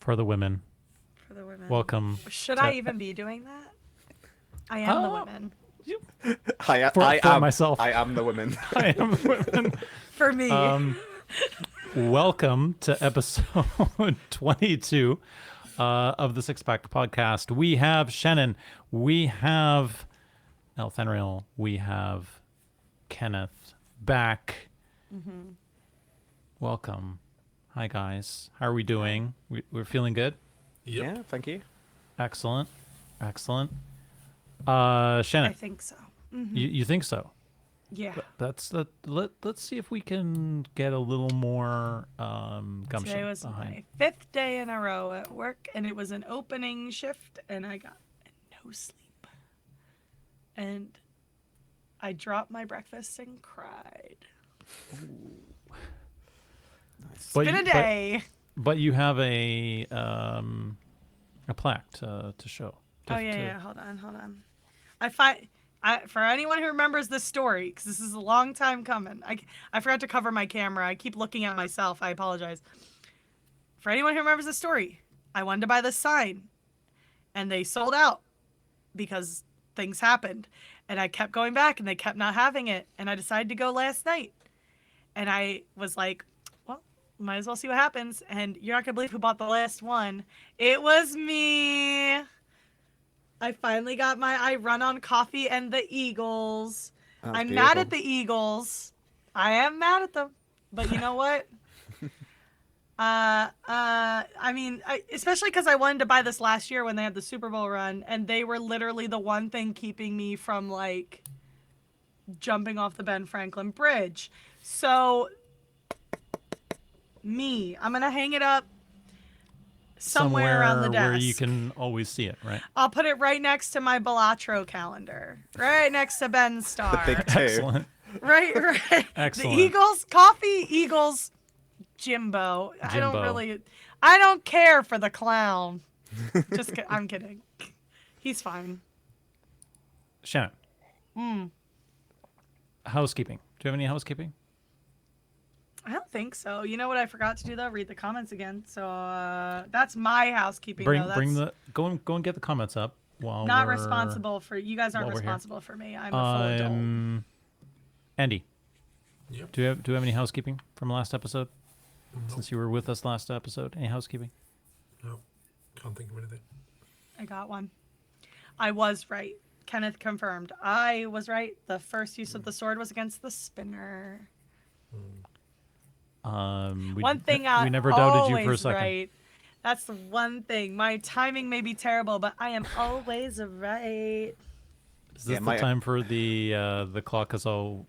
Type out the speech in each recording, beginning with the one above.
For the women. For the women. Welcome. Should I even be doing that? I am the women. For myself. I am the women. I am the women. For me. Welcome to episode 22 of the SixPackPodcast. We have Shannon. We have Elthanrial. We have Kenneth back. Mm-hmm. Welcome. Hi, guys. How are we doing? We're feeling good? Yep. Yeah, thank you. Excellent. Excellent. Shannon. I think so. Mm-hmm. You think so? Yeah. Let's see if we can get a little more gumption. Today was behind. my 5th day in a row at work, and it was an opening shift, and I got no sleep. And I dropped my breakfast and cried. Ooh. It's been a day. But you have a plaque to show. Hold on. For anyone who remembers this story, because this is a long time coming, I forgot to cover my camera. I keep looking at myself. I apologize. For anyone who remembers the story, I wanted to buy this sign, and they sold out because things happened. And I kept going back, and they kept not having it. And I decided to go last night. And I was like, well, might as well see what happens. And you're not going to believe who bought the last one. It was me. I finally got I run on coffee and the Eagles. That's I'm beautiful. mad at the Eagles. I am mad at them. But you know what? Especially because I wanted to buy this last year when they had the Super Bowl run, and they were literally the one thing keeping me from, like, jumping off the Ben Franklin Bridge. So, I'm going to hang it up somewhere around the desk. Where you can always see it, right? I'll put it right next to my Bellatro calendar. Right next to Ben's star. The big two. Excellent. Right. Excellent. The Eagles, coffee, Eagles, Jimbo. I don't care for the clown. I'm kidding. He's fine. Shannon. Housekeeping. Do you have any housekeeping? I don't think so. You know what I forgot to do though? Read the comments again. So that's my housekeeping. Go and get the comments up while not we're responsible for you guys. Aren't responsible for me. I'm a full adult. Andy. Yep. Do you have any housekeeping from last episode? Nope. Since you were with us last episode, any housekeeping? No, can't think of anything. I got one. I was right. Kenneth confirmed. I was right. The first use of the sword was against the spinner. We never doubted you for a second. Right. That's the one thing. My timing may be terrible, but I am always right. Is this the time for the clock is all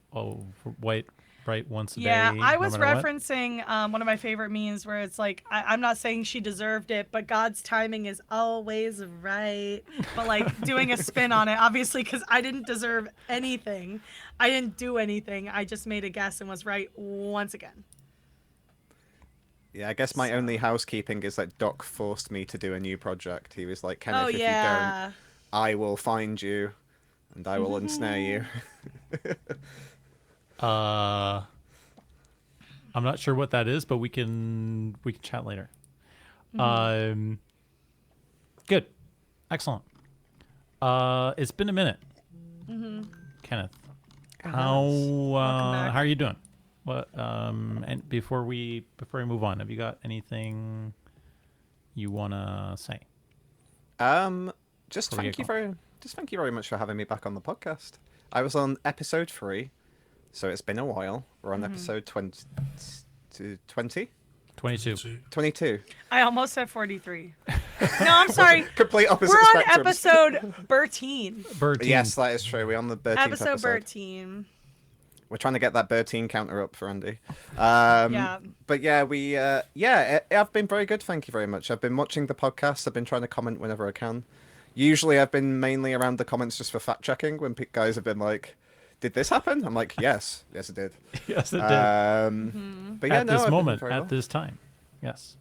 white, right, once a day? Yeah, I was no matter referencing one of my favorite memes where it's like, I'm not saying she deserved it, but God's timing is always right. But like doing a spin on it, obviously, because I didn't deserve anything. I didn't do anything. I just made a guess and was right once again. Yeah, I guess my only housekeeping is that Doc forced me to do a new project. He was like, Kenneth, if you don't, I will find you and I will ensnare you. I'm not sure what that is, but we can chat later. Good. Excellent. It's been a minute. Kenneth. How are you doing? What and before we move on, have you got anything you wanna say? Just thank you very much for having me back on the podcast. I was on episode 3, so it's been a while. We're on episode 20. 22. I almost said 43. No, I'm sorry. Complete opposite We're on spectrums. episode 13. Yes, that is true. We're on the 13th episode 13. We're trying to get that 13 counter up for Andy. Yeah. But yeah, I've been very good. Thank you very much. I've been watching the podcast. I've been trying to comment whenever I can. Usually I've been mainly around the comments just for fact checking when guys have been like, did this happen? I'm like, yes, it did. Yes, it did. But yeah, at this moment, at this time, yes.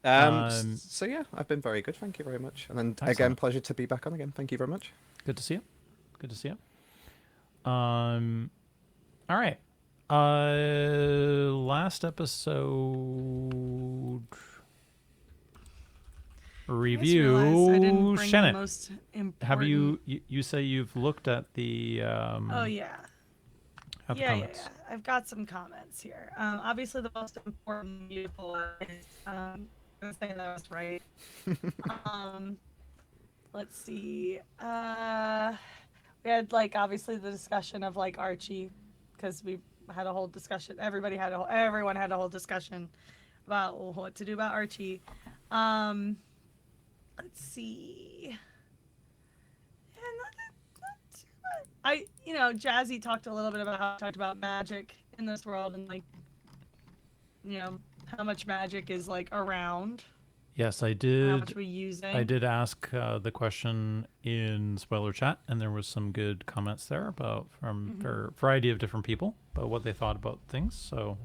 So yeah, I've been very good. Thank you very much. And then Excellent. Again, pleasure to be back on again. Thank you very much. Good to see you. All right. Last episode review. I didn't bring Shannon, the most important. have you say you've looked at the Oh yeah. at the Yeah. comments? I've got some comments here. Obviously the most important, beautiful one is I'm gonna say that was right. Let's see. We had like obviously the discussion of like Archie, because we had a whole discussion. Everyone had a whole discussion about what to do about Archie. Let's see. Jazzy talked a little bit about how I talked about magic in this world and like, how much magic is like around. Yes, I How did. much we're using. I did ask the question in spoiler chat, and there was some good comments there about from a variety of different people about what they thought about things. So,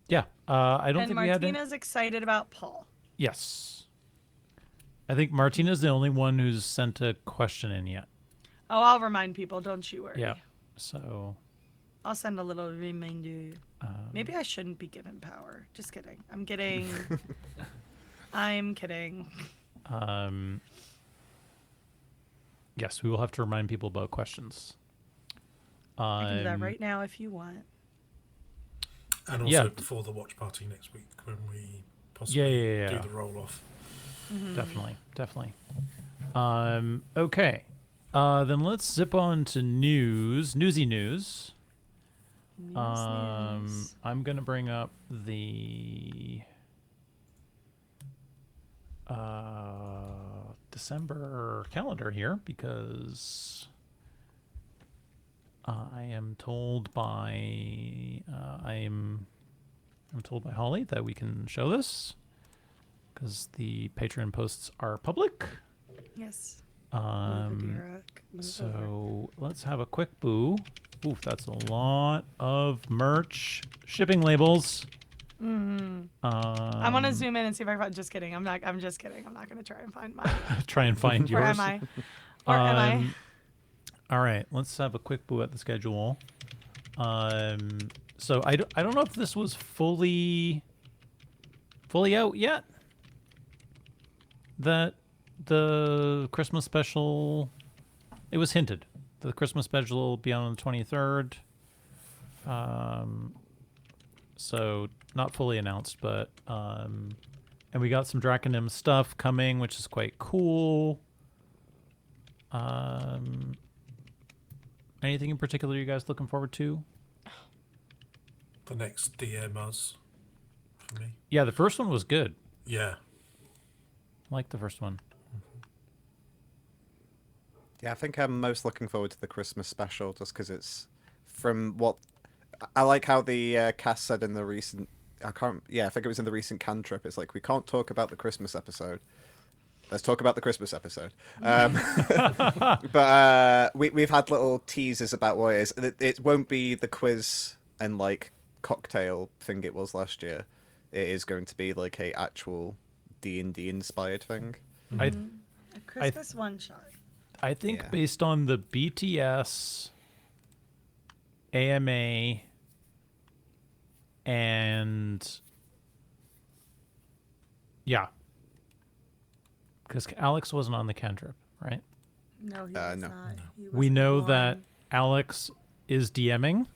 yeah, I don't And think we had. Martina's excited about Paul. Yes, I think Martina's the only one who's sent a question in yet. Oh, I'll remind people. Don't you worry. Yeah, so I'll send a little reminder. Maybe I shouldn't be given power. Just kidding. I'm kidding. I'm kidding. Yes, we will have to remind people about questions. I can do that right now if you want. And also before the watch party next week when we possibly do the roll off. Definitely. Okay. Then let's zip on to newsy news. News. I'm gonna bring up the December calendar here because I am told by I'm told by Holly that we can show this because the Patreon posts are public. Yes. So let's have a quick boo. Oof, that's a lot of merch. Shipping labels. I want to zoom in and see if I find. Just kidding. I'm just kidding. I'm not going to try and find mine. Try and find yours. Or am I? Or am I? All right, let's have a quick boo at the schedule. So I don't know if this was fully out yet. That the Christmas special, it was hinted. The Christmas special will be on the 23rd. So not fully announced, but and we got some Draconim stuff coming, which is quite cool. Anything in particular you guys looking forward to? The next DMs for me. Yeah, the first one was good. Yeah. I like the first one. Yeah, I think I'm most looking forward to the Christmas special just because it's from what I like how the cast said in the recent. I think it was in the recent cantrip. It's like we can't talk about the Christmas episode. Let's talk about the Christmas episode. But we've had little teasers about what it is. It won't be the quiz and like cocktail thing it was last year. It is going to be like a actual D&D inspired thing. A Christmas one shot. I think based on the BTS, AMA, and because Alex wasn't on the cantrip, right? No, he was no. not. He We wasn't know born. that Alex is DMing,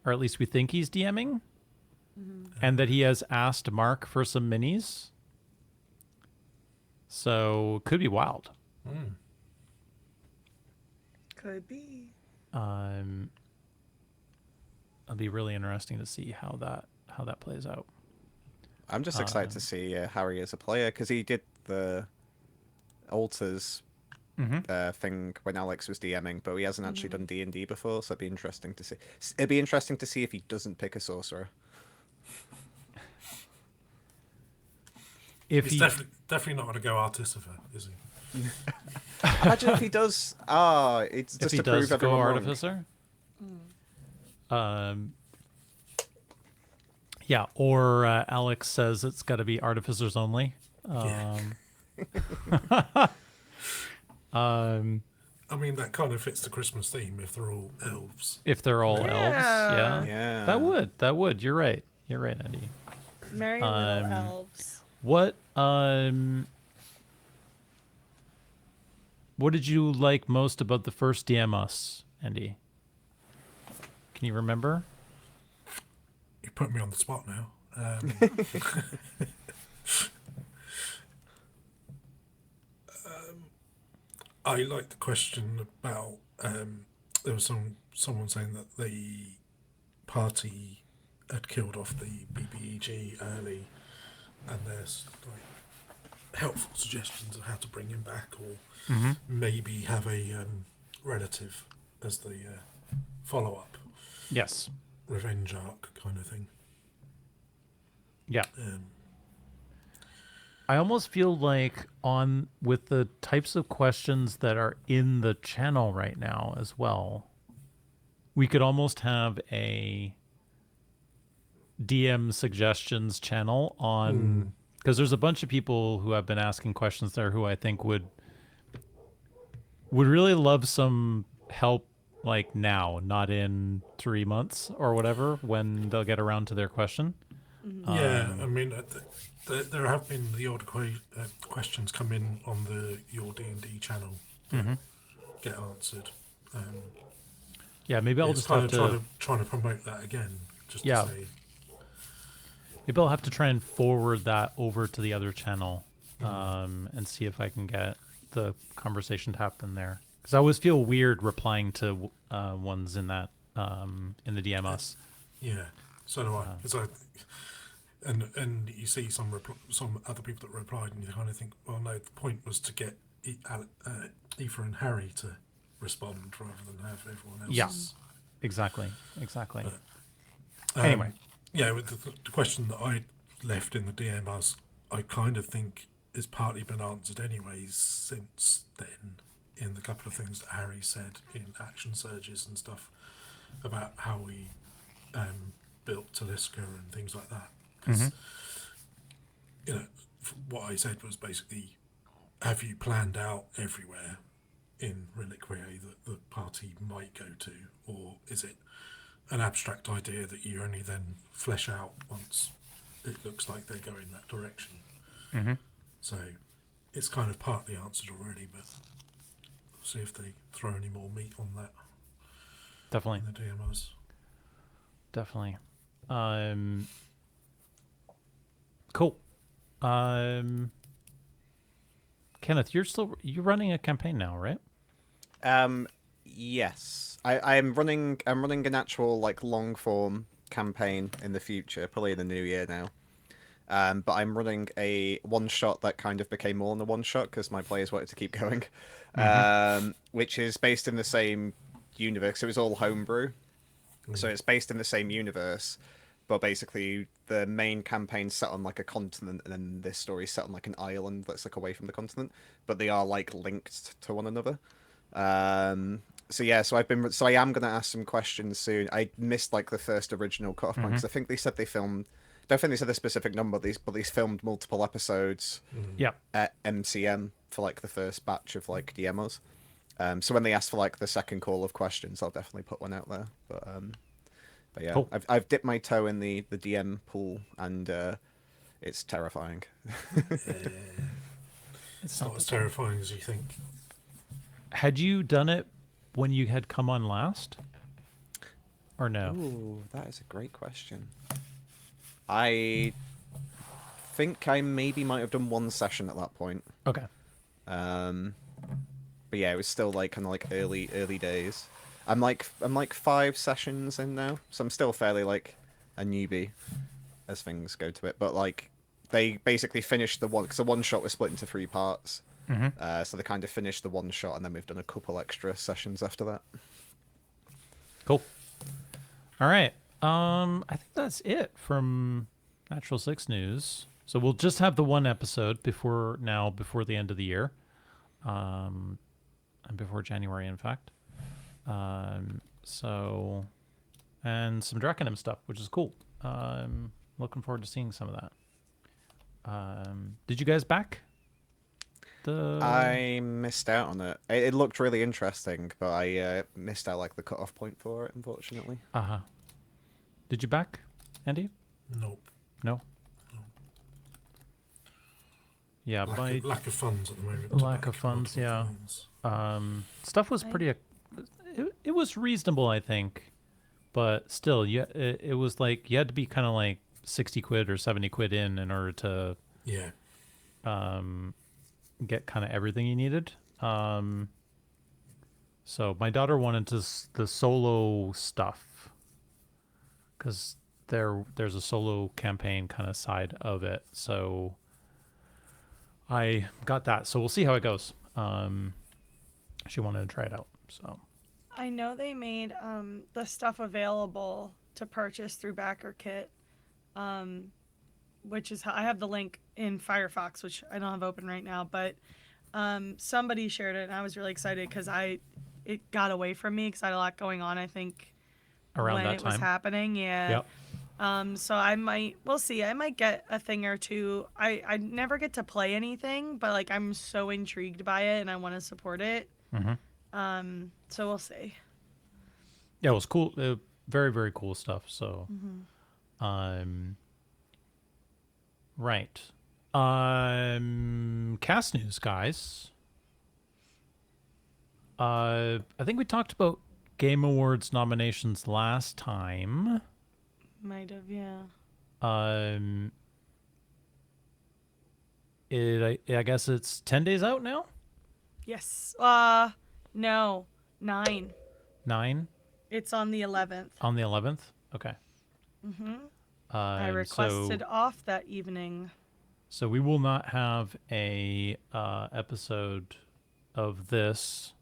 or at least we think he's DMing, and that he has asked Mark for some minis. So could be wild. Could be. It'll be really interesting to see how that plays out. I'm just excited to see Harry as a player because he did the altars thing when Alex was DMing, but he hasn't actually done D&D before, so it'd be interesting to see. It'd be interesting to see if he doesn't pick a sorcerer. He's definitely not going to go Artificer, is he? Imagine if he does. It's just to prove everyone wrong. Artificer. Yeah, or Alex says it's got to be artificers only. I mean, that kind of fits the Christmas theme if they're all elves. If they're all elves, Yeah. That would. You're right, Andy. Merry Little Elves. What did you like most about the first DM Us, Andy? Can you remember? You put me on the spot now. I like the question about there was someone saying that the party had killed off the BBEG early, and there's like helpful suggestions of how to bring him back, or maybe have a relative as the follow-up. Yes. Revenge arc kind of thing. Yeah. I almost feel like with the types of questions that are in the channel right now as well, we could almost have a DM suggestions channel on, because there's a bunch of people who have been asking questions there who I think would really love some help, like now, not in 3 months or whatever, when they'll get around to their question. Yeah, I mean, there have been the odd questions come in on your D&D channel that get answered. Yeah, maybe I'll just have to trying to promote that again. Just Yeah. to say, maybe I'll have to try and forward that over to the other channel, and see if I can get the conversation to happen there. Because I always feel weird replying to ones in that in the DM Us. yeah, so do I. And you see some other people that replied, and you kind of think, well, no, the point was to get Aoife and Harry to respond rather than have everyone else. Yeah, exactly. Anyway, yeah, with the question that I left in the DM Us, I kind of think is partly been answered anyways since then, in the couple of things that Harry said in Action Surges and stuff about how we built Talisker and things like that. Because what I said was basically, have you planned out everywhere in Reliquiae that the party might go to, or is it an abstract idea that you only then flesh out once it looks like they're going that direction? So it's kind of partly answered already, but we'll see if they throw any more meat on that. definitely. In the DMOs. Definitely. Cool. Kenneth, you're running a campaign now, right? Yes. I'm running an actual like long form campaign in the future, probably in the new year now. But I'm running a one shot that kind of became more than a one shot because my players wanted to keep going. Which is based in the same universe. It was all homebrew. So it's based in the same universe, but basically the main campaign's set on like a continent, and then this story's set on like an island that's like away from the continent, but they are like linked to one another. So I am gonna ask some questions soon. I missed like the first original cut-off point because I think they said they filmed. Don't think they said a specific number. But these filmed multiple episodes. Yeah. At MCM for like the first batch of like DMOs. So when they ask for like the second call of questions, I'll definitely put one out there. But yeah, cool. I've dipped my toe in the DM pool, and it's terrifying. It's not as terrifying as you think. Had you done it when you had come on last, or no? Ooh, that is a great question. I think I maybe might have done one session at that point. Okay. But yeah, it was still like kind of like early days. I'm like 5 sessions in now, so I'm still fairly like a newbie as things go to it. But like they basically finished the one, because the one shot was split into 3 parts. So they kind of finished the one shot, and then we've done a couple extra sessions after that. Cool. All right. I think that's it from Natural Six News. So we'll just have the one episode before the end of the year, and before January, in fact. So, and some Draconim stuff, which is cool. Looking forward to seeing some of that. Did you guys back? I missed out on it. It looked really interesting, but I missed out like the cutoff point for it, unfortunately. Did you back, Andy? Nope. No. Yeah, lack of funds at the moment. lack of funds. Yeah. Stuff was pretty. It was reasonable, I think, but still, yeah, it was like you had to be kind of like 60 quid or 70 quid in order to get kind of everything you needed. So my daughter wanted the solo stuff because there's a solo campaign kind of side of it. So I got that. So we'll see how it goes. She wanted to try it out. So I know they made the stuff available to purchase through BackerKit, which is how I have the link in Firefox, which I don't have open right now, but somebody shared it and I was really excited because it got away from me because I had a lot going on, I think, around when that it time. was happening. Yeah. Yep. So we'll see. I might get a thing or two. I never get to play anything, but like I'm so intrigued by it and I want to support it. Mm-hmm. So we'll see. Yeah, it was cool. Very, very cool stuff. So, right. Cast news, guys. I think we talked about Game Awards nominations last time. Might have, yeah. I guess it's 10 days out now? Yes. No. 9. 9? It's on the 11th. On the 11th? Okay. I requested so, off that evening. So we will not have a episode of this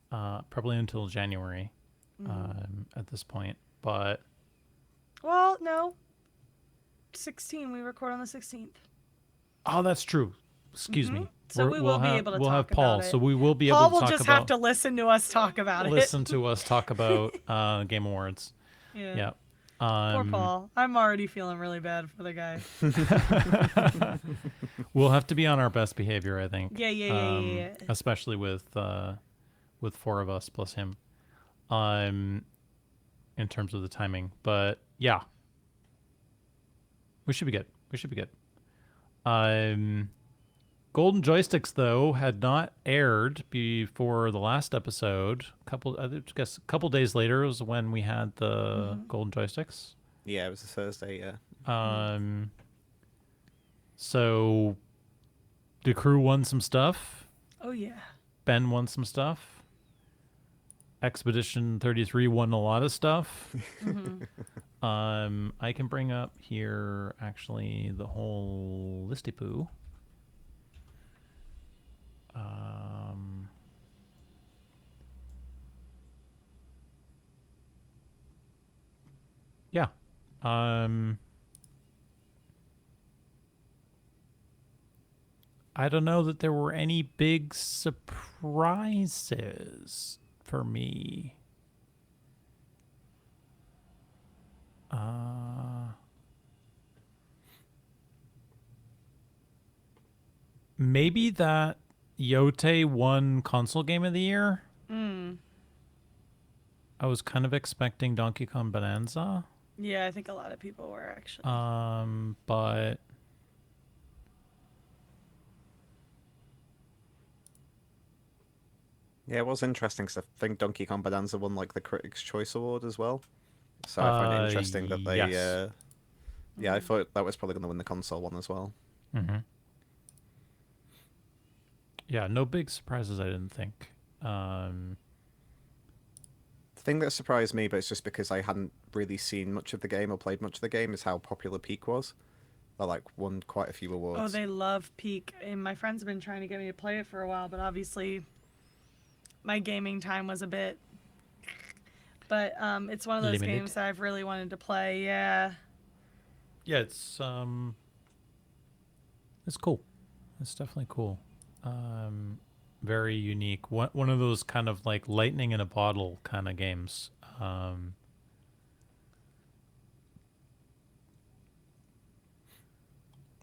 probably until January at this point. But Well, no. 16. We record on the 16th. oh, that's true. Excuse me. So we'll be able to we'll talk have Paul, about it. so we will be Paul able to will talk just about have to listen to us talk about listen it. to us talk about Game Awards. Yeah. Yeah. Poor Paul. I'm already feeling really bad for the guy. We'll have to be on our best behavior, I think. Yeah. Especially with 4 of us plus him. In terms of the timing. But yeah. We should be good. Golden Joysticks, though, had not aired before the last episode. I guess a couple days later was when we had the Golden Joysticks. Yeah, it was a Thursday, yeah. So the crew won some stuff. Oh, yeah. Ben won some stuff. Expedition 33 won a lot of stuff. I can bring up here, actually, the whole listy-poo. Yeah. I don't know that there were any big surprises for me. Maybe that Yote won console game of the year. I was kind of expecting Donkey Kong Bonanza. Yeah, I think a lot of people were actually. But yeah, it was interesting because I think Donkey Kong Bonanza won like the Critics' Choice Award as well. So I find it interesting that they. Yes. Yeah, I thought that was probably going to win the console one as well. Mm-hmm. Yeah, no big surprises, I didn't think. The thing that surprised me, but it's just because I hadn't really seen much of the game or played much of the game, is how popular Peak was. They won quite a few awards. Oh, they love Peak, and my friends have been trying to get me to play it for a while, but obviously my gaming time was a bit. But it's one of those limited. games that I've really wanted to play. Yeah. Yeah, it's cool. It's definitely cool. Very unique. One of those kind of like lightning in a bottle kind of games.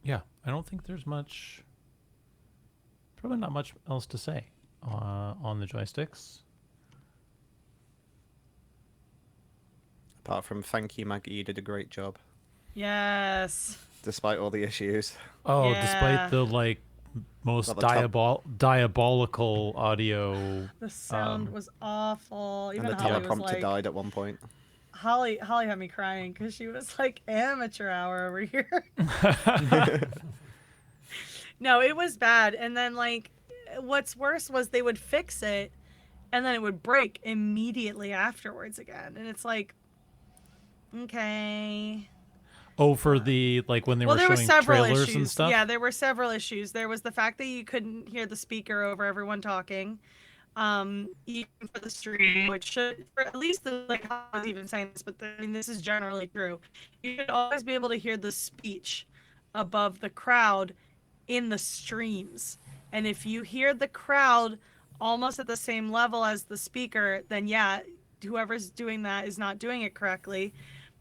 Yeah, I don't think there's probably not much else to say on the joysticks. Apart from thank you, Maggie, you did a great job. Yes. Despite all the issues. Oh, Yeah. despite the like most Got the top- diabolical audio. The sound was awful. and Even the Holly was teleprompter like, died at one point. Holly had me crying because she was like, amateur hour over here. No, it was bad. And then like, what's worse was they would fix it, and then it would break immediately afterwards again. And it's like, okay. Oh, for the like when they were There were showing several trailers issues. and stuff. Yeah, there were several issues. There was the fact that you couldn't hear the speaker over everyone talking, even for the stream, which should, for at least the, like I was even saying this, but I mean this is generally true. You should always be able to hear the speech above the crowd in the streams, and if you hear the crowd almost at the same level as the speaker, then yeah, whoever's doing that is not doing it correctly.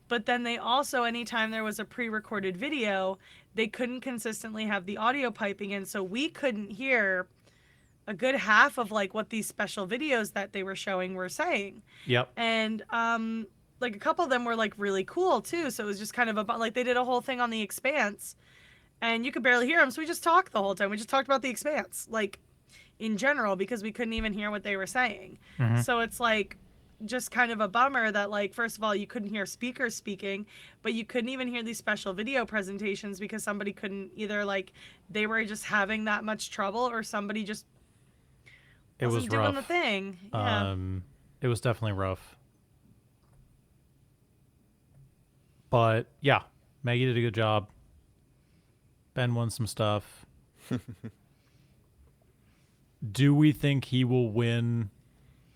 But then they also, anytime there was a pre-recorded video, they couldn't consistently have the audio piping in, so we couldn't hear a good half of like what these special videos that they were showing were saying. Yep. And like a couple of them were like really cool too, so it was just kind of like they did a whole thing on the Expanse, and you could barely hear them, so we just talked the whole time. We just talked about the Expanse, like in general, because we couldn't even hear what they were saying. So it's like just kind of a bummer that like, first of all, you couldn't hear speakers speaking, but you couldn't even hear these special video presentations because somebody couldn't, either like they were just having that much trouble, or somebody just wasn't doing the thing. Yeah. It was definitely rough. But yeah, Maggie did a good job. Ben won some stuff. Do we think he will win?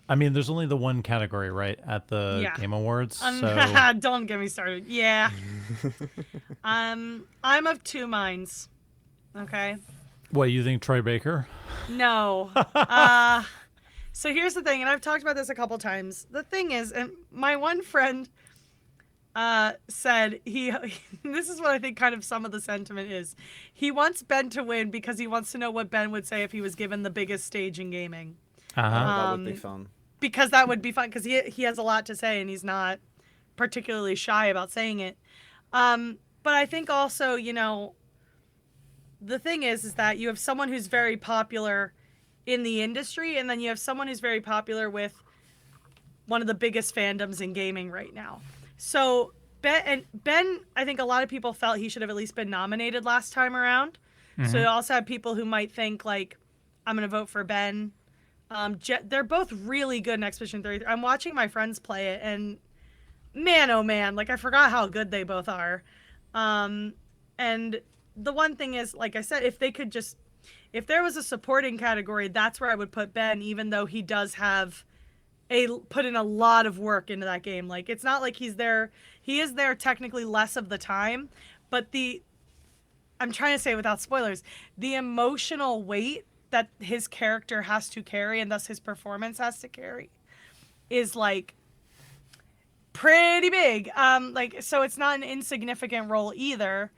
I mean, there's only the one category, right, at the Game Awards. So Don't get me started. Yeah. I'm of two minds. Okay. what, you think Troy Baker? No. So here's the thing, and I've talked about this a couple times. The thing is, and my one friend said this is what I think kind of some of the sentiment is. He wants Ben to win because he wants to know what Ben would say if he was given the biggest stage in gaming. That would be fun. Because that would be fun, because he has a lot to say and he's not particularly shy about saying it. But I think also, you know, the thing is that you have someone who's very popular in the industry, and then you have someone who's very popular with one of the biggest fandoms in gaming right now. So Ben, I think a lot of people felt he should have at least been nominated last time around. So you also have people who might think like, I'm going to vote for Ben. They're both really good in Expedition 33. I'm watching my friends play it, and man, oh man, like I forgot how good they both are. And the one thing is, like I said, if there was a supporting category, that's where I would put Ben, even though he does have put in a lot of work into that game. Like, it's not like he is there technically less of the time, but I'm trying to say without spoilers, the emotional weight that his character has to carry, and thus his performance has to carry, is like pretty big. So it's not an insignificant role either.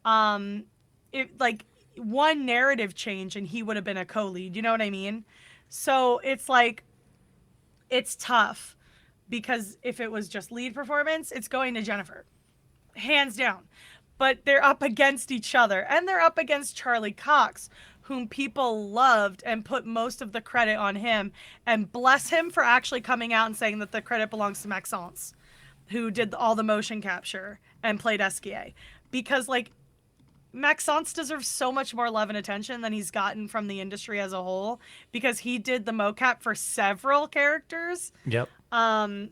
Like one narrative change and he would have been a co-lead, you know what I mean? So it's like, it's tough, because if it was just lead performance, it's going to Jennifer, hands down. But they're up against each other, and they're up against Charlie Cox, whom people loved and put most of the credit on him, and bless him for actually coming out and saying that the credit belongs to Maxence, who did all the motion capture and played Esquier. Because like, Maxence deserves so much more love and attention than he's gotten from the industry as a whole, because he did the mocap for several characters. Yep.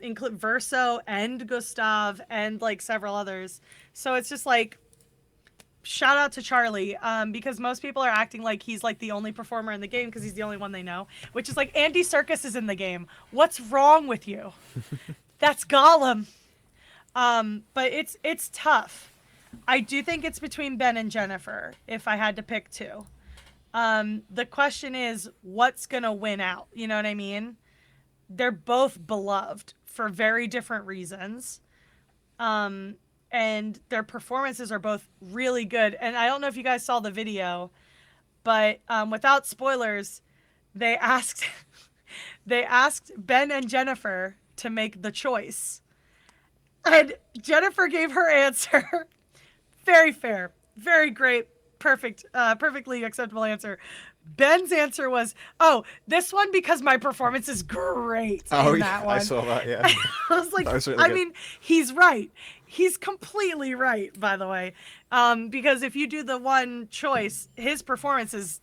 Include Verso and Gustav and like several others. So it's just like, shout out to Charlie, because most people are acting like he's like the only performer in the game because he's the only one they know, which is like, Andy Serkis is in the game. What's wrong with you? That's Gollum. But it's tough. I do think it's between Ben and Jennifer, if I had to pick two. The question is, what's going to win out? You know what I mean? They're both beloved for very different reasons. And their performances are both really good. And I don't know if you guys saw the video, but without spoilers, they asked Ben and Jennifer to make the choice. And Jennifer gave her answer. Very fair, very great, perfectly acceptable answer. Ben's answer was, "Oh, this one because my performance is great Oh, in yeah, that one." I saw that. Yeah. I was like, That was really I good. mean, he's right. He's completely right, by the way. Because if you do the one choice, his performance is,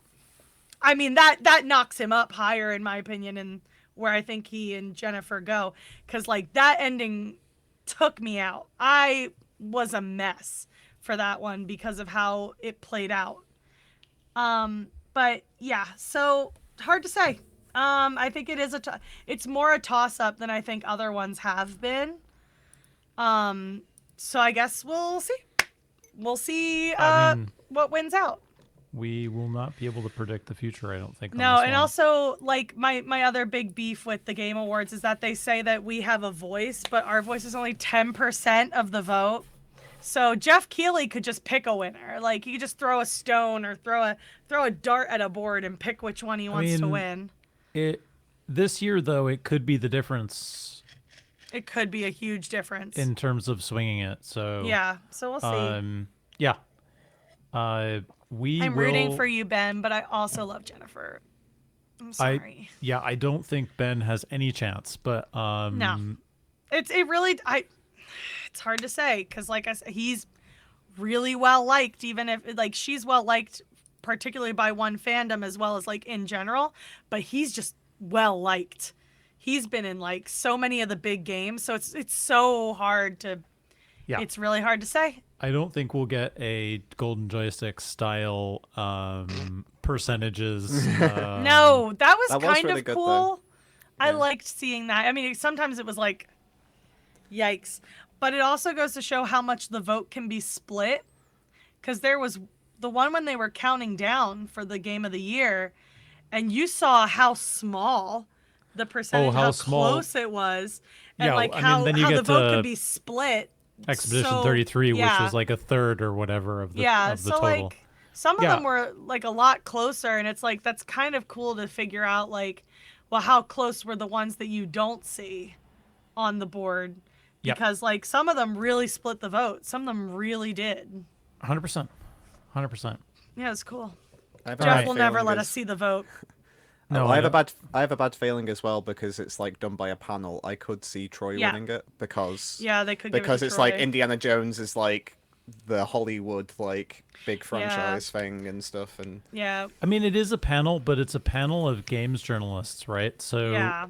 I mean, that knocks him up higher, in my opinion, and where I think he and Jennifer go. Because, like, that ending took me out. I was a mess for that one because of how it played out. But yeah, so hard to say. I think it is it's more a toss-up than I think other ones have been. So I guess we'll see. We'll see I mean, what wins out. we will not be able to predict the future, I don't think. On No, this and one. also, like, my other big beef with the Game Awards is that they say that we have a voice, but our voice is only 10% of the vote. So Jeff Keighley could just pick a winner. Like, he could just throw a stone or throw a dart at a board and pick which one he wants to mean, win. This year, though, it could be the difference It could be a huge difference. in terms of swinging it. So Yeah, so we'll see. yeah. I'm rooting for you, Ben, but I also love Jennifer. I'm sorry. I don't think Ben has any chance, but No. It's hard to say because, like I said, he's really well liked, even if, like, she's well liked particularly by one fandom as well as, like, in general, but he's just well liked. He's been in, like, so many of the big games, so it's so hard to it's really hard to say. I don't think we'll get a golden joystick style percentages. No, that was kind really of good, cool. though. I Yeah. liked seeing that. I mean, sometimes it was like, yikes. But it also goes to show how much the vote can be split. Because there was the one when they were counting down for the game of the year, and you saw how small the percentage, how how small. close it was, and Yeah, like I mean, how then you the get vote to could be split. Expedition so- 33, which yeah. was like a third or whatever of the, Yeah, of the so total. like some of Yeah. them were like a lot closer, and it's like that's kind of cool to figure out, like, well, how close were the ones that you don't see on the board, Yep. because like some of them really split the vote, some of them really did. 100%. 100%. Yeah, it's cool. I have a Jeff bad will never feeling let it's- us see the vote. No, I have a don't. bad feeling as well because it's like done by a panel. I could see Troy Yeah. winning it because Yeah, they could give it because to it's like Troy. Indiana Jones is like the Hollywood like big franchise thing and stuff, and Yeah, I mean, it is a panel, but it's a panel of games journalists, right? So Yeah.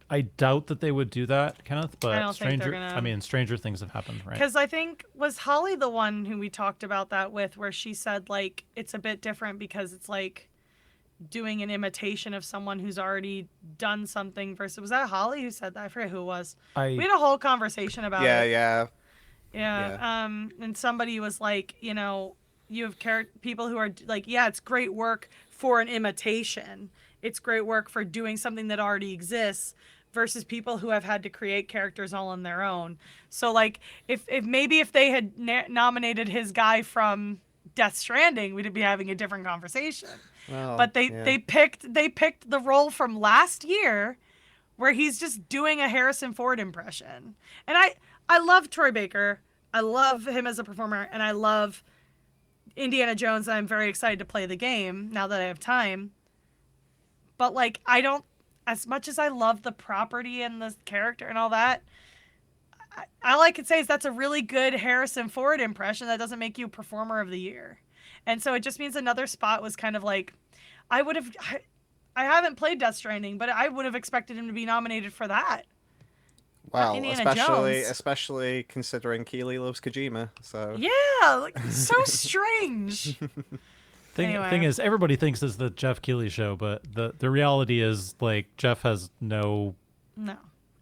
I doubt that they would do that, Kenneth. But I don't think they're stranger, gonna. I mean, stranger things have happened, right? Because I think, was Holly the one who we talked about that with, where she said, like, it's a bit different because it's like doing an imitation of someone who's already done something versus, was that Holly who said that? I forget who it was. We had a whole conversation about it. yeah. Yeah. And somebody was like, you have people who are like, yeah, it's great work for an imitation. It's great work for doing something that already exists versus people who have had to create characters all on their own. So like, if they had nominated his guy from Death Stranding, we'd be having a different conversation. Well, But they picked the role from last year where he's just doing a Harrison Ford impression. And I love Troy Baker. I love him as a performer, and I love Indiana Jones, and I'm very excited to play the game now that I have time. But like, I don't, as much as I love the property and the character and all that, all I could say is that's a really good Harrison Ford impression. That doesn't make you performer of the year. And so it just means another spot was kind of like, I haven't played Death Stranding, but I would have expected him to be nominated for that. Well, Indiana Jones. especially considering Keighley loves Kojima, so Yeah, like, so strange. Anyway. Thing is, everybody thinks it's the Jeff Keighley show, but the reality is, like, Jeff has no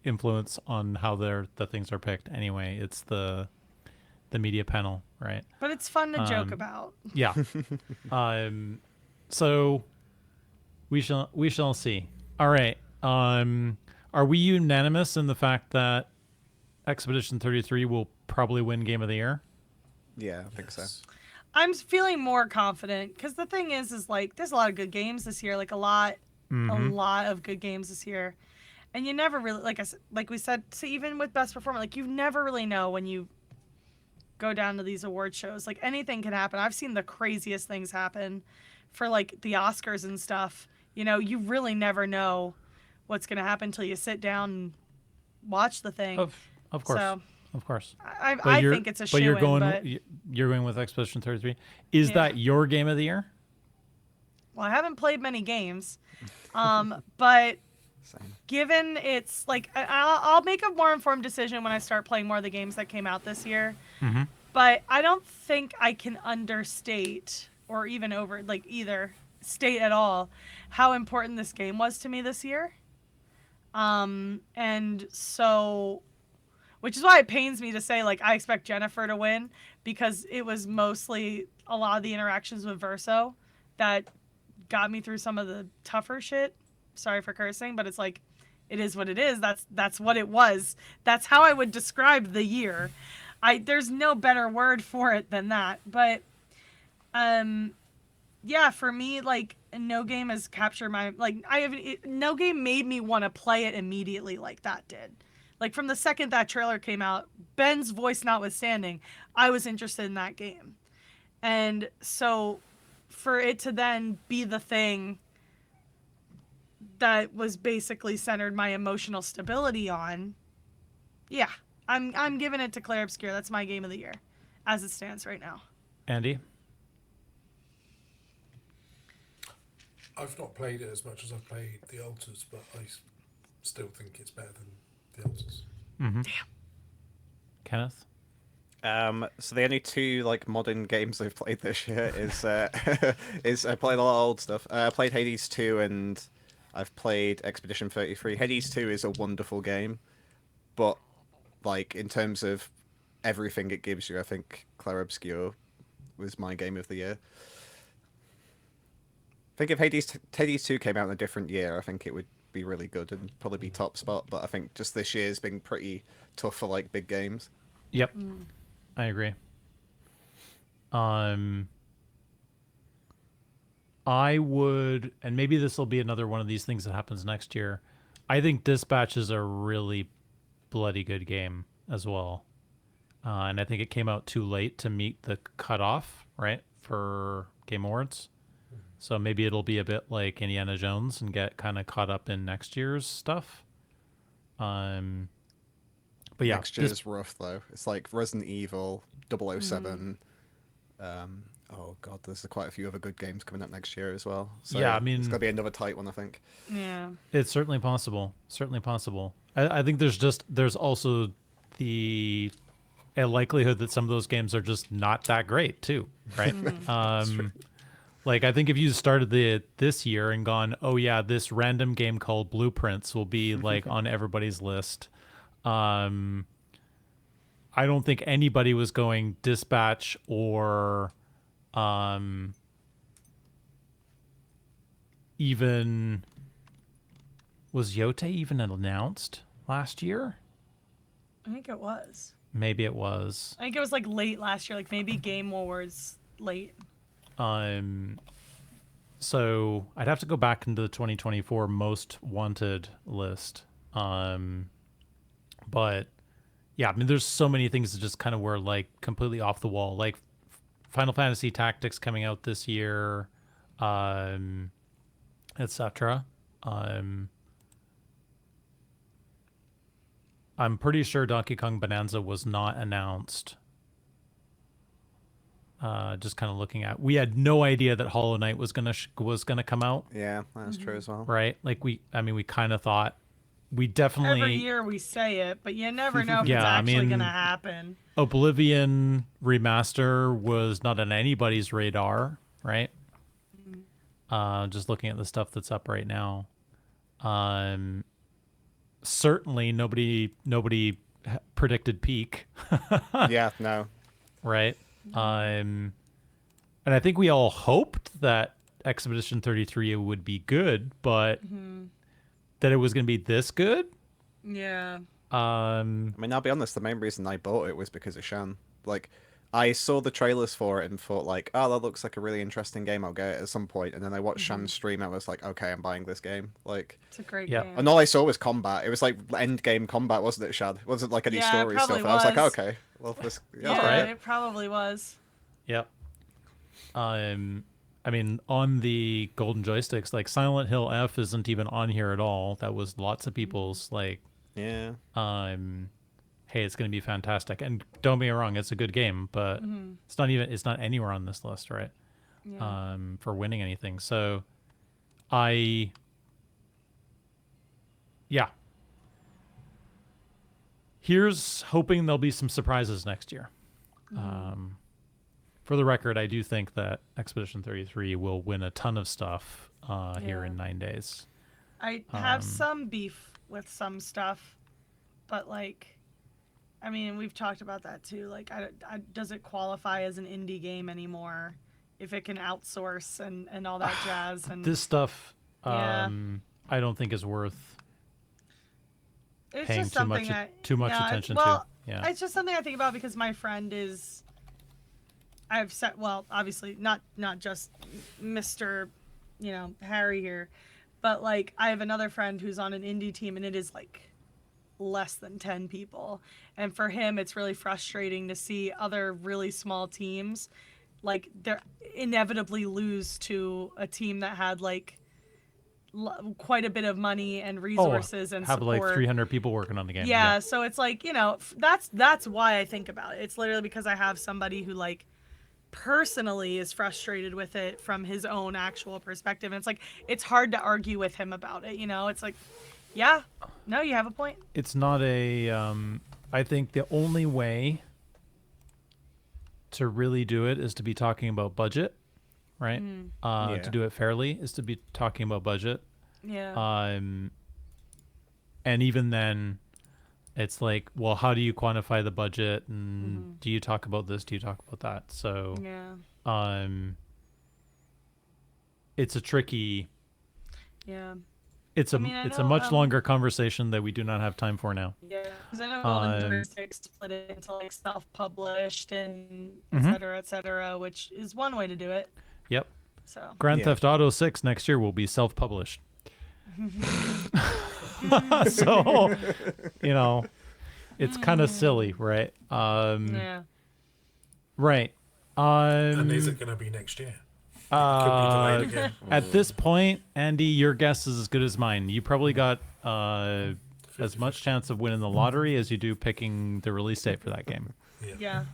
influence on how the things are picked anyway. It's the media panel, right? But it's fun to joke about. Yeah. So we shall see. All right. Are we unanimous in the fact that Expedition 33 will probably win Game of the Year? yeah, I think so. I'm feeling more confident because the thing is like, there's a lot of good games this year, like a lot of good games this year, and you never really, like we said, so even with best performer, like you never really know when you go down to these award shows. Like anything can happen. I've seen the craziest things happen for like the Oscars and stuff. You know, you really never know what's going to happen until you sit down and watch the thing. Of course. So, of course. I think it's a but you're shoo-in, going you're going with Expedition 33. Is Yeah. that your game of the year? Well, I haven't played many games, but Same. given it's like I'll make a more informed decision when I start playing more of the games that came out this year. Mm-hmm. But I don't think I can understate or even either state at all how important this game was to me this year. And so, which is why it pains me to say, like, I expect Jennifer to win, because it was mostly a lot of the interactions with Verso that got me through some of the tougher shit. Sorry for cursing, but it's like, it is what it is. That's what it was. That's how I would describe the year. There's no better word for it than that. But, yeah, for me, like, no game has captured my, like, no game made me want to play it immediately like that did. Like, from the second that trailer came out, Ben's voice notwithstanding, I was interested in that game. And so for it to then be the thing that was basically centered my emotional stability on, yeah, I'm giving it to Claire Obscure. That's my game of the year as it stands right now. Andy? I've not played it as much as I've played The Altars, but I still think it's better than The Altars. Mm-hmm. Damn. Kenneth? So the only two like modern games I've played this year is I played a lot of old stuff. I played Hades 2 and I've played Expedition 33. Hades 2 is a wonderful game, but like in terms of everything it gives you, I think Claire Obscure was my game of the year. I think if Hades 2 came out in a different year, I think it would be really good and probably be top spot, but I think just this year's been pretty tough for like big games. Yep. I agree. I would, and maybe this will be another one of these things that happens next year. I think Dispatch is a really bloody good game as well. And I think it came out too late to meet the cutoff, right, for Game Awards. So maybe it'll be a bit like Indiana Jones and get kind of caught up in next year's stuff. But yeah, Next year's rough though. It's like Resident Evil, 007. Oh god, there's quite a few other good games coming up next year as well. So yeah, I mean, it's gonna be another tight one, I think. Yeah. It's certainly possible. Certainly possible. I think there's also a likelihood that some of those games are just not that great too, right? Like I think if you started this year and gone, oh yeah, this random game called Blueprints will be like on everybody's list. I don't think anybody was going Dispatch or even was Yote even announced last year? I think it was. Maybe it was. I think it was like late last year, like maybe Game Awards late. So I'd have to go back into the 2024 most wanted list. But yeah, I mean, there's so many things that just kind of were like completely off the wall, like Final Fantasy Tactics coming out this year, etc. I'm pretty sure Donkey Kong Bonanza was not announced. Just kind of looking at, we had no idea that Hollow Knight was gonna come out. Yeah, that's true as well. Right? Like we kind of thought. We definitely Every year we say it, but you never know if Yeah, it's I actually mean, gonna happen. Oblivion remaster was not on anybody's radar, right? Just looking at the stuff that's up right now. Certainly nobody predicted Peak. Yeah, no. Right? And I think we all hoped that Expedition 33 would be good, but that it was going to be this good? Yeah. I mean, I'll be honest, the main reason I bought it was because of Shan. Like, I saw the trailers for it and thought, like, oh, that looks like a really interesting game, I'll get it at some point. And then I watched Shan's stream and I was like, okay, I'm buying this game. Like, It's a great Yeah. game. and all I saw was combat. It was like end game combat, wasn't it, Shad? It wasn't like any Yeah, it story probably stuff. And I was like, was. okay, Love this. Yeah, right. it probably was. Yep. I mean, on the golden joysticks, like Silent Hill F isn't even on here at all. That was lots of people's like, Yeah. hey, it's going to be fantastic. And don't be me wrong, it's a good game, but it's not anywhere on this list, right? Yeah. For winning anything. So yeah. Here's hoping there'll be some surprises next year. For the record, I do think that Expedition 33 will win a ton of stuff here in 9 days. I have some beef with some stuff, but like, I mean, we've talked about that too. Like, does it qualify as an indie game anymore if it can outsource and all that jazz? And this stuff, Yeah. I don't think is worth it's paying just too much something attention well, to. Yeah, it's just something I think about because my friend is. I've said, well, obviously not just Mr. Harry here, but like I have another friend who's on an indie team and it is like less than 10 people. And for him, it's really frustrating to see other really small teams like they're inevitably lose to a team that had like quite a bit of money and resources and have support. like 300 people working on the game. Yeah, so it's like, that's why I think about it. It's literally because I have somebody who like personally is frustrated with it from his own actual perspective, and it's like it's hard to argue with him about it. It's like, yeah, no, you have a point. It's not a I think the only way to really do it is to be talking about budget, right? To do it fairly is to be talking about budget. Yeah. And even then it's like, well, how do you quantify the budget, and do you talk about this, do you talk about that? So yeah. it's a tricky Yeah. it's a much longer conversation that we do not have time for now. Yeah, because I know Golden Joystick split it into like self-published and et cetera, which is one way to do it. Yep. So Grand Theft Auto 6 next year will be self-published. So, it's kind of silly, right? yeah. Right. And is it going to be next year? Could be delayed again. At this point, Andy, your guess is as good as mine. You probably got as much chance of winning the lottery as you do picking the release date for that game. Yeah.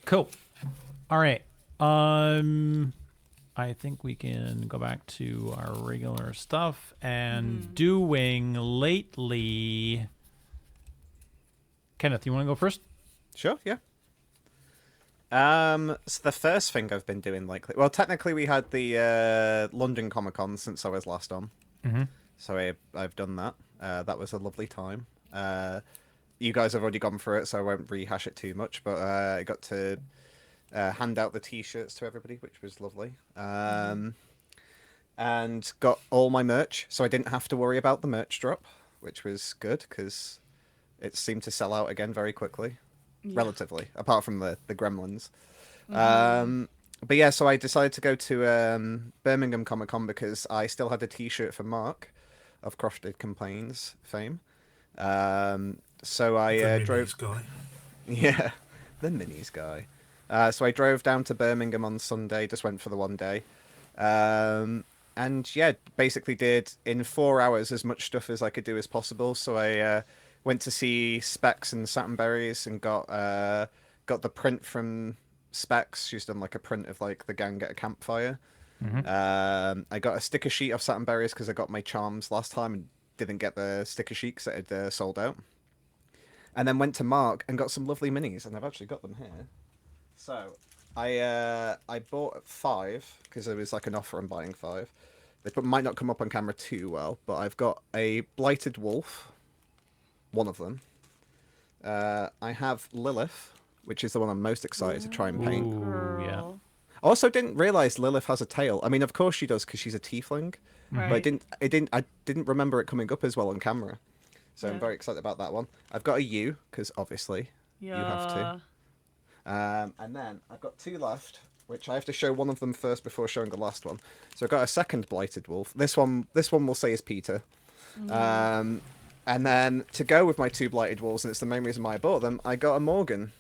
Cool. All right. I think we can go back to our regular stuff and doing lately. Kenneth, you want to go first? Sure, yeah. So the first thing I've been doing lately, well, technically we had the London Comic Con since I was last on, so I've done that. That was a lovely time. You guys have already gone through it, so I won't rehash it too much. But I got to hand out the T-shirts to everybody, which was lovely, and got all my merch, so I didn't have to worry about the merch drop, which was good because it seemed to sell out again very quickly. Relatively, apart from the gremlins. But yeah, so I decided to go to Birmingham Comic Con because I still had a T-shirt for Mark of Crofted Complains fame. So I drove. Guy. Yeah, the minis guy. So I drove down to Birmingham on Sunday. Just went for the one day, and yeah, basically did in 4 hours as much stuff as I could do as possible. So I went to see Specs and Satinberries and got the print from Specs. She's done like a print of like the gang at a campfire. I got a sticker sheet of Satinberries because I got my charms last time and didn't get the sticker sheet because it had sold out. And then went to Mark and got some lovely minis, and I've actually got them here. So I bought 5 because there was like an offer on buying 5. They might not come up on camera too well, but I've got a Blighted Wolf. One of them. I have Lilith, which is the one I'm most excited to try and paint. Ooh, yeah. I also didn't realize Lilith has a tail. I mean, of course she does because she's a tiefling, Right. but I didn't remember it coming up as well on camera. So I'm Yeah. very excited about that one. I've got a U because obviously you have to. And then I've got 2 left, which I have to show one of them first before showing the last one. So I've got a second Blighted Wolf. This one we'll say is Peter. And then to go with my 2 blighted wolves, and it's the main reason why I bought them, I got a Morgan.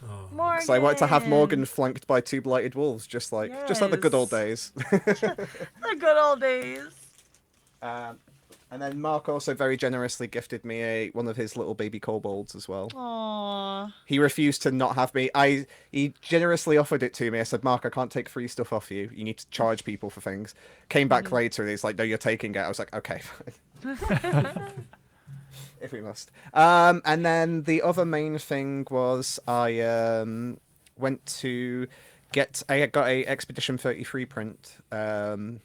Oh, Morgan. So I wanted to have Morgan flanked by 2 blighted wolves, just like the good old days. The good old days. And then Mark also very generously gifted me one of his little baby kobolds as well. Aww. He refused to not have me. He generously offered it to me. I said, Mark, I can't take free stuff off you. You need to charge people for things. Came back later and he's like, no, you're taking it. I was like, okay, fine. If we must. And then the other main thing was I went to I got a Expedition 33 print. I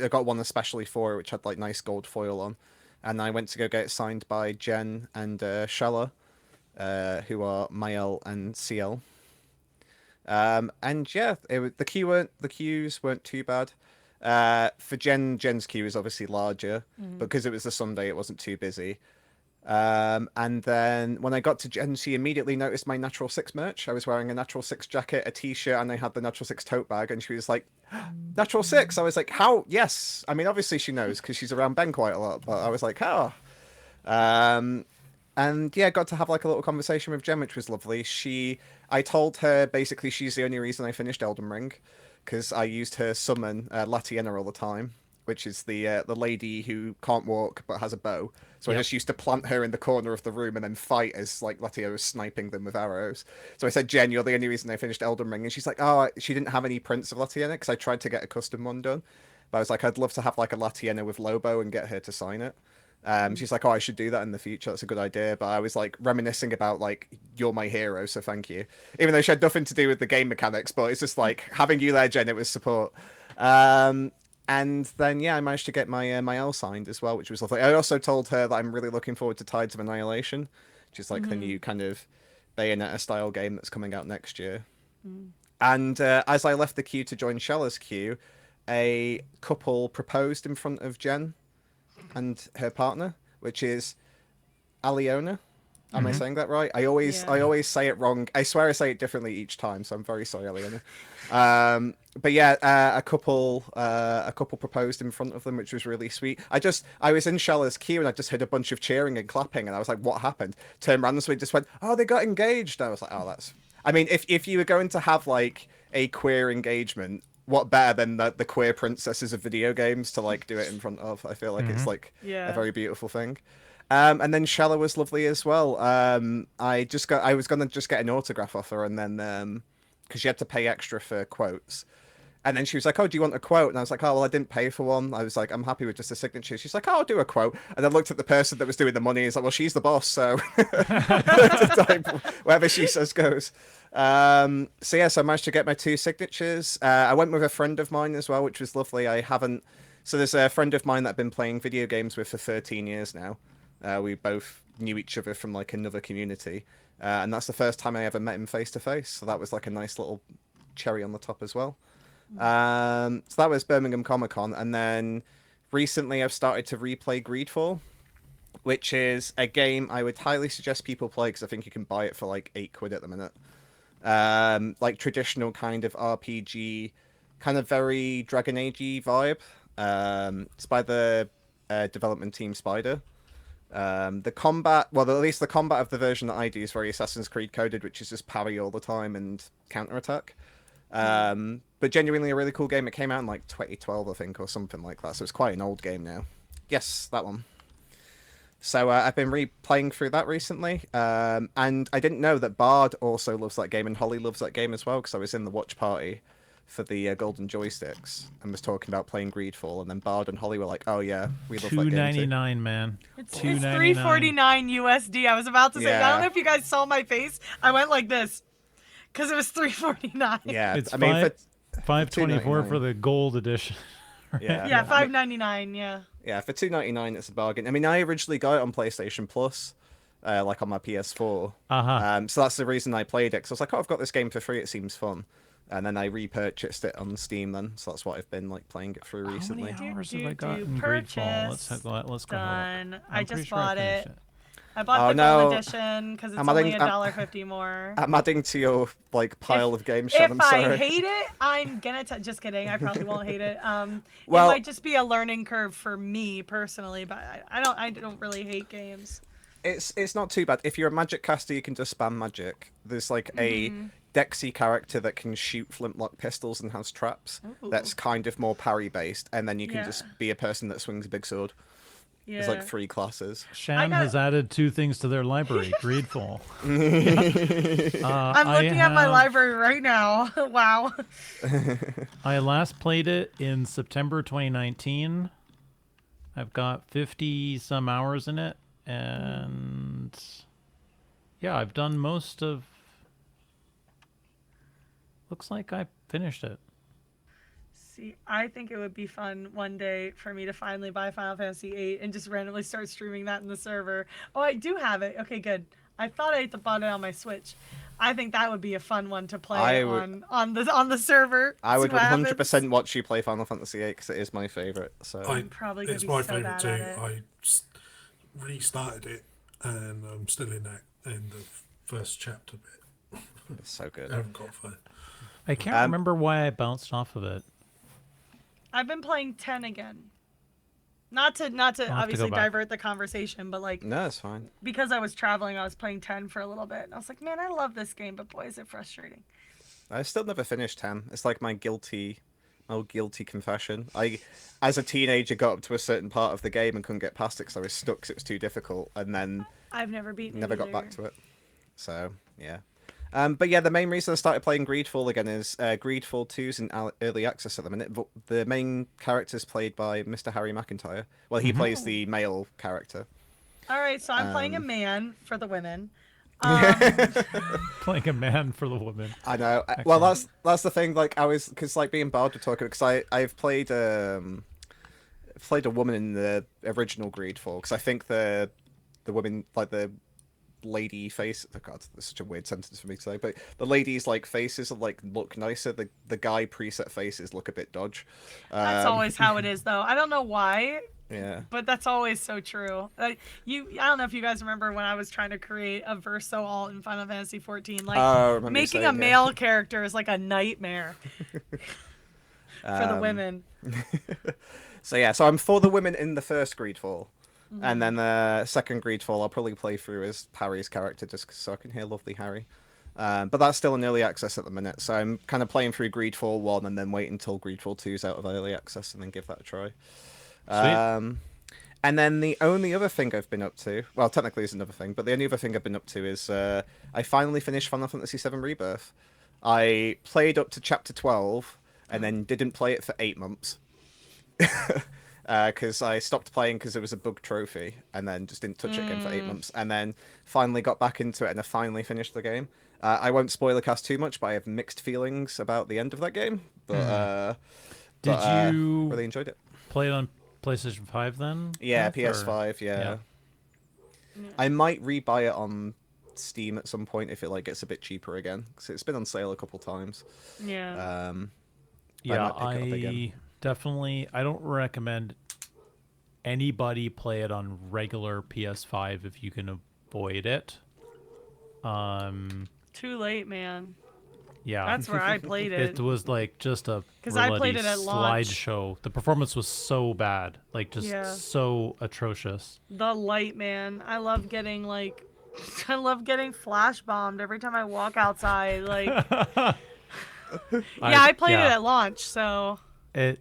got one especially for it, which had like nice gold foil on, and I went to go get it signed by Jen and Shella, who are Mael and CL. And yeah, the queues weren't too bad. For Jen's queue is obviously larger, but because it was the Sunday, it wasn't too busy. And then when I got to Jen, she immediately noticed my Natural 6 merch. I was wearing a Natural 6 jacket, a t-shirt, and I had the Natural 6 tote bag, and she was like, Natural 6? I was like, how? Yes. I mean, obviously she knows because she's around Ben quite a lot, but I was like, how? And yeah, got to have like a little conversation with Jen, which was lovely. I told her basically she's the only reason I finished Elden Ring, because I used her summon Latiena all the time, which is the lady who can't walk but has a bow. So I just used to plant her in the corner of the room and then fight as like Latiena was sniping them with arrows. So I said, Jen, you're the only reason I finished Elden Ring. And she's like, oh, she didn't have any prints of Latiena because I tried to get a custom one done. But I was like, I'd love to have like a Latiena with Lobo and get her to sign it. She's like, oh, I should do that in the future. That's a good idea. But I was like reminiscing about like, you're my hero, so thank you. Even though she had nothing to do with the game mechanics, but it's just like having you there, Jen, it was support. And then, yeah, I managed to get my my L signed as well, which was lovely. I also told her that I'm really looking forward to Tides of Annihilation, which is like the new kind of Bayonetta-style game that's coming out next year. And as I left the queue to join Shella's queue, a couple proposed in front of Jen and her partner, which is Aliona. Am I saying that right? I always say it wrong. I swear I say it differently each time, so I'm very sorry, Aliona. But yeah, a couple proposed in front of them, which was really sweet. I was in Shella's queue and I just heard a bunch of cheering and clapping, and I was like, "What happened?" Turned around and just went, "Oh, they got engaged." And I was like, "Oh, that's." I mean, if you were going to have like a queer engagement, what better than the queer princesses of video games to like do it in front of? I feel like it's like a very beautiful thing. And then Shella was lovely as well. I was gonna just get an autograph off her, and then because she had to pay extra for quotes, and then she was like, "Oh, do you want a quote?" And I was like, "Oh, well, I didn't pay for one." I was like, "I'm happy with just a signature." She's like, "Oh, I'll do a quote." And I looked at the person that was doing the money. He's like, "Well, she's the boss, so whatever she says goes." So I managed to get my 2 signatures. I went with a friend of mine as well, which was lovely. So there's a friend of mine that I've been playing video games with for 13 years now. We both knew each other from like another community, and that's the first time I ever met him face to face. So that was like a nice little cherry on the top as well. So that was Birmingham Comic Con, and then recently I've started to replay Greedfall, which is a game I would highly suggest people play because I think you can buy it for like £8 at the minute. Like traditional kind of RPG, kind of very Dragon Age-y vibe. It's by the development team Spider. The combat, well, at least the combat of the version that I do is very Assassin's Creed coded, which is just parry all the time and counterattack. But genuinely a really cool game. It came out in like 2012, I think, or something like that. So it's quite an old game now. Yes, that one. So I've been replaying through that recently. And I didn't know that Bard also loves that game and Holly loves that game as well, because I was in the watch party for the golden joysticks and was talking about playing Greedfall, and then Bard and Holly were like, "Oh yeah, we love that game too." $2.99, man. It's $3.49 USD. I was about to say, I don't know if you guys saw my face. I went like this because it was $3.49. Yeah, It's I mean, $5.24 for the gold edition. Yeah, $5.99. Yeah. Yeah, for $2.99 it's a bargain. I mean, I originally got it on PlayStation Plus, like on my PS4. So that's the reason I played it. Because I was like, "Oh, I've got this game for free. It seems fun." And then I repurchased it on Steam then, so that's what I've been like playing it through recently. How many hours have I got in Greedfall? Let's go. Done. I'm I just pretty sure bought finished it. I bought Oh, the no. gold edition because it's I'm only adding- $1.50 more. I'm adding to your pile of games, Shan. If I'm I sorry. hate it, I'm gonna just kidding. I probably won't hate it. Well- it might just be a learning curve for me personally, but I don't really hate games. It's not too bad. If you're a magic caster, you can just spam magic. There's like a Dexy character that can shoot flintlock pistols and has traps. Ooh. That's kind of more parry based, and then you can Yeah. just be a person that swings a big sword. Yeah. There's like 3 classes. Shan got- has added 2 things to their library. Greedful. I'm looking at my library right now. Wow. I last played it in September 2019. I've got 50 some hours in it, and yeah, I've done most of. Looks like I finished it. See, I think it would be fun one day for me to finally buy Final Fantasy VIII and just randomly start streaming that in the server. Oh, I do have it. Okay, good. I thought I bought it on my Switch. I think that would be a fun one to play on the server. I would See what 100% happens. watch you play Final Fantasy VIII because it is my favorite. So I'm probably gonna It's be my so favourite bad too. at it. I restarted it, and I'm still in the first chapter bit. it's so good. I haven't got far. I can't remember why I bounced off of it. I've been playing 10 again. Not to have to obviously go back. divert the conversation, but like No, it's fine. because I was traveling, I was playing 10 for a little bit. And I was like, man, I love this game, but boy, is it frustrating. I still never finished 10. It's like my guilty confession. I, as a teenager, got up to a certain part of the game and couldn't get past it because I was stuck 'cause it was too difficult, and then I've never beaten never it got back either. to it. So, yeah. But yeah, the main reason I started playing Greedfall again is Greedfall 2's in early access at the minute. But the main character is played by Mr. Harry McIntyre. Well, he plays the male character. All right, so I'm playing a man for the women. Playing a man for the woman. I know. Well, that's the thing. Like I was, because like being Bard were talking, because I've played a woman in the original Greedfall, because I think the women, like the lady face, oh god, that's such a weird sentence for me to say, but the ladies like faces like look nicer. The guy preset faces look a bit dodge. That's always how it is, though. I don't know why, Yeah. but that's always so true. Like I don't know if you guys remember when I was trying to create a Verso alt in Final Fantasy 14. Like Oh, I remember you making saying, a yeah. male character is like a nightmare for the women. So yeah, so I'm for the women in the first Greedfall. And then the second Greedfall, I'll probably play through as Harry's character just so I can hear lovely Harry. But that's still in early access at the minute, so I'm kind of playing through Greedfall 1 and then wait until Greedfall 2 is out of early access and then give that a try. And then the only other thing I've been up to, well, technically there's another thing, but the only other thing I've been up to is I finally finished Final Fantasy VII Rebirth. I played up to Chapter 12 and then didn't play it for 8 months. Because I stopped playing because it was a bug trophy, and then just didn't touch it again for 8 months, and then finally got back into it, and I finally finished the game. I won't spoiler cast too much, but I have mixed feelings about the end of that game. But Did you really enjoyed it? play it on PlayStation 5 then? Yeah, Kenneth, or- PS5. Yeah. I might rebuy it on Steam at some point if it like gets a bit cheaper again, because it's been on sale a couple times. Yeah. Yeah, might pick it up again. definitely. I don't recommend anybody play it on regular PS5 if you can avoid it. Too late, man. Yeah, That's where I played it. it was like just a 'Cause I played it at launch. slideshow. The performance was so bad, like just Yeah. so atrocious. The light, man. I love getting like, I love getting flash bombed every time I walk outside. Like, yeah, I played it at launch, so It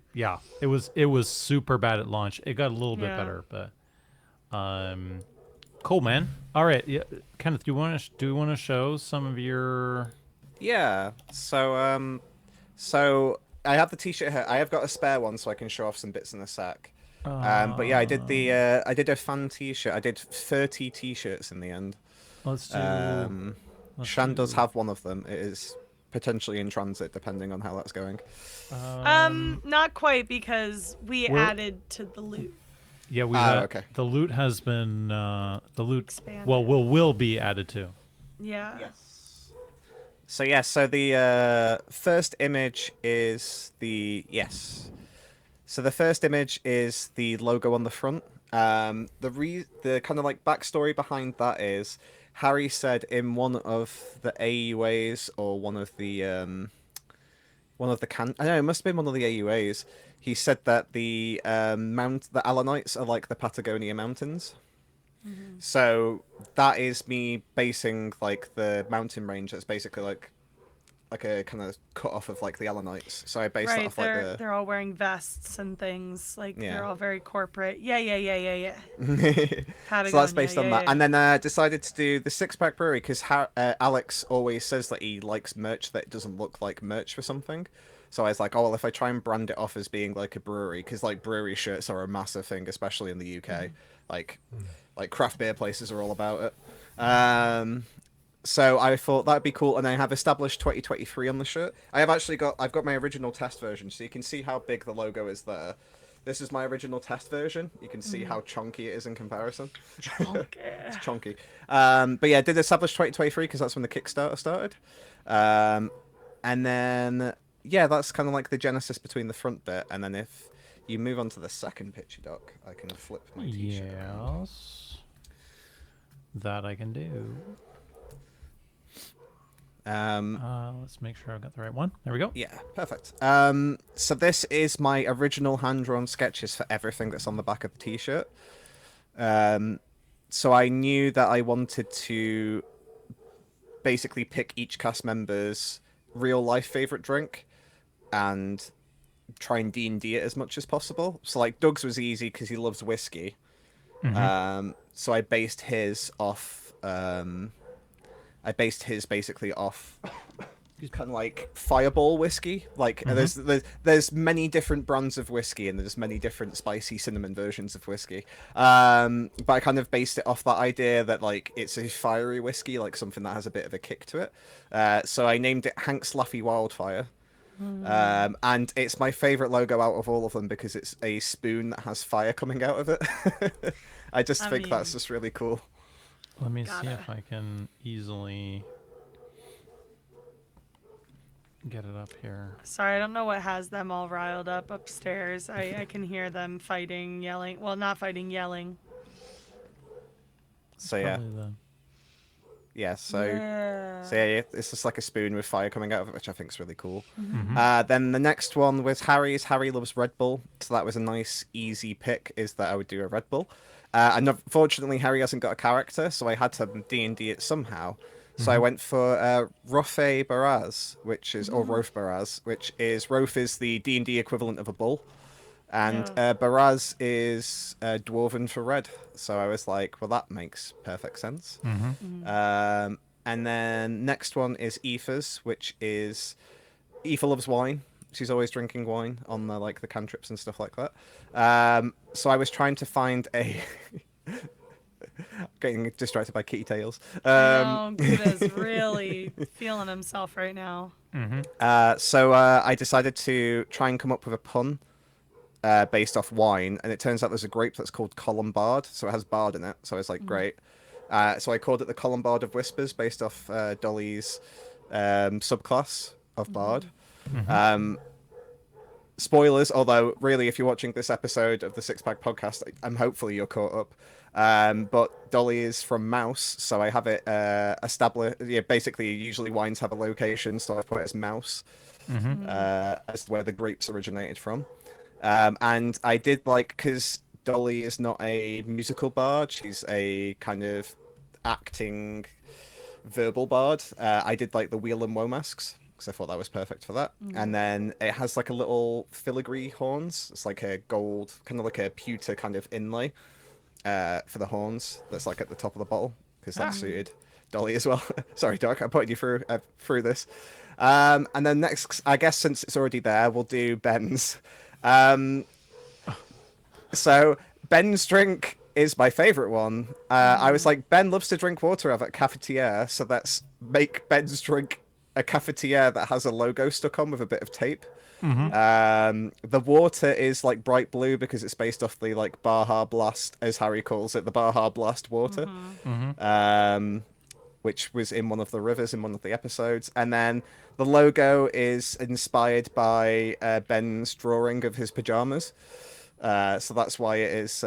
was super bad at launch. It got a little bit Yeah. better, but cool, man. All right, yeah, Kenneth, do you want to show some of your? Yeah. So so I have the t-shirt here. I have got a spare one so I can show off some bits in the sack. But yeah, I did a fan t-shirt. I did 30 t-shirts in the end. Let's do. Shan does have one of them. It is potentially in transit, depending on how that's going. not quite because we added to the loot. Yeah, we. Okay. The loot has been the loot. Expanded. Well, will be added to. Yeah. So the first image is the So the first image is the logo on the front. The kind of like backstory behind that is Harry said in one of the AUAs or one of the I don't know, it must have been one of the AUAs. He said that the Alanites are like the Patagonia Mountains. So that is me basing like the mountain range that's basically like a kind of cut off of like the Alanites. So I based that Right, off like they're all wearing vests and things. Like Yeah. they're all very corporate. Yeah. So that's Patagonia, based on that. And then decided to do the Six Pack Brewery because Alex always says that he likes merch that doesn't look like merch for something. So I was like, oh, well, if I try and brand it off as being like a brewery, because like brewery shirts are a massive thing, especially in the UK. Like craft beer places are all about it. So I thought that'd be cool, and I have established 2023 on the shirt. I've got my original test version, so you can see how big the logo is there. This is my original test version. You can see how chunky it is in comparison. It's chunky. But yeah, I did establish 2023 because that's when the Kickstarter started. And then yeah, that's kind of like the genesis between the front bit, and then if you move on to the second picture doc, I can flip my t-shirt around. Yes. That I can do. Let's make sure I've got the right one. There we go. Yeah, perfect. So this is my original hand-drawn sketches for everything that's on the back of the t-shirt. So I knew that I wanted to basically pick each cast member's real-life favorite drink and try and D&D it as much as possible. So like Doug's was easy because he loves whiskey. So I based his off. Basically off kind of like Fireball whiskey. Like there's many different brands of whiskey and there's many different spicy cinnamon versions of whiskey. But I kind of based it off that idea that like it's a fiery whiskey, like something that has a bit of a kick to it. So I named it Hank's Laffy Wildfire. And it's my favorite logo out of all of them because it's a spoon that has fire coming out of it. I think that's just really cool. Let me see if I can easily get it up here. Sorry, I don't know what has them all riled up upstairs. I can hear them fighting, yelling. Well, not fighting, yelling. So yeah. So yeah, it's just like a spoon with fire coming out of it, which I think is really cool. Then the next one was Harry's. Harry loves Red Bull, so that was a nice, easy pick. Is that I would do a Red Bull, and unfortunately Harry hasn't got a character, so I had to D&D it somehow. So I went for Rofe Baraz, which is or Rofe Baraz, which is Rofe is the D&D equivalent of a bull. And Baraz is Dwarven for red. So I was like, well, that makes perfect sense. And then next one is Aoife's, which is Aoife loves wine. She's always drinking wine on the the cantrips and stuff like that. So I was trying to find a... Getting distracted by kitty tails. Guda's really feeling himself right now. So I decided to try and come up with a pun. Based off wine, and it turns out there's a grape that's called Colombard, so it has bard in it. So I was like, great. So I called it the Colombard of Whispers, based off Dolly's subclass of bard. Spoilers, although really, if you're watching this episode of the Six Pack Podcast, hopefully you're caught up. But Dolly is from Mouse, so I have it established. Yeah, basically, usually wines have a location, so I put it as Mouse, as where the grapes originated from. And I did because Dolly is not a musical bard, she's a kind of acting verbal bard. I did the Wheel and Woe masks because I thought that was perfect for that. And then it has a little filigree horns. It's like a gold, kind of like a pewter kind of inlay for the horns. That's at the top of the bottle because that suited Dolly as well. Sorry, Doc, I'm putting you through this. And then next, I guess since it's already there, we'll do Ben's. So Ben's drink is my favorite one. I was like, Ben loves to drink water out of a cafetiere, so let's make Ben's drink a cafetiere that has a logo stuck on with a bit of tape. The water is bright blue because it's based off the Baja Blast, as Harry calls it, the Baja Blast water. which was in one of the rivers in one of the episodes. And then the logo is inspired by Ben's drawing of his pajamas. So that's why it is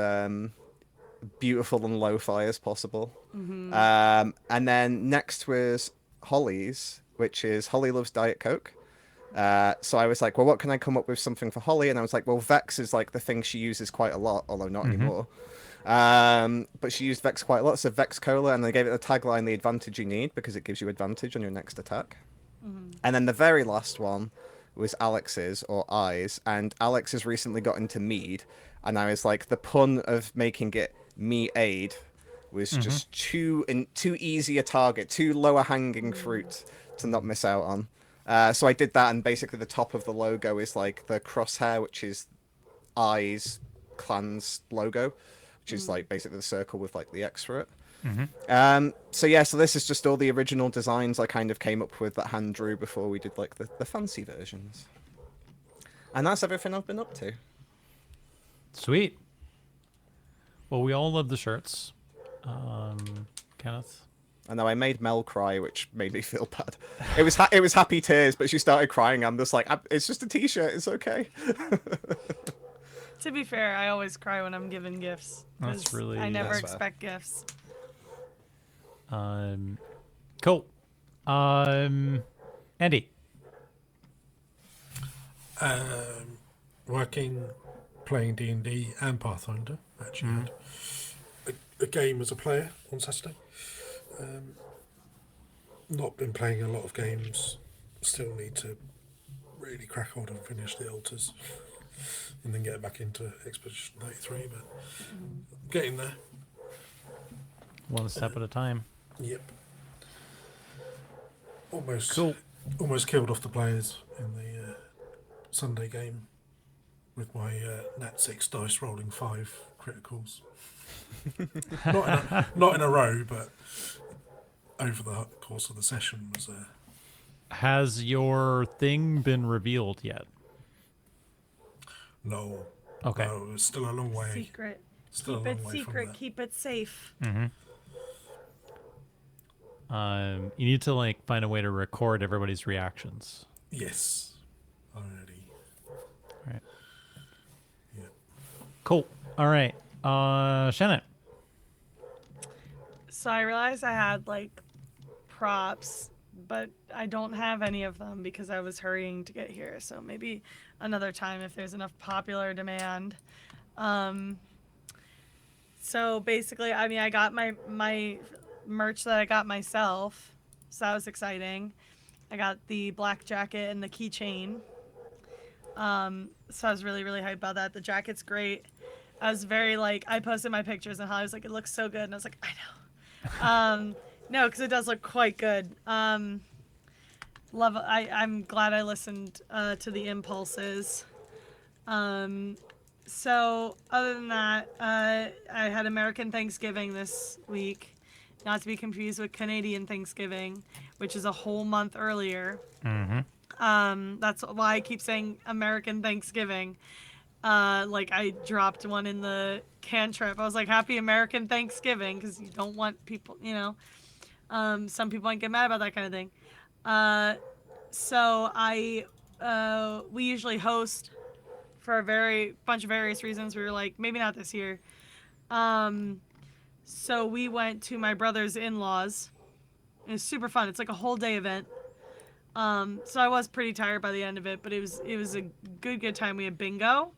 beautiful and lo-fi as possible. And then next was Holly's, which is Holly loves Diet Coke. So I was like, well, what can I come up with something for Holly? And I was like, well, Vex is like the thing she uses quite a lot, although not anymore. But she used Vex quite a lot, so Vex Cola, and they gave it the tagline, the advantage you need, because it gives you advantage on your next attack. And then the very last one was Alex's, or Eyes, and Alex has recently got into mead, and I was like, the pun of making it me aid was just too easy a target, too lower hanging fruit to not miss out on. So I did that, and basically the top of the logo is like the crosshair, which is Eyes clan's logo, which is like basically the circle with like the X for it. So yeah, so this is just all the original designs I kind of came up with that hand drew before we did like the fancy versions. And that's everything I've been up to. Sweet. Well, we all love the shirts. Kenneth? I know I made Mel cry, which made me feel bad. It was happy tears, but she started crying. I'm just like, it's just a t-shirt. It's okay. To be fair, I always cry when I'm given gifts. That's really... I never That's fair. expect gifts. Cool. Andy? Working, playing D&D and Pathfinder. Actually had a game as a player on Saturday. Not been playing a lot of games. Still need to really crack on and finish the altars. And then get back into Expedition 93, but getting there. One step at a time. Yep. Almost Cool. Almost killed off the players in the Sunday game with my Nat 6 dice rolling 5 criticals. not in a row, but over the course of the session was Has your thing been revealed yet? no. Okay. No, it's still a long way. Secret. Still Keep a it long way from secret. that. Keep it safe. You need to like find a way to record everybody's reactions. Yes. Already. Right. Yeah. Cool. All right. Shannon. So I realized I had like props, but I don't have any of them because I was hurrying to get here. So maybe another time if there's enough popular demand. So basically, I mean, I got my merch that I got myself, so that was exciting. I got the black jacket and the keychain. So I was really, really hyped about that. The jacket's great. I was very like, I posted my pictures and I was like, it looks so good, and I was like, I know. No, because it does look quite good. I'm glad I listened to the impulses. So other than that, I had American Thanksgiving this week, not to be confused with Canadian Thanksgiving, which is a whole month earlier. That's why I keep saying American Thanksgiving. Like I dropped one in the cantrip. I was like, Happy American Thanksgiving, because you don't want people, some people might get mad about that kind of thing. So we usually host for a bunch of various reasons. We were like, maybe not this year. So we went to my brother's in-laws. It was super fun. It's like a whole day event. So I was pretty tired by the end of it, but it was a good time. We had bingo.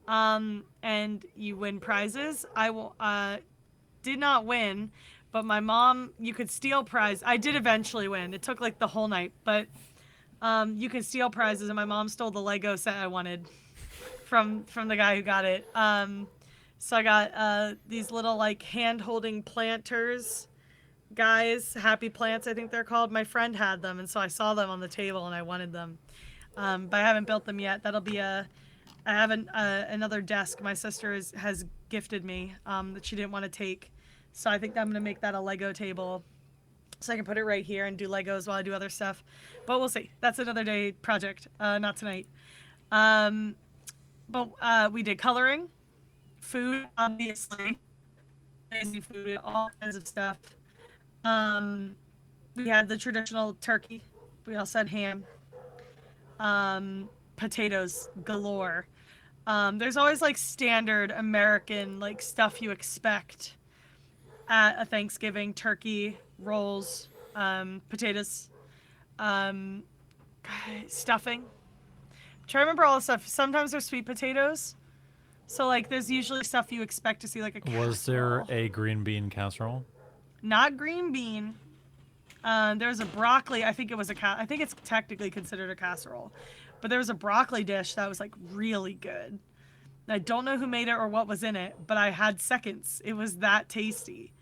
And you win prizes. I did not win, but my mom, you could steal prize. I did eventually win. It took like the whole night, but you can steal prizes, and my mom stole the Lego set I wanted from the guy who got it. So I got these little like hand-holding planters guys, happy plants I think they're called. My friend had them, and so I saw them on the table and I wanted them. But I haven't built them yet. That'll be I have another desk my sister has gifted me that she didn't want to take. So I think I'm going to make that a Lego table so I can put it right here and do Legos while I do other stuff. But we'll see. That's another day project, not tonight. But we did coloring, food, obviously, amazing food, all kinds of stuff. We had the traditional turkey. We also had ham. Potatoes galore. There's always like standard American like stuff you expect at a Thanksgiving: turkey, rolls, potatoes, um, stuffing. I'm trying to remember all the stuff. Sometimes there's sweet potatoes. So like there's usually stuff you expect to see, like a casserole. Was there a green bean casserole? Not green bean. There's a broccoli. I think it was I think it's technically considered a casserole, but there was a broccoli dish that was like really good. I don't know who made it or what was in it, but I had seconds. It was that tasty.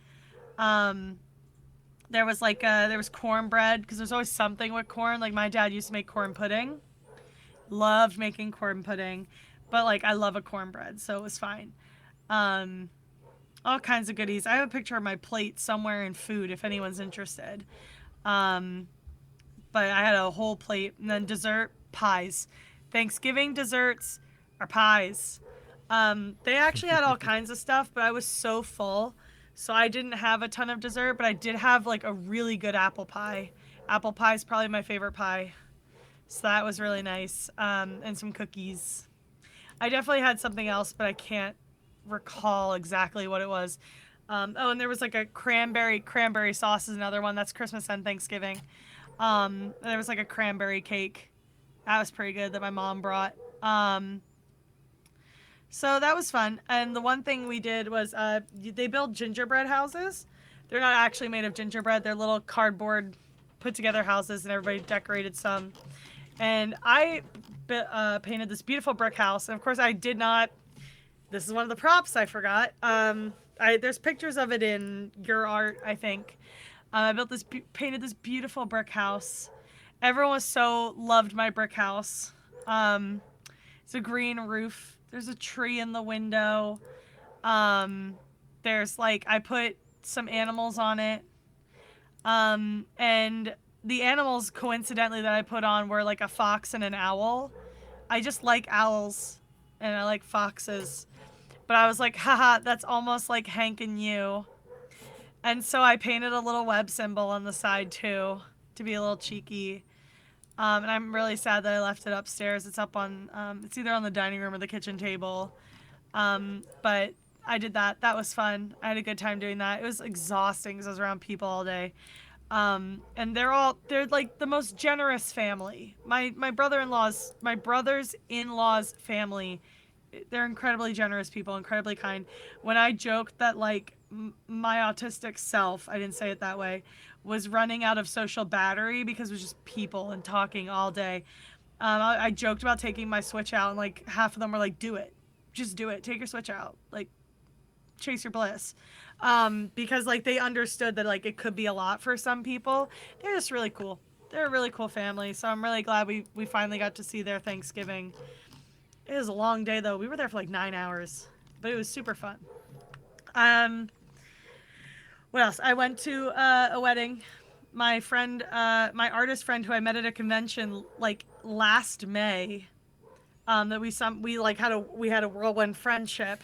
There was like there was cornbread, because there's always something with corn. Like my dad used to make corn pudding. Loved making corn pudding, but like I love a cornbread, so it was fine. All kinds of goodies. I have a picture of my plate somewhere in food if anyone's interested. But I had a whole plate, and then dessert, pies. Thanksgiving desserts are pies. They actually had all kinds of stuff, but I was so full, so I didn't have a ton of dessert, but I did have like a really good apple pie. Apple pie is probably my favorite pie. So that was really nice. And some cookies. I definitely had something else, but I can't recall exactly what it was. Oh, and there was like a cranberry sauce is another one. That's Christmas and Thanksgiving. There was like a cranberry cake. That was pretty good that my mom brought. So that was fun. And the one thing we did was they build gingerbread houses. They're not actually made of gingerbread. They're little cardboard put together houses, and everybody decorated some. And I painted this beautiful brick house. And of course I did not. This is one of the props I forgot. There's pictures of it in your art, I think. I painted this beautiful brick house. Everyone was so loved my brick house. It's a green roof. There's a tree in the window. There's like, I put some animals on it. And the animals, coincidentally, that I put on were like a fox and an owl. I just like owls and I like foxes. But I was like, haha, that's almost like Hank and you. And so I painted a little web symbol on the side too, to be a little cheeky. And I'm really sad that I left it upstairs. It's up on, it's either on the dining room or the kitchen table. But I did that. That was fun. I had a good time doing that. It was exhausting because I was around people all day. And they're like the most generous family. My brother's-in-law's family, they're incredibly generous people, incredibly kind. When I joked that like my autistic self, I didn't say it that way, was running out of social battery because it was just people and talking all day. I joked about taking my Switch out, and like half of them were like, do it. Just do it. Take your Switch out. Like, chase your bliss. Because like they understood that like it could be a lot for some people. They're just really cool. They're a really cool family. So I'm really glad we finally got to see their Thanksgiving. It was a long day though. We were there for like 9 hours, but it was super fun. What else? I went to a wedding. My friend, my artist friend who I met at a convention like last May, that we had a whirlwind friendship.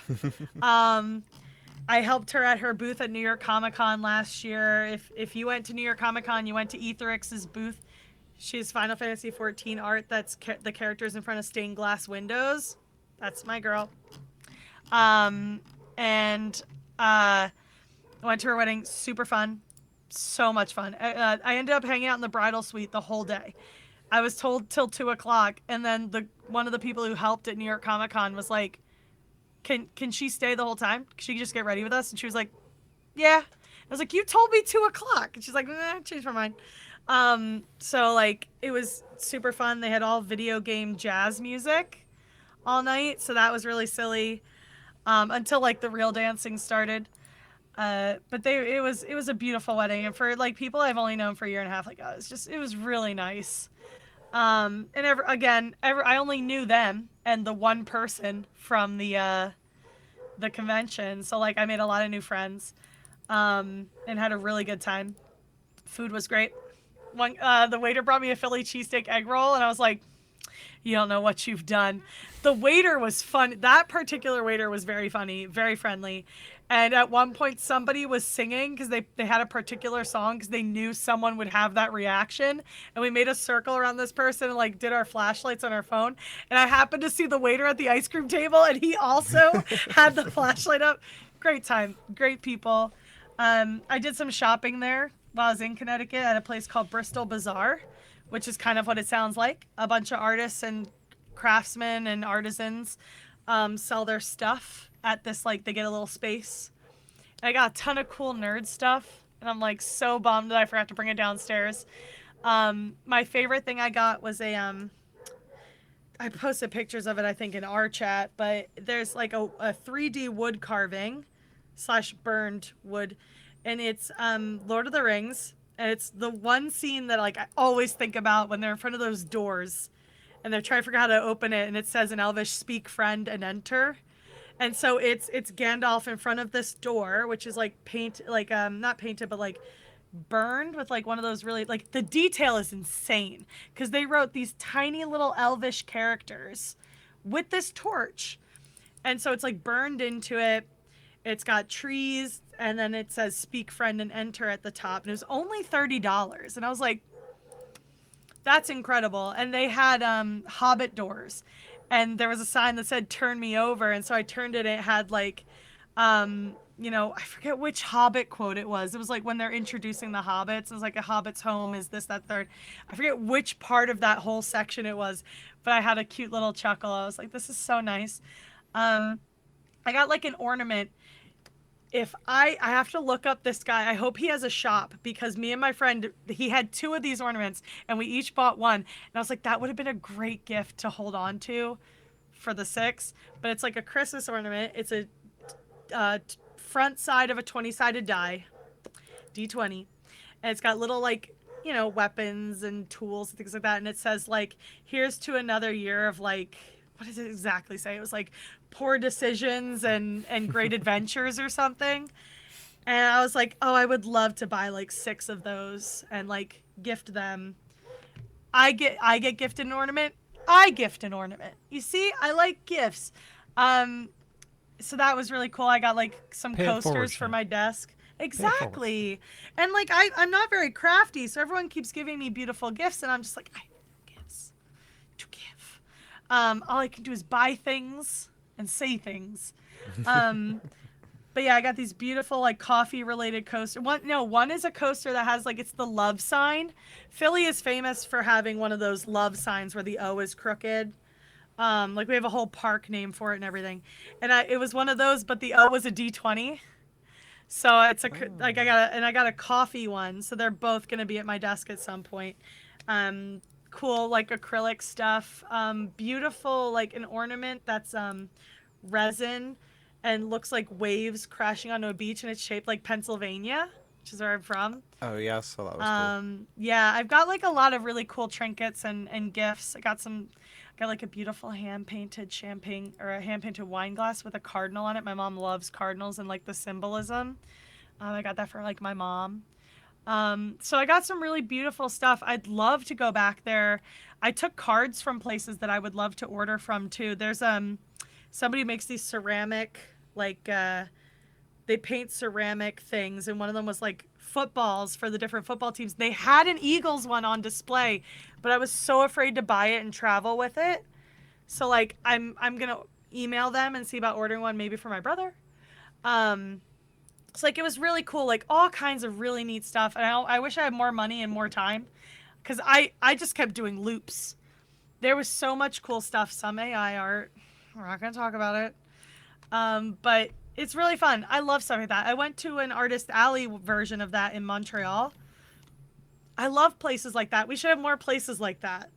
I helped her at her booth at New York Comic Con last year. If you went to New York Comic Con, you went to Etherix's booth. She has Final Fantasy XIV art. That's the characters in front of stained glass windows. That's my girl. I went to her wedding. Super fun. So much fun. I ended up hanging out in the bridal suite the whole day. I was told till 2:00, and then one of the people who helped at New York Comic Con was like, Can she stay the whole time? She can just get ready with us? And she was like, yeah. I was like, you told me 2:00. And she's like, nah, changed my mind. So like, it was super fun. They had all video game jazz music all night. So that was really silly. Until like the real dancing started. But it was a beautiful wedding. And for like people I've only known for a year and a half, like, it was really nice. And I only knew them and the one person from the convention. So like I made a lot of new friends, and had a really good time. Food was great. The waiter brought me a Philly cheesesteak egg roll, and I was like, You don't know what you've done. The waiter was fun. That particular waiter was very funny, very friendly. And at one point, somebody was singing because they had a particular song because they knew someone would have that reaction. And we made a circle around this person and like did our flashlights on our phone. And I happened to see the waiter at the ice cream table, and he also had the flashlight up. Great time, great people. I did some shopping there while I was in Connecticut at a place called Bristol Bazaar, which is kind of what it sounds like. A bunch of artists and craftsmen and artisans sell their stuff at this, like, they get a little space. And I got a ton of cool nerd stuff, and I'm like so bummed that I forgot to bring it downstairs. My favorite thing I got was I posted pictures of it, I think, in our chat, but there's like a 3D wood carving / burned wood, and it's Lord of the Rings, and it's the one scene that like I always think about when they're in front of those doors and they're trying to figure out how to open it, and it says in Elvish, "Speak, friend, and enter." And so it's Gandalf in front of this door, which is like not painted, but like burned with like one of those really, like, the detail is insane because they wrote these tiny little Elvish characters with this torch. And so it's like burned into it. It's got trees, and then it says "Speak, friend, and enter" at the top. And it was only $30. And I was like, that's incredible. And they had Hobbit doors. And there was a sign that said "Turn me over." And so I turned it, and it had like, I forget which Hobbit quote it was. It was like when they're introducing the Hobbits. It was like, a Hobbit's home is this, that, third. I forget which part of that whole section it was, but I had a cute little chuckle. I was like, this is so nice. I got like an ornament. If I have to look up this guy, I hope he has a shop, because me and my friend, he had 2 of these ornaments and we each bought one. And I was like, that would have been a great gift to hold on to for the 6. But it's like a Christmas ornament. It's a front side of a 20-sided die, D20. And it's got little like, weapons and tools and things like that. And it says like, "Here's to another year of like," what does it exactly say? It was like poor decisions and great adventures or something. And I was like, oh, I would love to buy like 6 of those and like gift them. I get gifted an ornament. I gift an ornament. You see, I like gifts. So that was really cool. I got like some coasters for my desk. Exactly. And like I'm not very crafty, so everyone keeps giving me beautiful gifts, and I'm just like, I have gifts to give. All I can do is buy things and say things. But yeah, I got these beautiful like coffee related coasters. One is a coaster that has like, it's the love sign. Philly is famous for having one of those love signs where the O is crooked. Like we have a whole park name for it and everything. And it was one of those, but the O was a D20. So it's I got a coffee one. So they're both going to be at my desk at some point. Cool, like acrylic stuff. Beautiful, like an ornament that's resin and looks like waves crashing onto a beach, and it's shaped like Pennsylvania, which is where I'm from. Oh yeah, so that was cool. Yeah, I've got like a lot of really cool trinkets and gifts. I got like a beautiful hand-painted champagne, or a hand-painted wine glass with a cardinal on it. My mom loves cardinals and like the symbolism. I got that for like my mom. So I got some really beautiful stuff. I'd love to go back there. I took cards from places that I would love to order from too. There's somebody who makes these ceramic, like they paint ceramic things, and one of them was like footballs for the different football teams. They had an Eagles one on display, but I was so afraid to buy it and travel with it. So like I'm gonna email them and see about ordering one maybe for my brother. It's like, it was really cool, like all kinds of really neat stuff. And I wish I had more money and more time, because I just kept doing loops. There was so much cool stuff. Some AI art. We're not going to talk about it. But it's really fun. I love stuff like that. I went to an Artist Alley version of that in Montreal. I love places like that. We should have more places like that,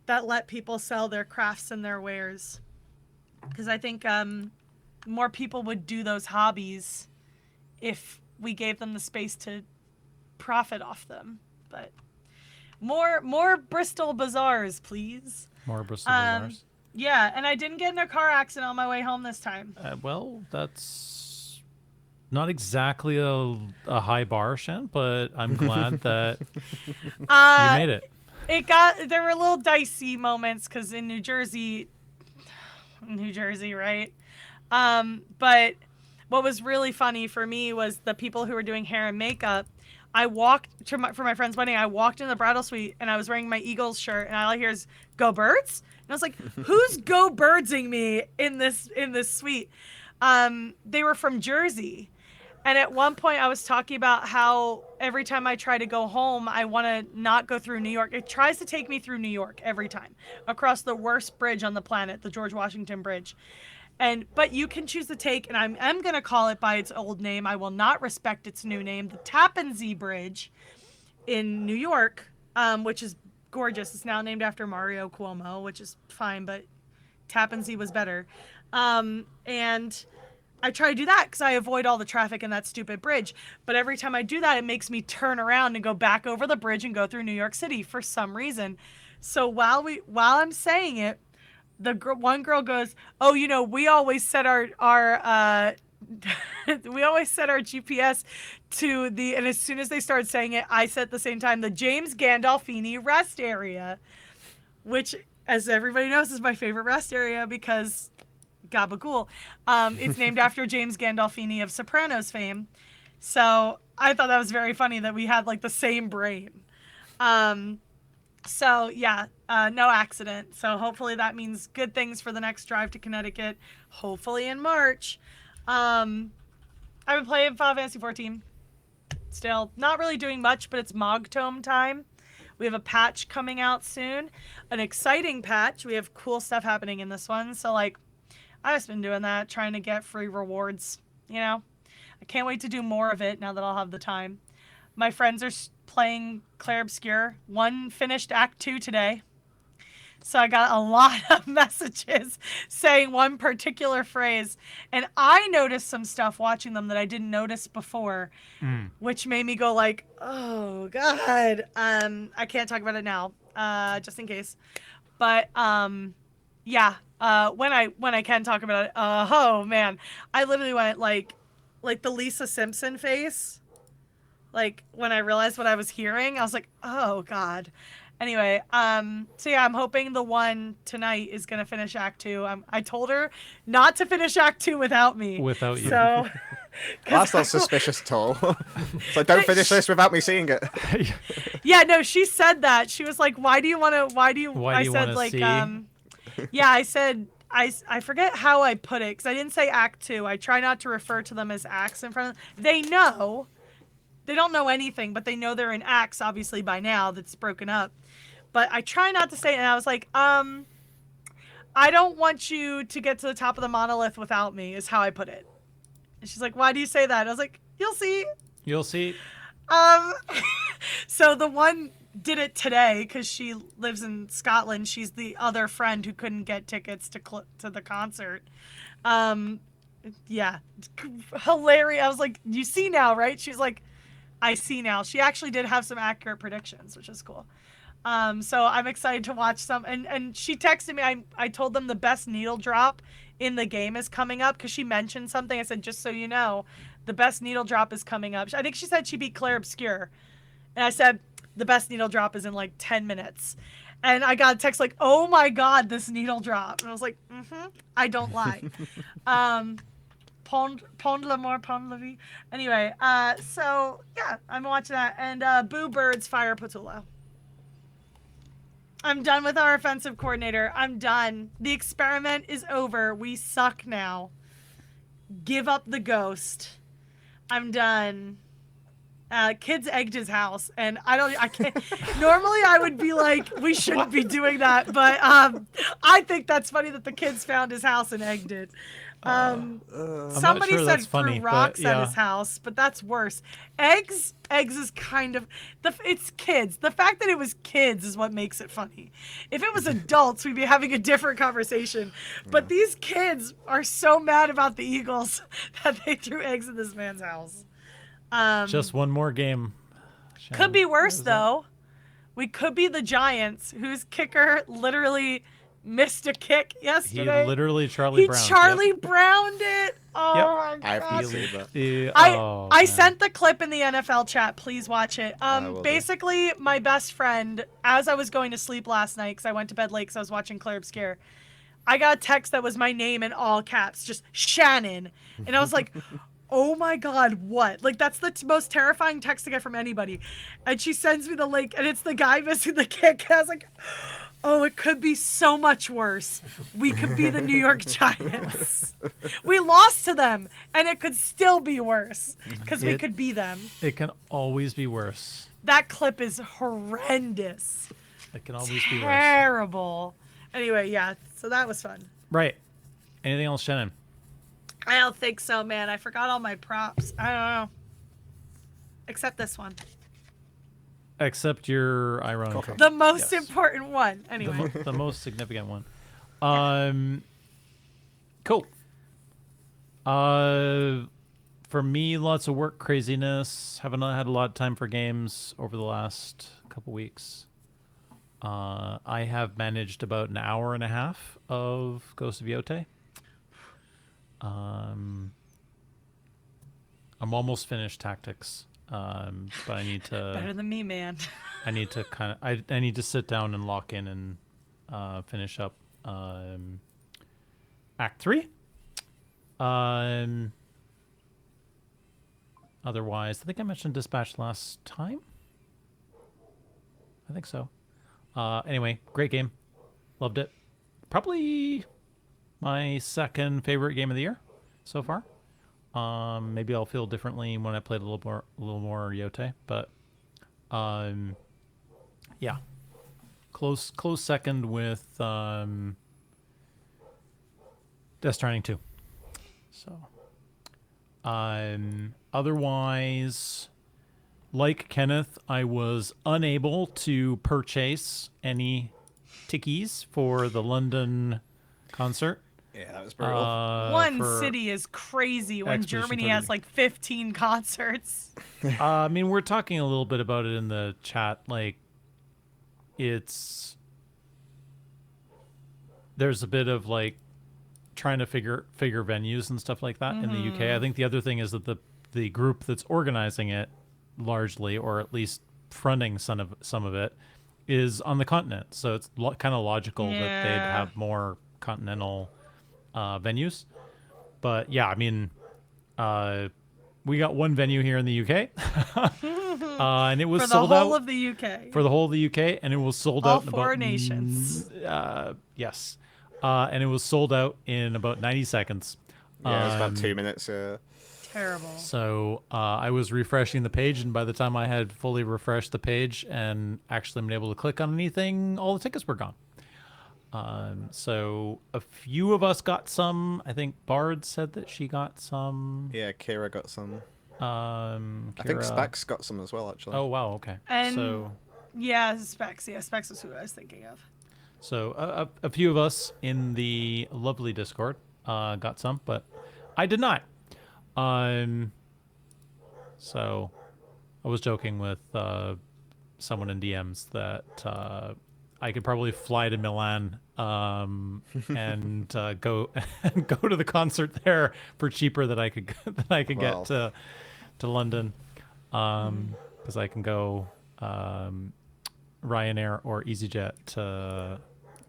that let people sell their crafts and their wares. Because I think more people would do those hobbies if we gave them the space to profit off them. But more Bristol Bazaars, please. More Bristol Bazaars. Yeah, and I didn't get in a car accident on my way home this time. Well, that's not exactly a high bar, Shan, but I'm glad that you made it. There were little dicey moments because in New Jersey, right? But what was really funny for me was the people who were doing hair and makeup. I walked for my friend's wedding. I walked in the bridal suite and I was wearing my Eagles shirt, and all I hear is "Go Birds," and I was like, "Who's go birdsing me in this suite?" They were from Jersey. And at one point, I was talking about how every time I try to go home, I want to not go through New York. It tries to take me through New York every time, across the worst bridge on the planet, the George Washington Bridge. But you can choose to take, and I'm going to call it by its old name. I will not respect its new name, the Tappan Zee Bridge in New York, which is gorgeous. It's now named after Mario Cuomo, which is fine, but Tappan Zee was better. And I try to do that because I avoid all the traffic in that stupid bridge. But every time I do that, it makes me turn around and go back over the bridge and go through New York City for some reason. So while I'm saying it, one girl goes, "Oh, we always set our we always set our GPS to the," and as soon as they started saying it, I said at the same time, "the James Gandolfini rest area," which, as everybody knows, is my favorite rest area because gabagool. It's named after James Gandolfini of Sopranos fame. So I thought that was very funny that we had like the same brain. So yeah, no accident. So hopefully that means good things for the next drive to Connecticut, hopefully in March. I've been playing Final Fantasy 14. Still not really doing much, but it's Mogtome time. We have a patch coming out soon, an exciting patch. We have cool stuff happening in this one. So like, I've just been doing that, trying to get free rewards, I can't wait to do more of it now that I'll have the time. My friends are playing Clair Obscur. One finished Act 2 today. So I got a lot of messages saying one particular phrase. And I noticed some stuff watching them that I didn't notice before, which made me go like, oh, God. I can't talk about it now, just in case. But, yeah. When I can talk about it, oh man, I literally went like the Lisa Simpson face. Like when I realized what I was hearing, I was like, oh God. Anyway, so yeah, I'm hoping the one tonight is gonna finish Act 2. I told her not to finish Act 2 without me. Without you. So That's not suspicious at all. So don't finish this without me seeing it. Yeah, no, she said that. She was like, why do you I said like, see? Yeah, I said, I forget how I put it, because I didn't say Act 2. I try not to refer to them as acts in front of them. They know. They don't know anything, but they know they're in acts, obviously, by now, that's broken up. But I try not to say it, and I was like, I don't want you to get to the top of the monolith without me, is how I put it. And she's like, why do you say that? I was like, you'll see. You'll see. So the one did it today because she lives in Scotland. She's the other friend who couldn't get tickets to the concert. Yeah, hilarious. I was like, you see now, right? She's like, I see now. She actually did have some accurate predictions, which is cool. So I'm excited to watch some. And she texted me. I told them the best needle drop in the game is coming up because she mentioned something. I said, just so you know, the best needle drop is coming up. I think she said she beat Clair Obscur. And I said, the best needle drop is in like 10 minutes. And I got a text like, oh my God, this needle drop. And I was like, I don't lie. Pond l'amour, pond la vie. Anyway, so yeah, I'm watching that. And Boo Birds Fire Patullo. I'm done with our offensive coordinator. I'm done. The experiment is over. We suck now. Give up the ghost. I'm done. Kids egged his house, and I can't. Normally, I would be like, we shouldn't be doing that, but I think that's funny that the kids found his house and egged it. Somebody said threw rocks at his house, but that's worse. Eggs is kind of it's kids. The fact that it was kids is what makes it funny. If it was adults, we'd be having a different conversation. But these kids are so mad about the Eagles that they threw eggs in this man's house. Just one more game. Shan. Could be worse though. We could be the Giants, whose kicker literally missed a kick He yesterday. literally Charlie Brown. Charlie Browned it. Oh Yep. my I have god. to see that. I sent the clip in the NFL chat. Please watch it. will do. Basically, my best friend, as I was going to sleep last night, because I went to bed late because I was watching Claire Obscure, I got a text that was my name in all caps, just Shannon. And I was like, oh my god, what? Like, that's the most terrifying text to get from anybody. And she sends me the link, and it's the guy missing the kick. I was like, oh, it could be so much worse. We could be the New York Giants. We lost to them, and it could still be worse because we could be them. It can always be worse. That clip is horrendous. It can always be worse. Terrible. Anyway, yeah, so that was fun. Right. Anything else, Shannon? I don't think so, man. I forgot all my props. I don't know. Except this one. Except your ironic. Okay. The most important one. Anyway. The most significant one. Cool. For me, lots of work craziness. Haven't had a lot of time for games over the last couple weeks. I have managed about an hour and a half of Ghost of Yotei. I'm almost finished Tactics, but I need to. Better than me, man. I need to I need to sit down and lock in and finish up Act 3. Otherwise, I think I mentioned Dispatch last time. I think so. Anyway, great game. Loved it. Probably my second favorite game of the year so far. Maybe I'll feel differently when I played a little more Yotei, but yeah, close second with Death Stranding 2. So, otherwise, like Kenneth, I was unable to purchase any tickies for the London concert. Yeah, that was brutal. One for city is crazy when Expedition Germany 30. has like 15 concerts. I mean, we're talking a little bit about it in the chat. Like, there's a bit of like trying to figure venues and stuff like that in the UK. I think the other thing is that the group that's organizing it largely, or at least fronting some of it, is on the continent. So it's kind of logical that they'd have more continental venues. But yeah, I mean, we got one venue here in the UK, and it was For the sold whole out of the UK. for the whole of the UK, and it was sold All out in four about nations. Yes, and it was sold out in about 90 seconds. Yeah, it was about 2 minutes. Terrible. So I was refreshing the page, and by the time I had fully refreshed the page and actually been able to click on anything, all the tickets were gone. So a few of us got some. I think Bard said that she got some. Yeah, Kira got some. I think Kira- Specs got some as well, actually. Oh wow, okay. And So yeah, Specs. Yeah, Specs was who I was thinking of. a few of us in the lovely Discord got some, but I did not. So I was joking with someone in DMs that I could probably fly to Milan and go to the concert there for cheaper than I could Wow. get to London, because I can go Ryanair or EasyJet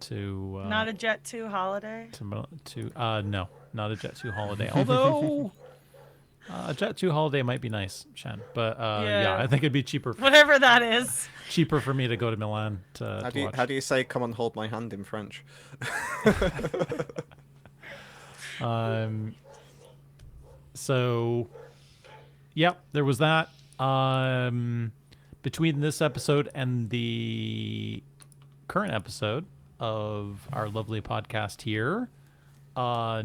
to Not a Jet 2 holiday. no, not a Jet 2 holiday. Although a Jet 2 holiday might be nice, Shan. But yeah, I think it'd be cheaper Whatever that is. for me to go to Milan to watch. How do you say "come and hold my hand" in French? So, yep, there was that. Between this episode and the current episode of our lovely podcast here,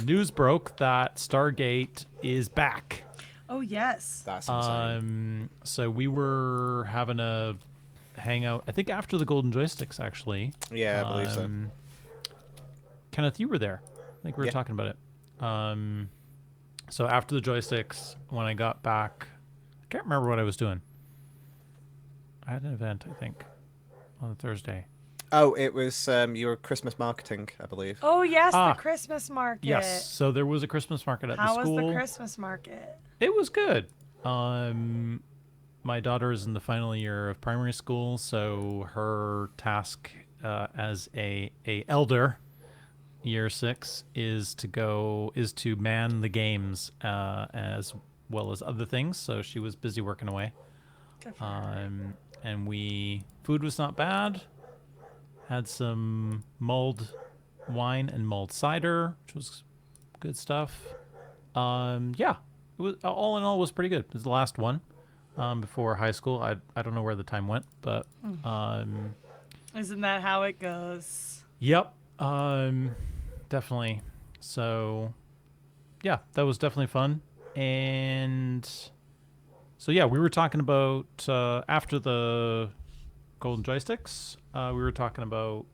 news broke that Stargate is back. Oh yes. That's insane. So we were having a hangout, I think after the Golden Joysticks, actually. Yeah, I believe so. Kenneth, you were there. I think we were Yeah. talking about it. So after the Joysticks, when I got back, I can't remember what I was doing. I had an event, I think, on Thursday. Oh, it was your Christmas marketing, I believe. Oh yes, Ah, the Christmas market. Yes. So there was a Christmas market at the How was school. the Christmas market? It was good. My daughter is in the final year of primary school, so her task as a elder, year 6, is to man the games as well as other things. So she was busy working away. Good for her. And food was not bad. Had some mulled wine and mulled cider, which was good stuff. Yeah, it was all in all was pretty good. It was the last one before high school. I don't know where the time went, but Isn't that how it goes? yep, definitely. So yeah, that was definitely fun. And so yeah, we were talking about after the golden joysticks, we were talking about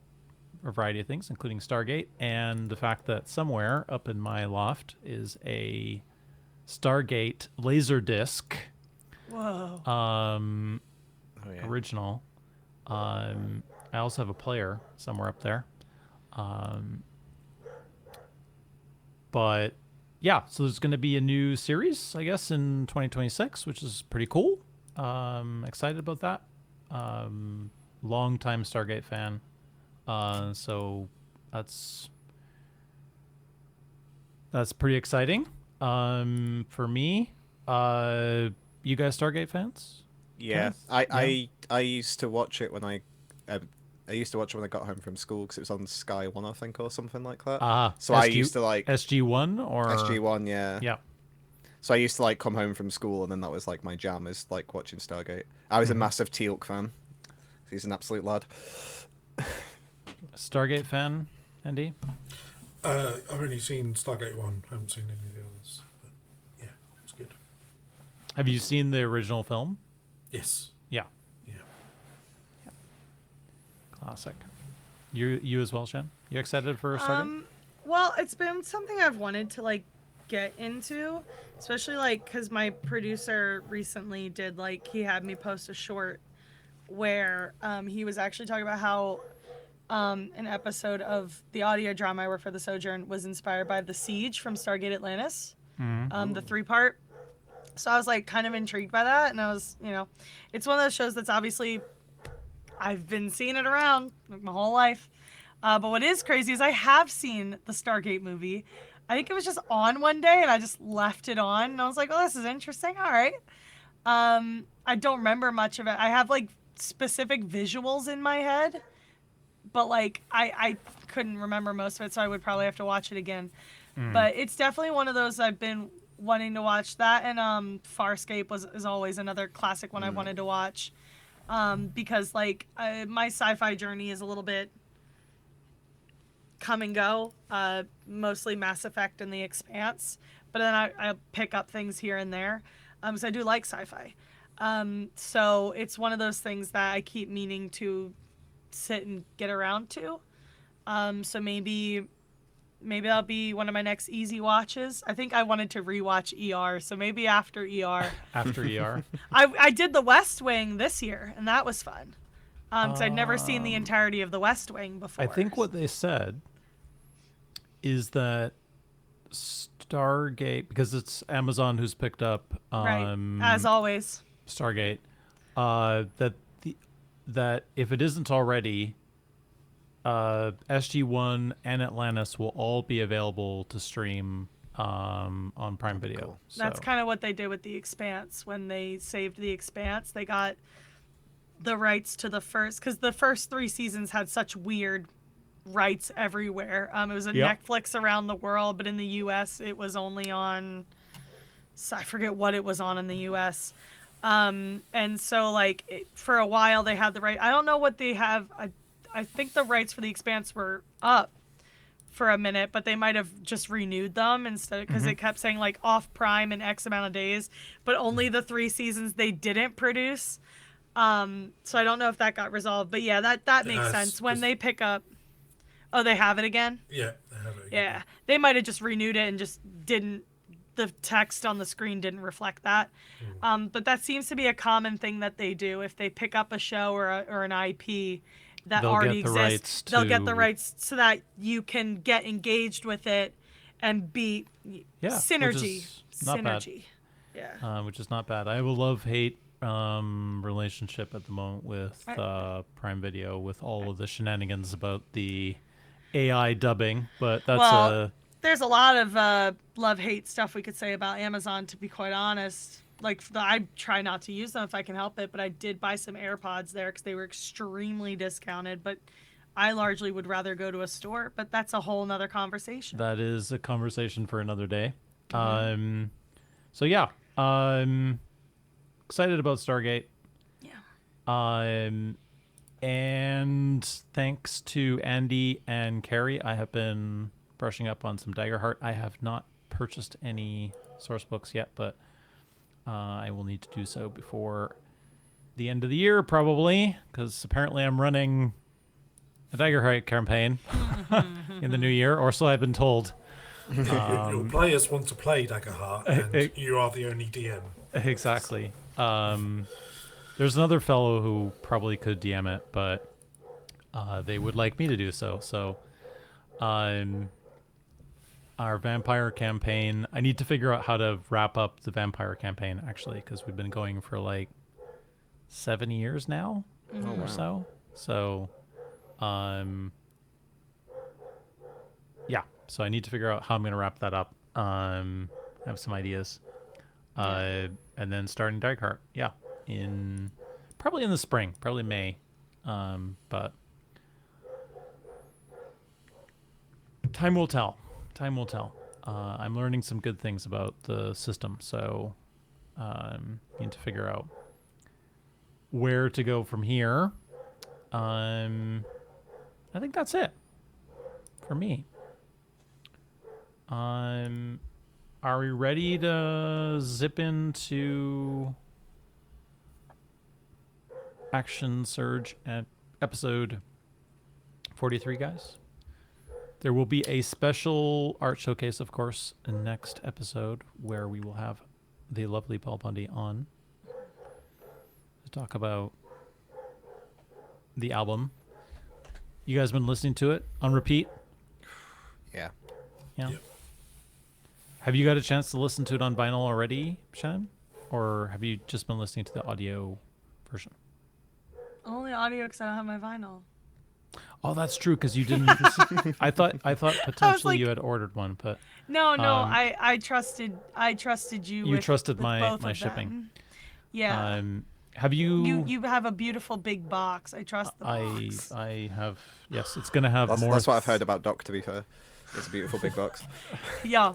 a variety of things, including Stargate, and the fact that somewhere up in my loft is a Stargate laser disc, Whoa. Oh, yeah. original. I also have a player somewhere up there. But yeah, so there's going to be a new series, I guess, in 2026, which is pretty cool. Excited about that. Long-time Stargate fan. So that's pretty exciting. For me, you guys Stargate fans? Yeah, Kenneth? I used to watch it when I used to watch it when I got home from school because it was on Sky One, I think, or something like that. So I used to like SG1 or SG1, yeah. Yeah. So I used to like come home from school, and then that was like my jam, is like watching Stargate. I was a massive Teal'c fan. He's an absolute lad. Stargate fan, Andy? I've only seen Stargate 1. I haven't seen any of the others. But yeah, it's good. Have you seen the original film? Yes. Yeah. Yeah. Classic. You as well, Shan? You excited for Stargate? Well, it's been something I've wanted to like get into, especially like because my producer recently did like he had me post a short where he was actually talking about how an episode of the audio drama I work for, The Sojourn, was inspired by The Siege from Stargate Atlantis, the 3-part. So I was like kind of intrigued by that, and I was, it's one of those shows that's obviously I've been seeing it around like my whole life. But what is crazy is I have seen the Stargate movie. I think it was just on one day, and I just left it on, and I was like, "Oh, this is interesting. All right." I don't remember much of it. I have like specific visuals in my head, but like I couldn't remember most of it, so I would probably have to watch it again. But it's definitely one of those I've been wanting to watch. That, and Farscape is always another classic one I wanted to watch, because like my sci-fi journey is a little bit come and go, mostly Mass Effect and The Expanse, but then I pick up things here and there, so I do like sci-fi. So it's one of those things that I keep meaning to sit and get around to. So maybe that'll be one of my next easy watches. I think I wanted to rewatch ER, so maybe after ER. After ER? I did The West Wing this year, and that was fun. Because I'd never seen the entirety of The West Wing before. I think what they said is that Stargate, because it's Amazon who's picked up right, as always, Stargate, that if it isn't already, SG1 and Atlantis will all be available to stream on Prime Video. Cool. So, that's kind of what they did with The Expanse. When they saved The Expanse, they got the rights to the first, because the first 3 seasons had such weird rights everywhere. It was a Netflix around the world, but in the U.S. it was only on, I forget what it was on in the U.S. And so like for a while they had the right. I don't know what they have. I think the rights for The Expanse were up for a minute, but they might have just renewed them instead, because it kept saying like off Prime in X amount of days, but only the 3 seasons they didn't produce. So I don't know if that got resolved, but yeah, that makes sense. When they pick up, oh, they have it again? Yeah, they have it again. Yeah. They might have just renewed it and just didn't, the text on the screen didn't reflect that. But that seems to be a common thing that they do. If they pick up a show or an IP that They'll already get the rights exists. They'll get the to- rights so that you can get engaged with it and be synergy. Which is not bad. Synergy. Yeah. Which is not bad. I have a love-hate relationship at the moment with Prime Video, with all of the shenanigans about the AI dubbing, but that's Well, there's a lot of love-hate stuff we could say about Amazon, to be quite honest. Like, I try not to use them if I can help it, but I did buy some AirPods there because they were extremely discounted. But I largely would rather go to a store, but that's a whole nother conversation. that is a conversation for another day. Mm-hmm. So yeah, excited about Stargate. Yeah. And thanks to Andy and Carrie, I have been brushing up on some Daggerheart. I have not purchased any source books yet, but I will need to do so before the end of the year, probably, because apparently I'm running a Daggerheart campaign in the new year, or so I've been told. Your players want to play Daggerheart, and you are the only DM. Exactly. There's another fellow who probably could DM it, but they would like me to do so. So, our vampire campaign, I need to figure out how to wrap up the vampire campaign, actually, because we've been going for like 7 years now or so. So, yeah. So I need to figure out how I'm going to wrap that up. I have some ideas. And then starting Daggerheart. Yeah. Probably in the spring, probably May. But time will tell. Time will tell. I'm learning some good things about the system, so need to figure out where to go from here. I think that's it for me. Are we ready to zip into Action Surge at episode 43, guys? There will be a special art showcase, of course, in next episode, where we will have the lovely Paul Bondy on to talk about the album. You guys been listening to it on repeat? Yeah. Yeah. Yep. Have you got a chance to listen to it on vinyl already, Shan? Or have you just been listening to the audio version? Only audio because I don't have my vinyl. Oh, that's true, because you didn't. I thought potentially you had ordered one, but No, I trusted you. You with, trusted with my both my of shipping. them. Yeah. Have you? You have a beautiful big box. I trust the box. I have. Yes, it's gonna have That's more. what I've heard about Doc, to be fair. It's a beautiful big box. Yeah.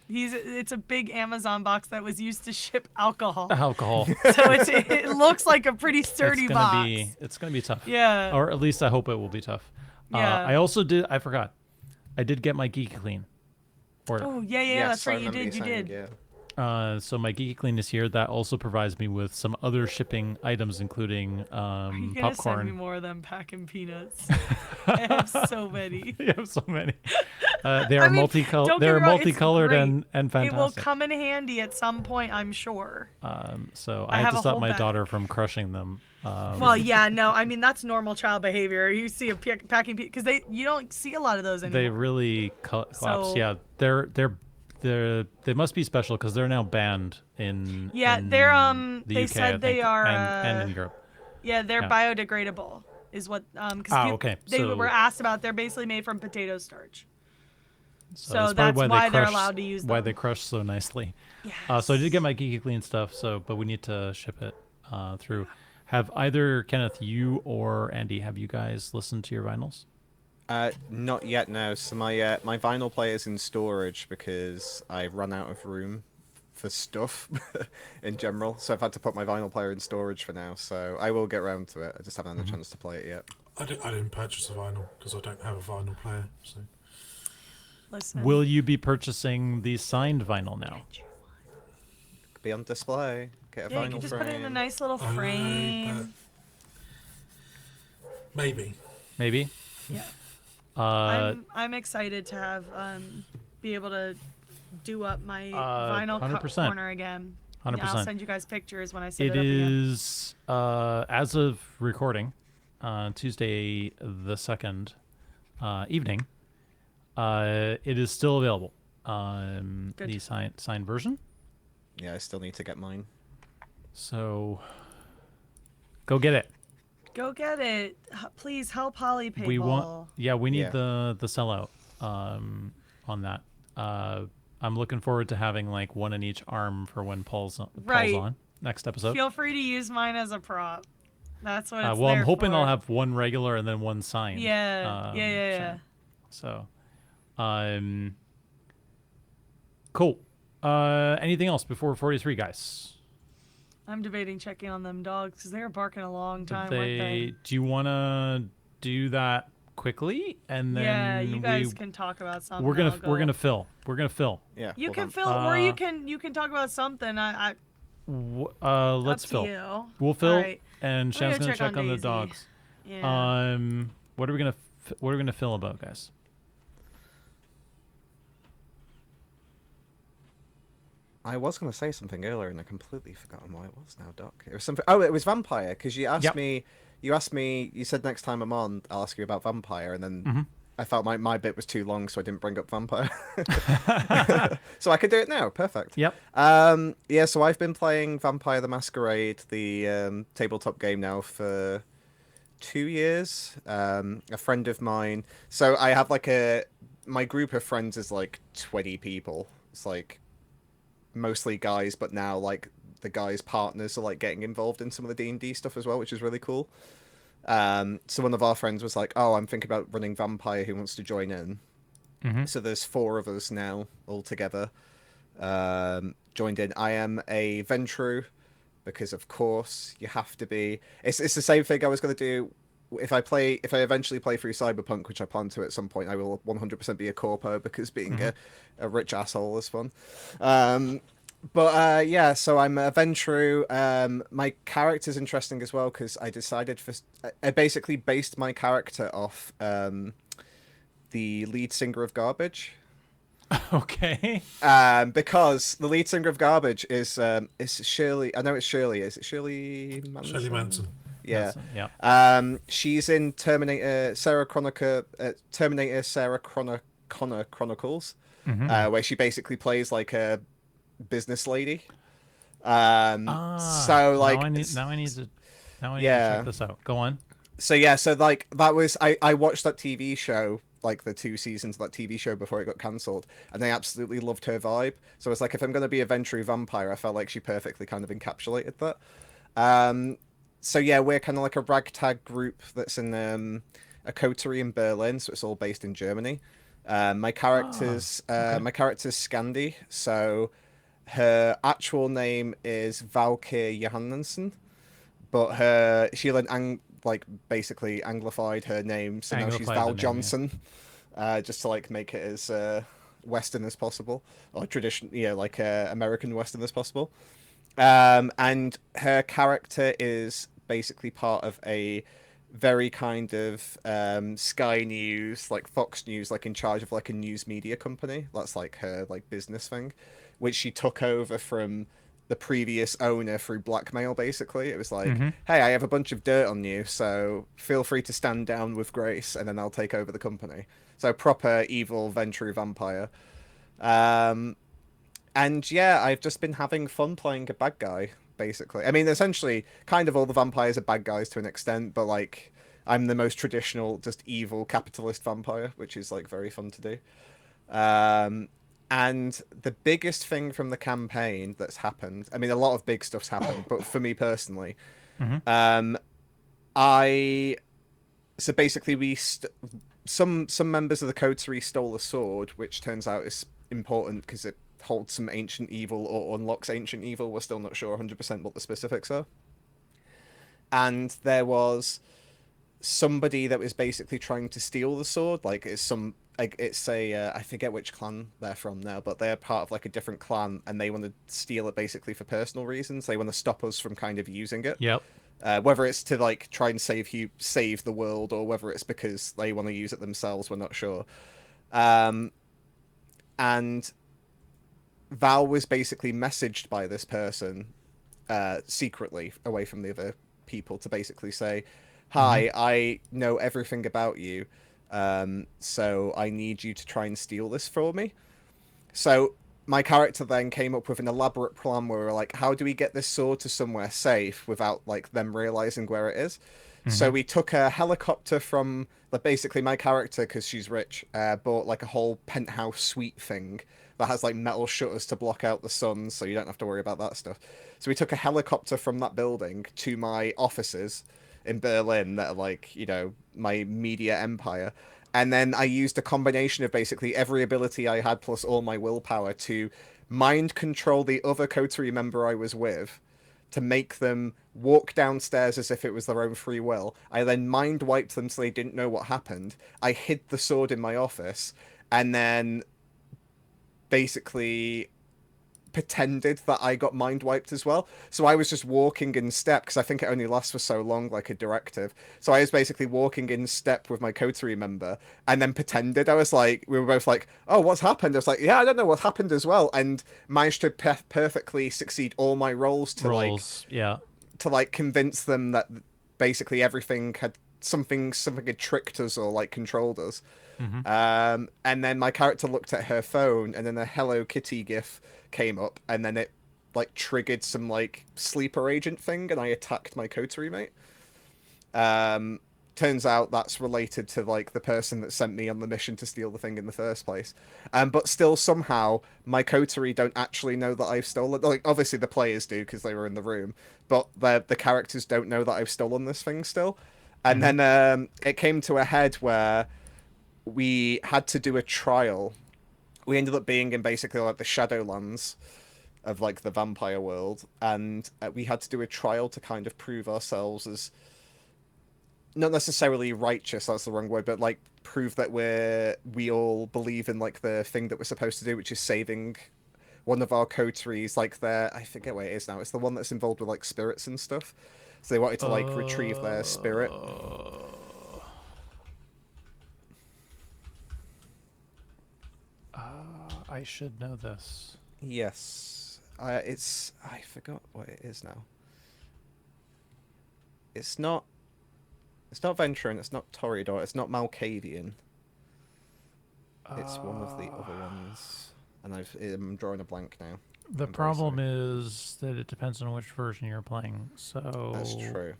It's a big Amazon box that was used to ship alcohol. Alcohol. So it looks like a pretty sturdy box. It's gonna be tough. Yeah. Or at least I hope it will be tough. Yeah. I also did. I forgot. I did get my Geeky Clean order. Oh yeah, Yes, that's I right. You remember did. You saying, did. Yeah. So my Geeky Clean is here. That also provides me with some other shipping items, including Are you gonna popcorn. send me more of them packing peanuts? I have so many. You have so many. They are I mean, multicolored. don't get They're me wrong, it's multicolored great. and fantastic. It will come in handy at some point, I'm sure. So I I had have to a stop whole my bag. daughter from crushing them. Well, yeah, no, I mean that's normal child behavior. You see a packing because you don't see a lot of those anymore. they really collapse. So- Yeah, they must be special because they're now banned in. Yeah, in they're the they UK, said I they think, are and in Europe. Yeah, they're Yeah. biodegradable, is what because okay, they so- were asked about. They're basically made from potato starch. So probably that's why they're crush- allowed to use Why them. they crush so nicely. Yes. So I did get my Geeky Clean stuff. But we need to ship it through. Have either Kenneth, you or Andy, have you guys listened to your vinyls? Not yet, no. So my my vinyl player's in storage because I've run out of room for stuff in general. So I've had to put my vinyl player in storage for now. So I will get around to it. I just haven't had a chance to play it yet. I didn't purchase a vinyl because I don't have a vinyl player. So Listen. Will you be purchasing the signed vinyl now? Be on display. Get a Yeah, vinyl you can just frame. put it in a nice little I know, frame. but maybe. Maybe. Yeah. I'm excited to have be able to do up my vinyl 100%. corner again. 100%. Yeah, I'll send you guys pictures when I set It it up again. is as of recording. Tuesday the 2nd evening, it is still available. Good. The signed version. Yeah, I still need to get mine. So go get it. Go get it. Please help Holly Payball. We need Yeah. the sellout on that. I'm looking forward to having like one in each arm for when Paul's Right. on next episode. Feel free to use mine as a prop. That's what it's well, I'm there hoping for. I'll have one regular and then one signed. Yeah. Yeah. Shan. So, cool. Anything else before 43, guys? I'm debating checking on them dogs because they were barking a long time, Do weren't they? you want to do that quickly and then Yeah, you guys can talk about something. we're gonna I'll fill. Yeah. You well can done. fill, or you can talk about something. Let's up to fill. you. We'll fill, All right. and We're Shan's gonna gonna check on the Daisy. dogs. Yeah. What are we gonna fill about, guys? I was going to say something earlier and I completely forgotten what it was now, Doc. It was something. Oh, it was vampire because you asked Yep. me. You asked me. You said next time I'm on, I'll ask you about vampire, and then Mm-hmm. I felt my bit was too long, so I didn't bring up vampire. So I could do it now. Perfect. Yep. Yeah. So I've been playing Vampire the Masquerade, the tabletop game now for 2 years. A friend of mine. So I have my group of friends is like 20 people. It's like mostly guys, but now like the guys' partners are like getting involved in some of the D&D stuff as well, which is really cool. So one of our friends was like, "Oh, I'm thinking about running Vampire. Who wants to join in?" Mm-hmm. So there's 4 of us now all together joined in. I am a Ventru because of course you have to be. It's the same thing I was going to do. If I eventually play through Cyberpunk, which I plan to at some point, I will 100% be a corpo because being a rich asshole is fun. Yeah, so I'm a Ventru. My character's interesting as well because I basically based my character off the lead singer of Garbage. Okay. Because the lead singer of Garbage is Shirley. I know it's Shirley. Is it Shirley Manson? Shirley Manson. Yeah. Yeah. She's in Terminator Sarah Connor Chronicles, where she basically plays like a business lady. So like now I need to Yeah. check this out. Go on. so like that was I watched that TV show, like the 2 seasons of that TV show before it got cancelled, and I absolutely loved her vibe. So it's like if I'm going to be a Ventru vampire, I felt like she perfectly kind of encapsulated that. So yeah, we're kind of like a ragtag group that's in a coterie in Berlin, so it's all based in Germany. My character's Scandi, so her actual name is Valkyr Johannesson, but she basically anglified her name, so now she's Anglified Val the name, Johnson, just to like make it as Western as possible, or American Western as possible. And her character is basically part of a very kind of Sky News, like Fox News, like in charge of like a news media company. That's like her like business thing, which she took over from the previous owner through blackmail. Basically, it was like, hey, I have a bunch of dirt on you, so feel free to stand down with grace, and then I'll take over the company. So proper evil Ventru vampire. And yeah, I've just been having fun playing a bad guy, basically. I mean, essentially, kind of all the vampires are bad guys to an extent, but like, I'm the most traditional, just evil capitalist vampire, which is like very fun to do. And the biggest thing from the campaign that's happened, I mean, a lot of big stuff's happened, but for me personally, so basically some members of the coterie stole a sword, which turns out is important because it holds some ancient evil or unlocks ancient evil. We're still not sure 100% what the specifics are. And there was somebody that was basically trying to steal the sword. I forget which clan they're from now, but they're part of like a different clan, and they want to steal it basically for personal reasons. They want to stop us from kind of using it. Yep. Whether it's to like try and save the world, or whether it's because they want to use it themselves, we're not sure. And Val was basically messaged by this person secretly away from the other people to basically say, hi, I know everything about you, so I need you to try and steal this for me. So my character then came up with an elaborate plan where we were like, how do we get this sword to somewhere safe without like them realizing where it is? So we took a helicopter from like basically my character, because she's rich, bought like a whole penthouse suite thing that has like metal shutters to block out the sun, so you don't have to worry about that stuff. So we took a helicopter from that building to my offices in Berlin that are like, you know, my media empire. And then I used a combination of basically every ability I had plus all my willpower to mind control the other coterie member I was with, to make them walk downstairs as if it was their own free will. I then mind wiped them so they didn't know what happened. I hid the sword in my office, and then basically pretended that I got mind wiped as well. So I was just walking in step, because I think it only lasts for so long, like a directive. So I was basically walking in step with my coterie member, and then pretended. I was like, we were both like, oh, what's happened? I was like, yeah, I don't know what happened as well, and managed to perfectly succeed all my rolls to like convince them that basically everything had something had tricked us or like controlled us. And then my character looked at her phone, and then a Hello Kitty gif came up, and then it like triggered some like sleeper agent thing, and I attacked my coterie mate. Turns out that's related to like the person that sent me on the mission to steal the thing in the first place. But still somehow my coterie don't actually know that I've stolen. Like obviously the players do because they were in the room, but the characters don't know that I've stolen this thing still. And then it came to a head where we had to do a trial. We ended up being in basically like the Shadowlands of like the vampire world, and we had to do a trial to kind of prove ourselves as not necessarily righteous, that's the wrong word, but like prove that we all believe in like the thing that we're supposed to do, which is saving one of our coteries, like I forget where it is now. It's the one that's involved with like spirits and stuff. So they wanted to like retrieve their spirit. I should know this. Yes. I forgot what it is now. It's not Venturin, it's not Toreador, it's not Malkavian. It's one of the other ones. And I'm drawing a blank now. The problem is that it depends on which version you're playing, so... That's true.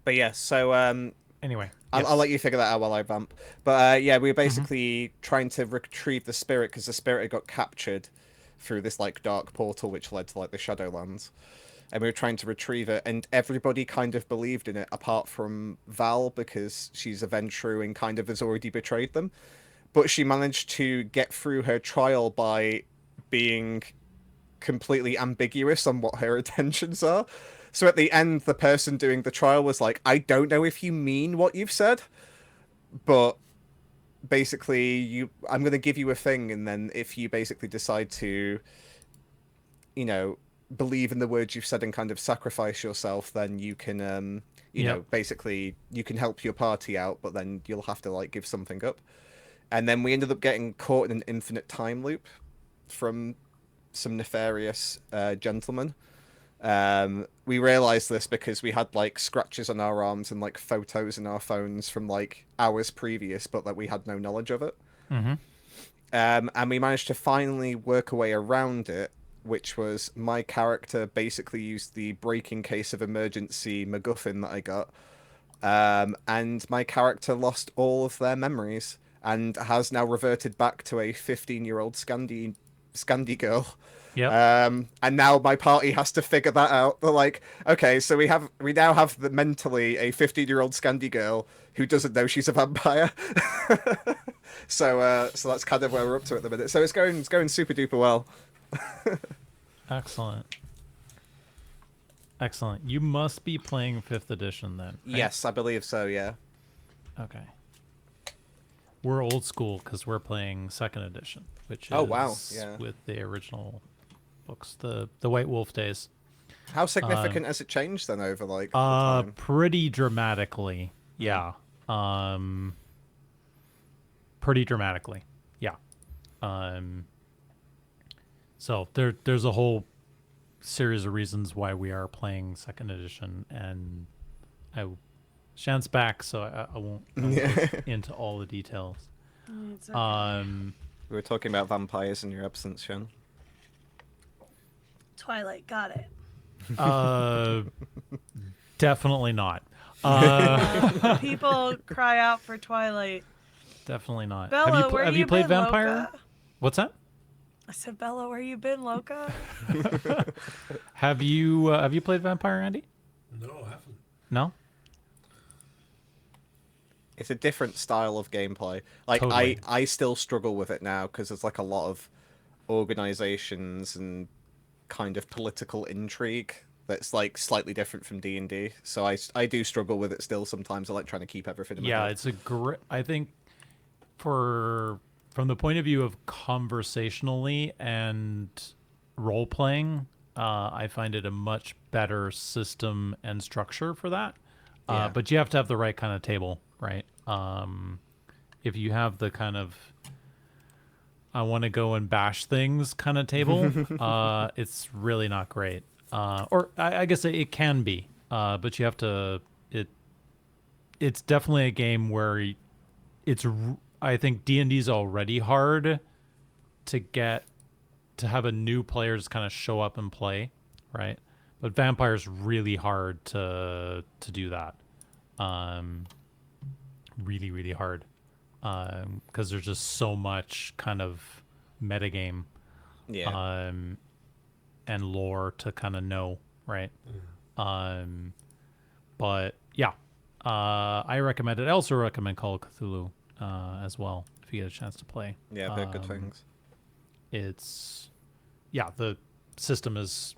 But yeah, so anyway, I'll let you figure that out while I vamp. But yeah, we were basically trying to retrieve the spirit, because the spirit had got captured through this like dark portal which led to like the Shadowlands. And we were trying to retrieve it, and everybody kind of believed in it apart from Val, because she's a Ventru and kind of has already betrayed them. But she managed to get through her trial by being completely ambiguous on what her intentions are. So at the end, the person doing the trial was like, I don't know if you mean what you've said, but basically I'm going to give you a thing, and then if you basically decide to, you know, believe in the words you've said and kind of sacrifice yourself, then you can, you know, basically you can help your party out, but then you'll have to like give something up. And then we ended up getting caught in an infinite time loop from some nefarious gentleman. We realized this because we had like scratches on our arms and like photos in our phones from like hours previous, but that we had no knowledge of it. And we managed to finally work a way around it, which was my character basically used the breaking case of emergency MacGuffin that I got, and my character lost all of their memories and has now reverted back to a 15-year-old Scandi girl. And now my party has to figure that out. They're like, okay, so we now have mentally a 15-year-old Scandi girl who doesn't know she's a vampire. So that's kind of where we're up to at the minute. So it's going super duper well. Excellent. You must be playing 5th edition then, right? Yes, I believe so, yeah. Okay. We're old school because we're playing 2nd edition, which oh is wow, yeah, with the original books, the White Wolf days. How significant has it changed then over like the time? Pretty dramatically, yeah. Pretty dramatically, yeah. So there's a whole series of reasons why we are playing second edition, and Shan's back, so I won't go into all the details. It's okay. We were talking about vampires in your absence, Shan. Twilight, got it. Definitely not. People cry out for Twilight. Definitely not. Bella, where have you played been, Vampire? Loca? What's that? I said, Bella, where you been, Loca? Have you played Vampire, Andy? No, I haven't. No. It's a different style of gameplay. Like Totally. I still struggle with it now because there's like a lot of organizations and kind of political intrigue that's like slightly different from D&D. So I do struggle with it still sometimes. I like trying to keep everything in my head. It's a great. I think from the point of view of conversationally and role playing, I find it a much better system and structure for that. Yeah. But you have to have the right kind of table, right? If you have the kind of I want to go and bash things kind of table, it's really not great. Or I guess it can be, but you have to. It's definitely a game where I think D&D is already hard to get to have a new player just kind of show up and play, right? But Vampire's really hard to do that. Really, really hard. Because there's just so much kind of metagame. Yeah. And lore to kind of know, right? But yeah, I recommend it. I also recommend Call of Cthulhu as well if you get a chance to play. Yeah, they're good things. It's the system it's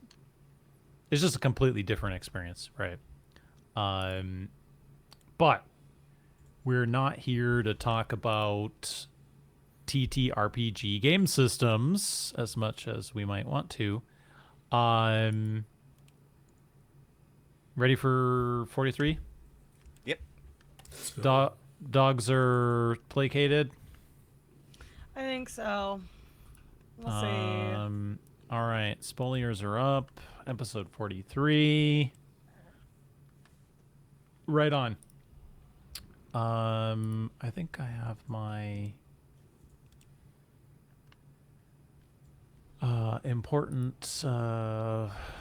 just a completely different experience, right? But we're not here to talk about TTRPG game systems as much as we might want to. Ready for 43? Yep. Dogs are placated. I think so. We'll see. All right, Spoliers are up. Episode 43. Right on. I think I have my important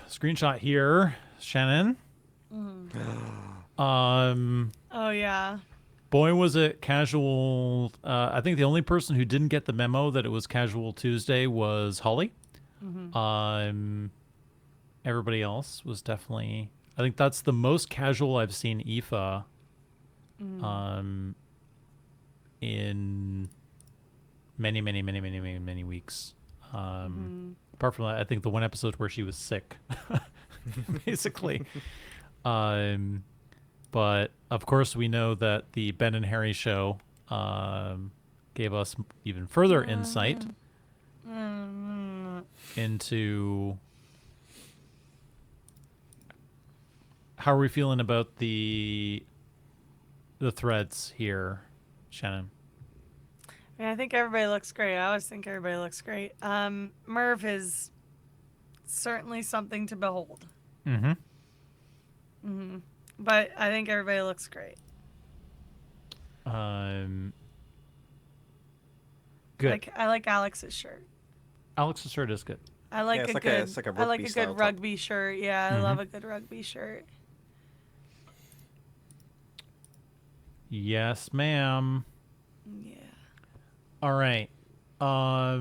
screenshot here, Shannon. Oh, yeah. Boy, was it casual. I think the only person who didn't get the memo that it was Casual Tuesday was Holly. Everybody else was definitely. I think that's the most casual I've seen Aoife. In many weeks. Apart from that, I think the one episode where she was sick, basically. But of course, we know that the Ben and Harry show gave us even further insight into how are we feeling about the threads here, Shannon. I think everybody looks great. I always think everybody looks great. Merv is certainly something to behold. But I think everybody looks great. Good. I like Alex's shirt. Alex's shirt is good. I like it's a like good. it's like a I like rugby a style good top. rugby shirt. Yeah, I love a good rugby shirt. Yes, ma'am. Yeah. All right. I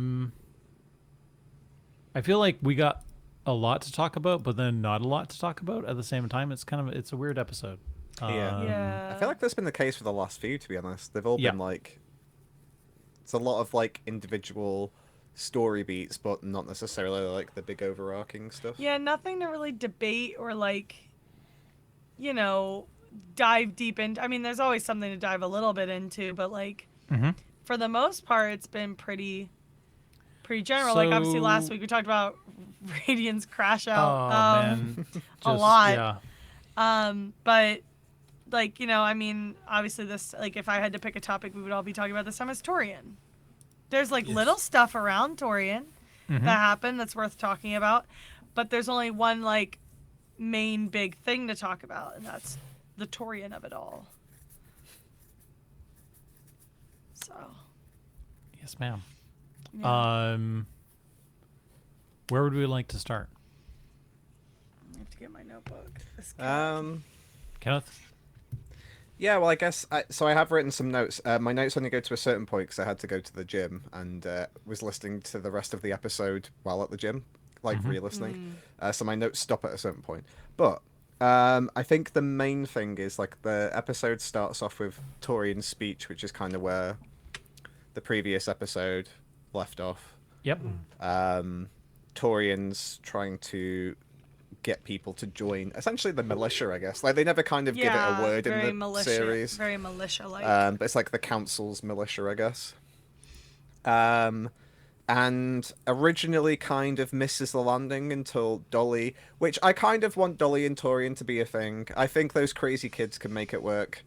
feel like we got a lot to talk about, but then not a lot to talk about at the same time. It's a weird episode. Yeah. I feel like that's been the case for the last few, to be honest. They've all been like, it's a lot of like individual story beats, but not necessarily like the big overarching stuff. Yeah, nothing to really debate or like, dive deep into. I mean, there's always something to dive a little bit into, but like, for the most part, it's been pretty general. Like obviously last week we talked about Radiant's crash out man. a lot. Yeah. But like, I mean, obviously this, like if I had to pick a topic we would all be talking about this time is Torian. There's like little stuff around Torian that happened that's worth talking about. but there's only one like main big thing to talk about, and that's the Torian of it all. So. Yes, ma'am. Yeah. Where would we like to start? I have to get my notebook. Kenneth? Yeah, well, I guess so. I have written some notes. My notes only go to a certain point because I had to go to the gym and was listening to the rest of the episode while at the gym, like re-listening. So my notes stop at a certain point. But I think the main thing is like the episode starts off with Torian's speech, which is kind of where the previous episode left off. Yep. Torian's trying to get people to join essentially the militia, I guess. Like they never kind of give it a word in the series. Very militia-like. But it's like the council's militia, I guess. And originally kind of misses the landing until Dolly, which I kind of want Dolly and Torian to be a thing. I think those crazy kids can make it work.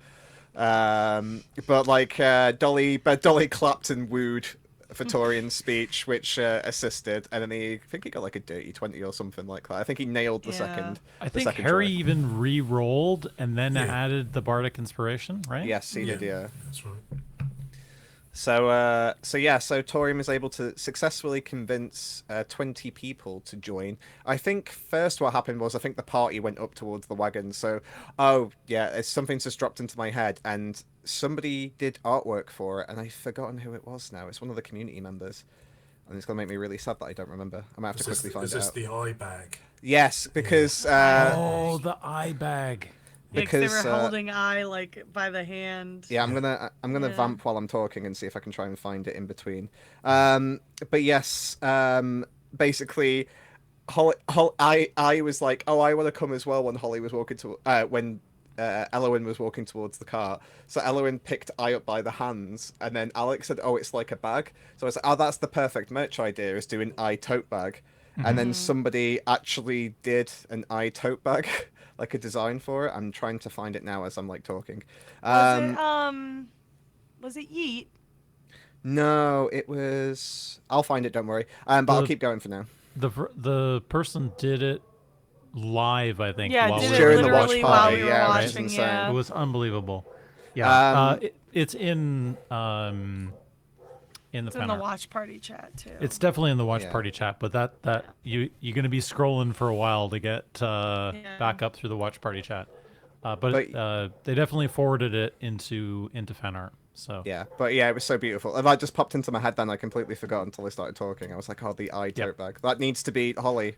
But like Dolly clapped and wooed for Torian's speech, which assisted, and then I think he got like a dirty 20 or something like that. I think he nailed the second. I think Harry even re-rolled and then added the bardic inspiration, right? Yes, he did. Yeah, that's right. So Torian was able to successfully convince 20 people to join. I think first what happened was I think the party went up towards the wagon. So, something's just dropped into my head, and somebody did artwork for it, and I've forgotten who it was now. It's one of the community members, and it's gonna make me really sad that I don't remember. I might have to quickly find it out. Is this the eye bag? Yes, because the eye bag. Because they were holding Eye like by the hand. Yeah, I'm gonna vamp while I'm talking and see if I can try and find it in between. But yes, basically, I was like, oh, I want to come as well when Holly was walking to when Elowin was walking towards the car. So Elowin picked Eye up by the hands, and then Alex said, oh, it's like a bag. So I was like, oh, that's the perfect merch idea, is do an Eye tote bag. And then somebody actually did an Eye tote bag. Like a design for it. I'm trying to find it now as I'm like talking. Was it Yeet? No, it was. I'll find it. Don't worry. But I'll keep going for now. The person did it live, I think. Yeah, while did we it during the literally watch while party. we were Yeah, right. watching. Insane. Yeah. It was unbelievable. Yeah, it's in the It's in fan the art. watch party chat too. It's definitely in the watch party chat, but that you're going to be scrolling for a while to get back up through the watch party chat. But they definitely forwarded it into fan art. So yeah, but yeah, it was so beautiful. And that just popped into my head. Then I completely forgot until I started talking. I was like, oh, the Eye tote bag. That needs to be Holly.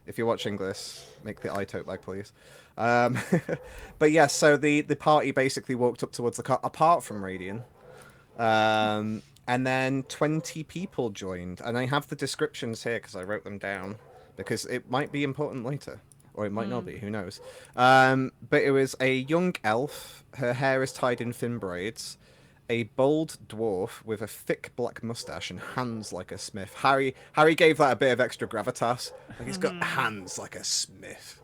If you're watching this, make the Eye tote bag, please. But yeah, so the party basically walked up towards the car, apart from Radian. And then 20 people joined, and I have the descriptions here because I wrote them down because it might be important later, or it might not be, who knows. But it was a young elf, her hair is tied in thin braids, a bold dwarf with a thick black mustache and hands like a smith. Harry gave that a bit of extra gravitas. Like he's got hands like a smith.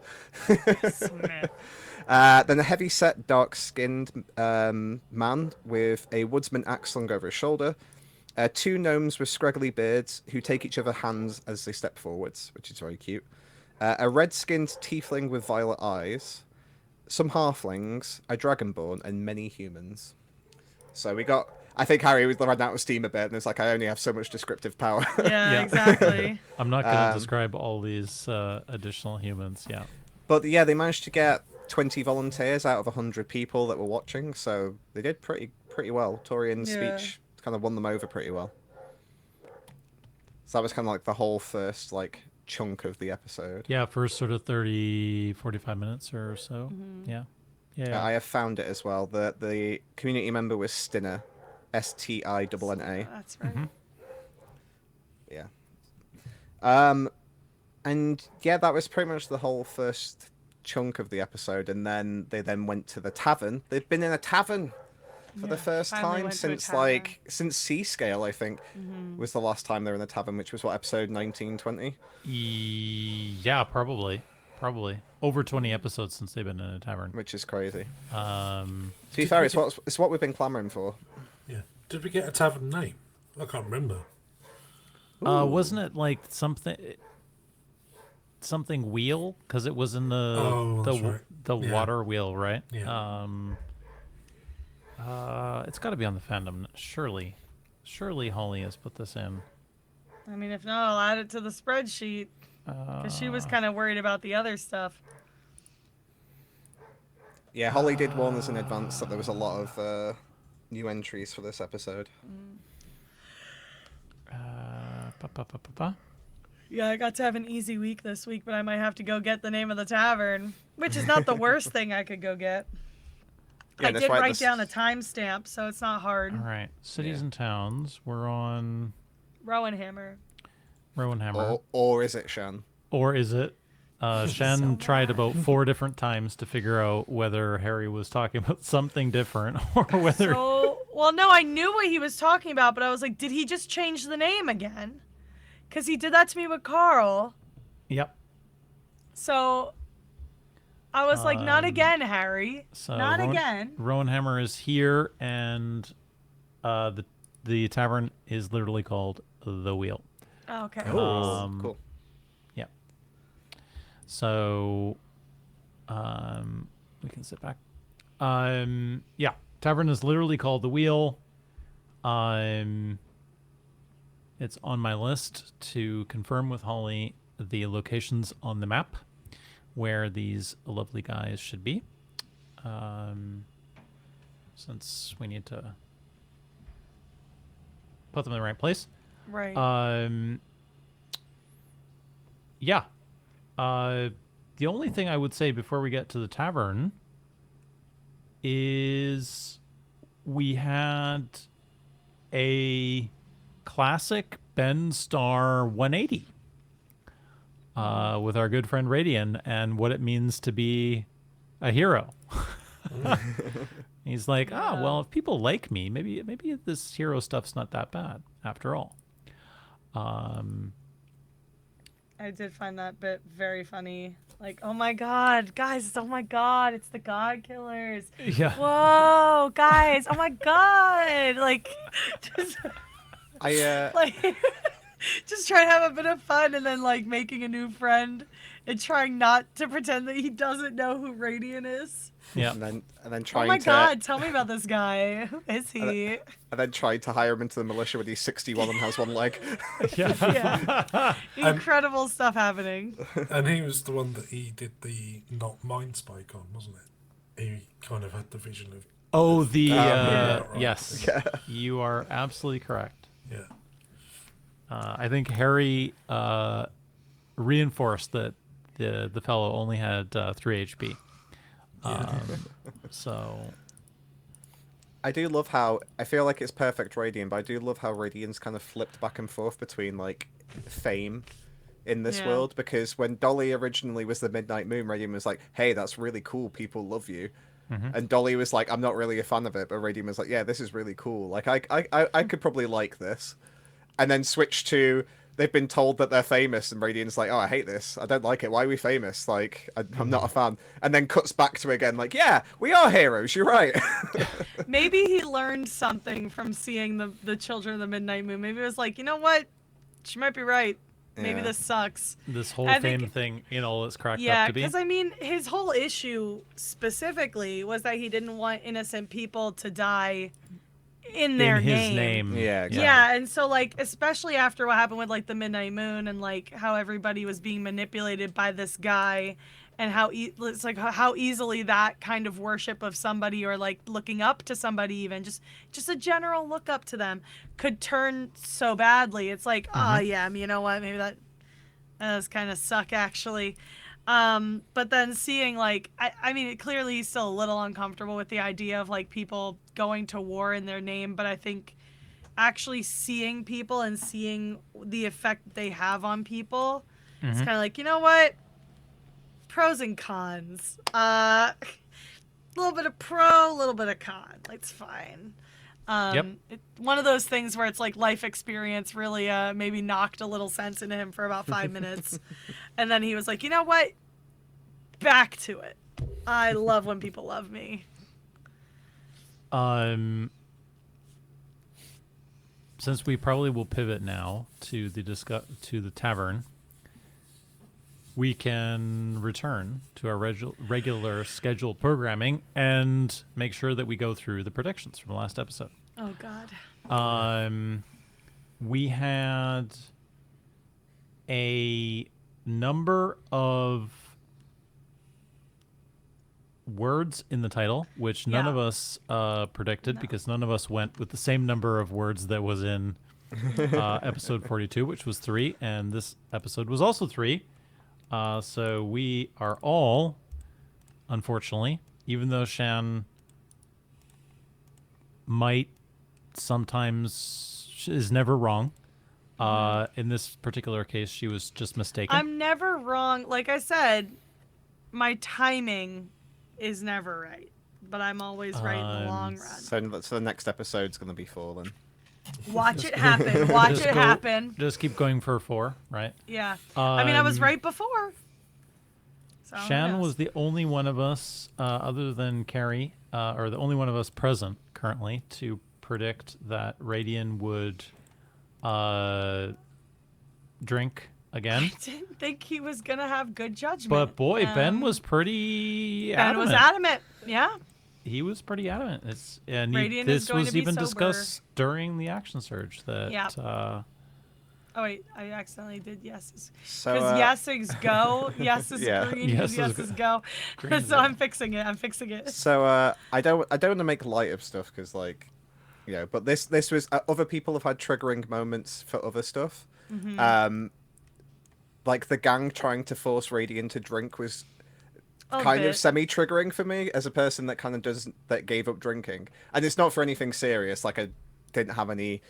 Smith. Then a heavy-set, dark-skinned man with a woodsman axe slung over his shoulder. Two gnomes with scraggly beards who take each other's hands as they step forwards, which is very cute. A red-skinned tiefling with violet eyes. Some halflings, a dragonborn, and many humans. So we got... I think Harry was ran out of steam a bit, and it's like, I only have so much descriptive power. Yeah, exactly. I'm not going to describe all these additional humans. Yeah. But yeah, they managed to get 20 volunteers out of 100 people that were watching, so they did pretty well. Torian's speech kind of won them over pretty well. So that was kind of like the whole first like chunk of the episode. Yeah, first sort of 30, 45 minutes or so. Yeah. I have found it as well. The community member was Stinner, Stinna. That's right. Yeah. And yeah, that was pretty much the whole first chunk of the episode, and then they went to the tavern. They've been in a tavern for the first time since C-Scale, I think, was the last time they were in the tavern, which was what, episode 1920? Yeah, probably over 20 episodes since they've been in a tavern, which is crazy. To be fair, it's what we've been clamoring for. Yeah. Did we get a tavern name? I can't remember. Wasn't it like something? something wheel because it was in the Oh, that's right. the Yeah. water wheel, right? Yeah. It's got to be on the fandom. Surely Holly has put this in. I mean, if not, I'll add it to the spreadsheet because she was kind of worried about the other stuff. Yeah, Holly did warn us in advance that there was a lot of new entries for this episode. Yeah, I got to have an easy week this week, but I might have to go get the name of the tavern, which is not the worst thing I could go get. Yeah, I that's did right, write this- down a timestamp, so it's not hard. All right, cities Yeah. and towns. We're on Rowan Hammer. Rowan Hammer, Or is it Shan? or is it? Shan So tried mad. about 4 different times to figure out whether Harry was talking about something different or whether. So, well, no, I knew what he was talking about, but I was like, did he just change the name again? Because he did that to me with Carl. Yep. So I was like, not again, Harry. So Not Rowan, again. Rowan Hammer is here, and the tavern is literally called the Wheel. Oh, okay. Cool. Yeah. So, we can sit back. Yeah, tavern is literally called the Wheel. It's on my list to confirm with Holly the locations on the map where these lovely guys should be. Since we need to put them in the right place. Right. Yeah. The only thing I would say before we get to the tavern is we had a classic Ben Star 180 with our good friend Radian and what it means to be a hero. He's like, well, if people like me, maybe this hero stuff's not that bad after all. I did find that bit very funny. Like, oh my god, guys, oh my god, it's the God Killers. Yeah. Whoa, guys, oh my god. Like, just, like, just trying to have a bit of fun and then, like, making a new friend and trying not to pretend that he doesn't know who Radiant is. Yeah. And then Oh trying my to god, tell me about this guy. Who is he? and then tried to hire him into the militia when he's 61 and has one leg. Yeah. Incredible stuff happening. And he was the one that he did the not mind spike on, wasn't it? He kind of had the vision of. Oh, the right. yes, Yeah. you are absolutely correct. Yeah. I think Harry reinforced that the fellow only had 3 HP. So I do love how I feel like it's perfect Radiant, but I do love how Radiant's kind of flipped back and forth between like fame in this Yeah. world, because when Dolly originally was the Midnight Moon, Radiant was like, "Hey, that's really cool. People love you." And Dolly was like, "I'm not really a fan of it," but Radiant was like, "Yeah, this is really cool. Like, I could probably like this." And then switch to they've been told that they're famous, and Radiant's like, "Oh, I hate this. I don't like it. Why are we famous? Like, I'm not a fan." And then cuts back to again, like, "Yeah, we are heroes. You're right." Maybe he learned something from seeing the Children of the Midnight Moon. Maybe it was like, you know what? She might be right. Maybe Yeah. this sucks. this whole I fame think- thing, it's cracked Yeah, up to be. because I mean, his whole issue specifically was that he didn't want innocent people to die in their in his name. Yeah, exactly. Yeah, and so like, especially after what happened with like the Midnight Moon and like how everybody was being manipulated by this guy, and how it's like how easily that kind of worship of somebody or like looking up to somebody, even just a general look up to them, could turn so badly. It's like, oh yeah, you know what? Maybe that does kind of suck actually. But then seeing like, I mean, clearly he's still a little uncomfortable with the idea of like people going to war in their name, but I think actually seeing people and seeing the effect they have on people, it's kind of like, you know what? Pros and cons. A little bit of pro, a little bit of con. Like, it's fine. One of those things where it's like life experience really maybe knocked a little sense into him for about 5 minutes. And then he was like, you know what? Back to it. I love when people love me. Since we probably will pivot now to the tavern. we can return to our regular scheduled programming and make sure that we go through the predictions from the last episode. Oh God. We had a number of words in the title, which none of us predicted because none of us went with the same number of words that was in episode 42, which was 3, and this episode was also 3. So we are all, unfortunately, even though Shan might sometimes is never wrong, in this particular case, she was just mistaken. I'm never wrong. Like I said, my timing is never right, but I'm always right in the long run. So the next episode's going to be 4 then. Watch it happen. Watch it happen. Just keep going for 4, right? Yeah. I mean, I was right before. So Shan was the only one of us, other than Carrie, or the only one of us present currently, to predict that Radian would drink again. I didn't think he was going to have good judgment. But boy, Ben was pretty adamant. Ben was adamant, yeah. He was pretty adamant. Radian this is going was to be even sober. discussed during the action surge that oh wait, I accidentally did yeses. So Because yeses go, yeses Yeah. green, Yeses yeses go. Green So go. I'm fixing it. So I don't want to make light of stuff because but this was other people have had triggering moments for other stuff. Like the gang trying to force Radian to drink was kind of semi-triggering for me as a person that kind of that gave up drinking, and it's not for anything serious. Like I didn't have any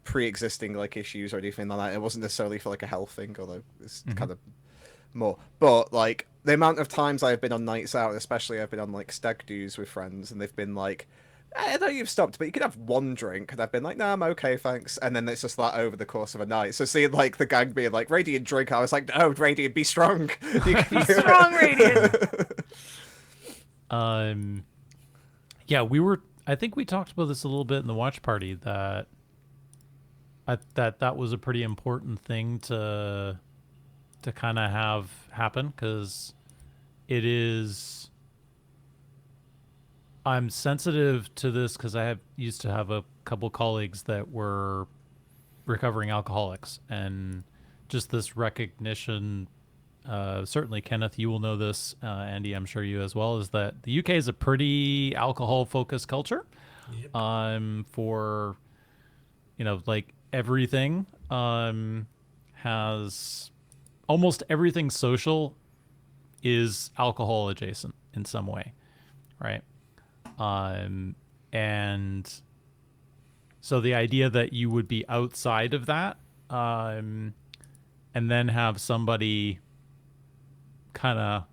pre-existing like issues or anything like that. It wasn't necessarily for like a health thing, although it's kind of more. But like the amount of times I've been on nights out, especially I've been on like stag do's with friends, and they've been like, I know you've stopped, but you could have one drink. And I've been like, no, I'm okay, thanks. And then it's just like over the course of a night. So seeing like the gang being like, Radiant, drink, I was like, no, Radiant, be strong. You can Be strong, Radiant. Yeah, I think we talked about this a little bit in the watch party that that was a pretty important thing to kind of have happen, because it is. I'm sensitive to this because I used to have a couple colleagues that were recovering alcoholics, and just this recognition. Certainly, Kenneth, you will know this. Andy, I'm sure you as well. Is that the UK is a pretty alcohol-focused culture. Yep. For like everything has almost everything social is alcohol adjacent in some way, right? And so the idea that you would be outside of that, and then have somebody kind of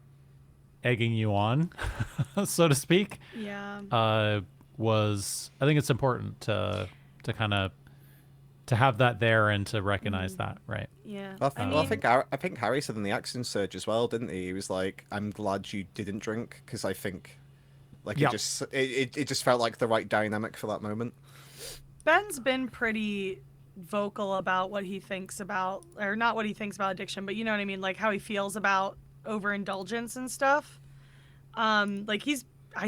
egging you on, so to speak, I think it's important to kind of to have that there and to recognize that, right? Yeah. I think Harry said in the action surge as well, didn't he? He was like, I'm glad you didn't drink, because I think it just felt like the right dynamic for that moment. Ben's been pretty vocal about what he thinks about, or not what he thinks about addiction, but you know what I mean, like how he feels about overindulgence and stuff. I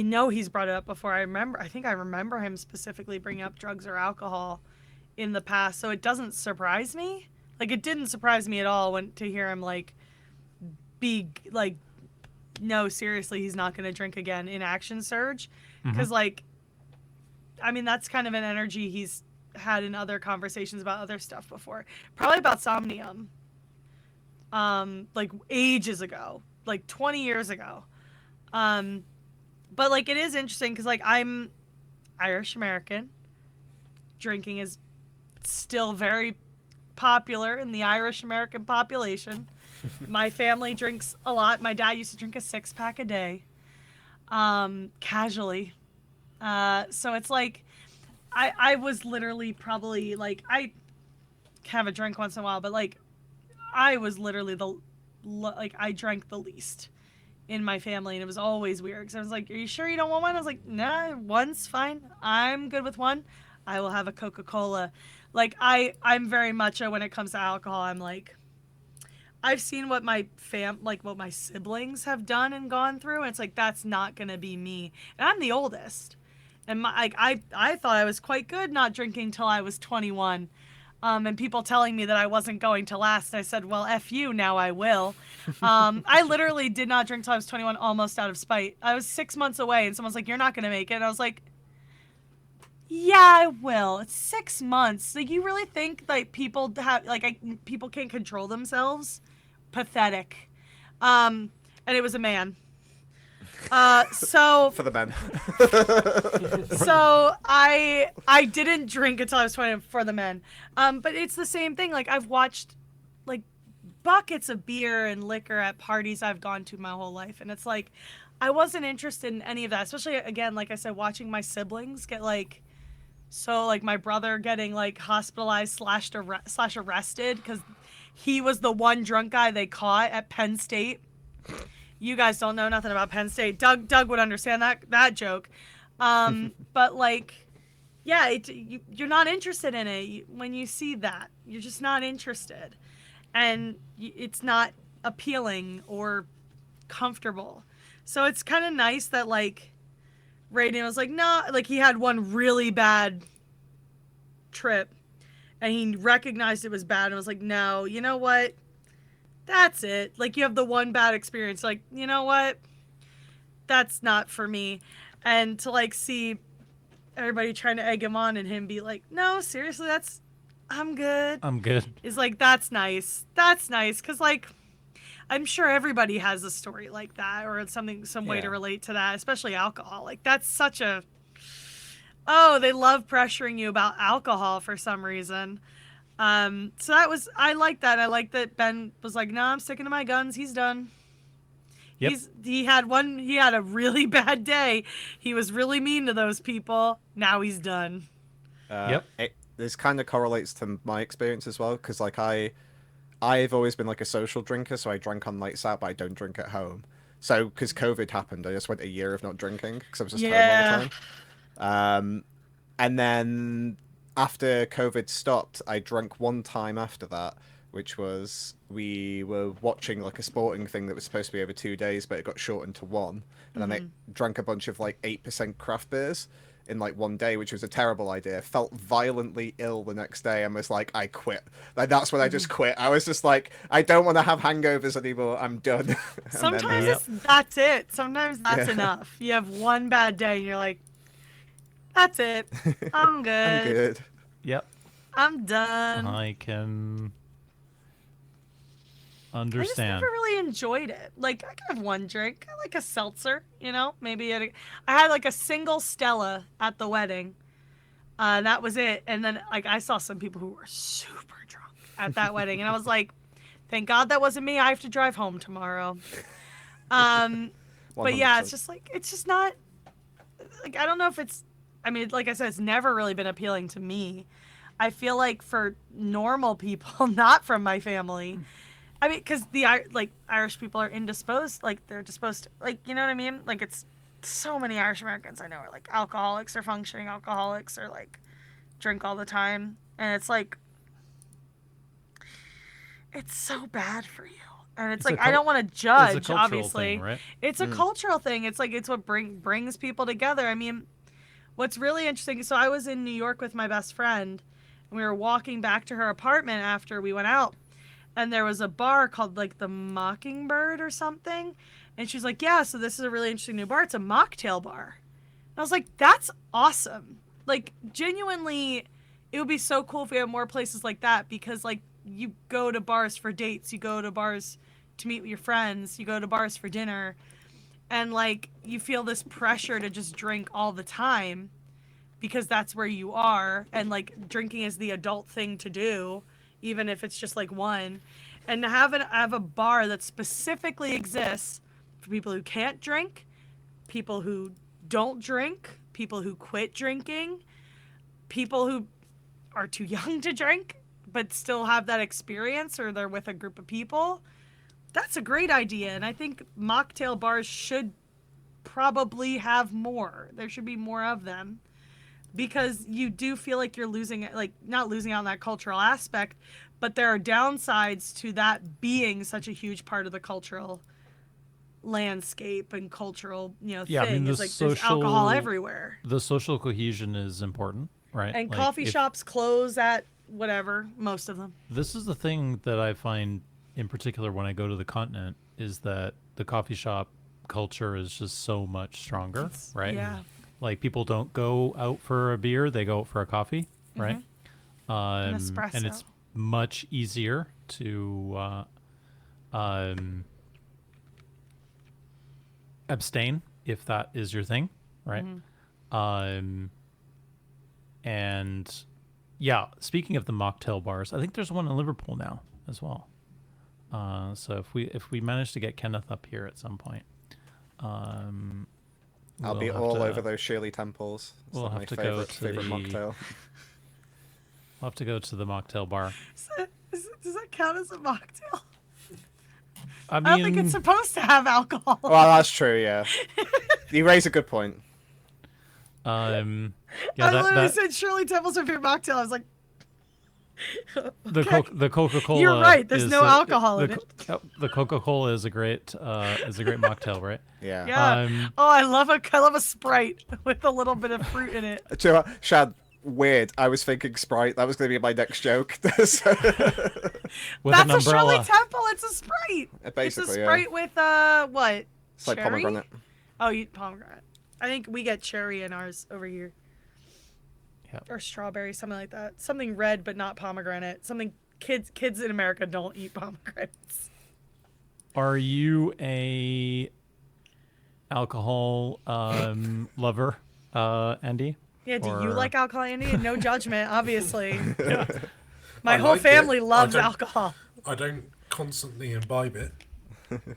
know he's brought it up before. I think I remember him specifically bringing up drugs or alcohol in the past, so it doesn't surprise me. Like, it didn't surprise me at all to hear him be like, no, seriously, he's not going to drink again in Action Surge. Because, that's kind of an energy he's had in other conversations about other stuff before. Probably about Somnium. Ages ago. 20 years ago. But, it is interesting because, I'm Irish-American. Drinking is still very popular in the Irish-American population. My family drinks a lot. My dad used to drink a 6-pack a day, casually. So it's I was literally probably I have a drink once in a while, but I was literally I drank the least in my family, and it was always weird because I was like, "Are you sure you don't want one?" I was like, "Nah, one's fine. I'm good with one. I will have a Coca-Cola." I'm very much when it comes to alcohol, I'm I've seen what my what my siblings have done and gone through, and it's like that's not gonna be me. And I'm the oldest, and I thought I was quite good not drinking till I was 21, and people telling me that I wasn't going to last. I said, well, F you, now I will. I literally did not drink till I was 21, almost out of spite. I was 6 months away, and someone's like, you're not gonna make it. And I was like, yeah, I will. It's 6 months. Like, you really think like people have people can't control themselves? Pathetic. And it was a man. So For the men. so I didn't drink until I was 20 for the men. But it's the same thing. Like, I've watched like buckets of beer and liquor at parties I've gone to my whole life, and it's like I wasn't interested in any of that. Especially, again, like I said, watching my siblings get like. So, like, my brother getting, like, hospitalized slash arrested because he was the one drunk guy they caught at Penn State. You guys don't know nothing about Penn State. Doug would understand that joke. But, like, yeah, you're not interested in it. When you see that, you're just not interested. And it's not appealing or comfortable. So it's kind of nice that, like, Raiden was like, no, like he had one really bad trip and he recognized it was bad and was like, no, you know what? That's it. Like, you have the one bad experience. Like, you know what? That's not for me. And to like see everybody trying to egg him on and him be like, no, seriously, I'm good. I'm good. Is like, that's nice. That's nice. Cause like, I'm sure everybody has a story like that or some way to relate to that, especially alcohol. Like, that's such a, they love pressuring you about alcohol for some reason. So I like that. I like that Ben was like, no, I'm sticking to my guns. He's done. Yep. He had a really bad day. He was really mean to those people. Now he's done. Yep. This kind of correlates to my experience as well, because like I've always been like a social drinker, so I drank on nights out, but I don't drink at home. So, because COVID happened, I just went a year of not drinking because I was just home all the time. And then after COVID stopped, I drank one time after that, which was we were watching like a sporting thing that was supposed to be over 2 days, but it got shortened to one. And then I drank a bunch of like 8% craft beers in like one day, which was a terrible idea. Felt violently ill the next day and was like, I quit. Like, that's when I just quit. I was just like, I don't want to have hangovers anymore. I'm done. Sometimes that's it. Sometimes that's enough. You have one bad day and you're like, that's it. I'm good. I'm good. Yep. I'm done. I can I just understand. never really enjoyed it. Like, I could have one drink. I like a seltzer, you know? Maybe I had like a single Stella at the wedding. That was it. And then like I saw some people who were super drunk at that wedding, and I was like, thank God that wasn't me. I have to drive home tomorrow. But yeah, it's just not like, I don't know if it's, I mean, like I said, it's never really been appealing to me. I feel like for normal people, not from my family. I mean, because Irish people are indisposed, like they're disposed to, like, you know what I mean? Like, it's so many Irish Americans I know are like alcoholics or functioning alcoholics or like drink all the time. And it's like, it's so bad for you. And it's like, I don't want to judge, obviously. Thing, right? It's a cultural thing. It's like, it's what brings people together. I mean, what's really interesting, so I was in New York with my best friend, and we were walking back to her apartment after we went out. And there was a bar called like the Mockingbird or something. And she's like, yeah, so this is a really interesting new bar. It's a mocktail bar. And I was like, that's awesome. Like, genuinely, it would be so cool if we had more places like that, because like, you go to bars for dates, you go to bars to meet with your friends, you go to bars for dinner, and like, you feel this pressure to just drink all the time because that's where you are, and like, drinking is the adult thing to do, even if it's just like one. And to have a bar that specifically exists for people who can't drink, people who don't drink, people who quit drinking, people who are too young to drink but still have that experience, or they're with a group of people, that's a great idea. And I think mocktail bars should probably have more. There should be more of them, because you do feel like you're losing, like, not losing out on that cultural aspect, but there are downsides to that being such a huge part of the cultural landscape and cultural, Yeah, thing. I mean, It's like there's alcohol everywhere. The social cohesion is important, right? And Like, coffee shops close at whatever, most of them. This is the thing that I find in particular when I go to the continent is that the coffee shop culture is just so much stronger, right? Yeah. Like people don't go out for a beer, they go out for a coffee, right? An espresso. And it's much easier to abstain if that is your thing, right? And yeah, speaking of the mocktail bars, I think there's one in Liverpool now as well. So if we manage to get Kenneth up here at some point, I'll be all over those Shirley Temples. It's we'll like have my to go favorite to the mocktail. We'll have to go to the mocktail bar. Does that count as a mocktail? I mean, I don't think it's supposed to have alcohol. Well, that's true. Yeah, you raise a good point. yeah, I literally that said Shirley Temple's my favorite mocktail. I was like, the Coca-Cola. You're right. There's is no alcohol in it. The Coca-Cola is a great mocktail, right? Yeah. Yeah. I love a Sprite with a little bit of fruit in it. Do you know what, Shad? Weird. I was thinking Sprite. That was going to be my next joke. With That's an a Shirley umbrella. Temple. It's a Sprite. Basically, it's a yeah. Sprite with what? It's like Cherry? pomegranate. Oh, you pomegranate. I think we get cherry in ours over here. Yep. Or strawberry, something like that. Something red, but not pomegranate. Something kids in America don't eat pomegranates. Are you a alcohol lover, Andy? Yeah, do Or- you like alcohol, Andy? No judgment, obviously. Yeah. My I whole like it. family I loves don't- alcohol. I don't constantly imbibe it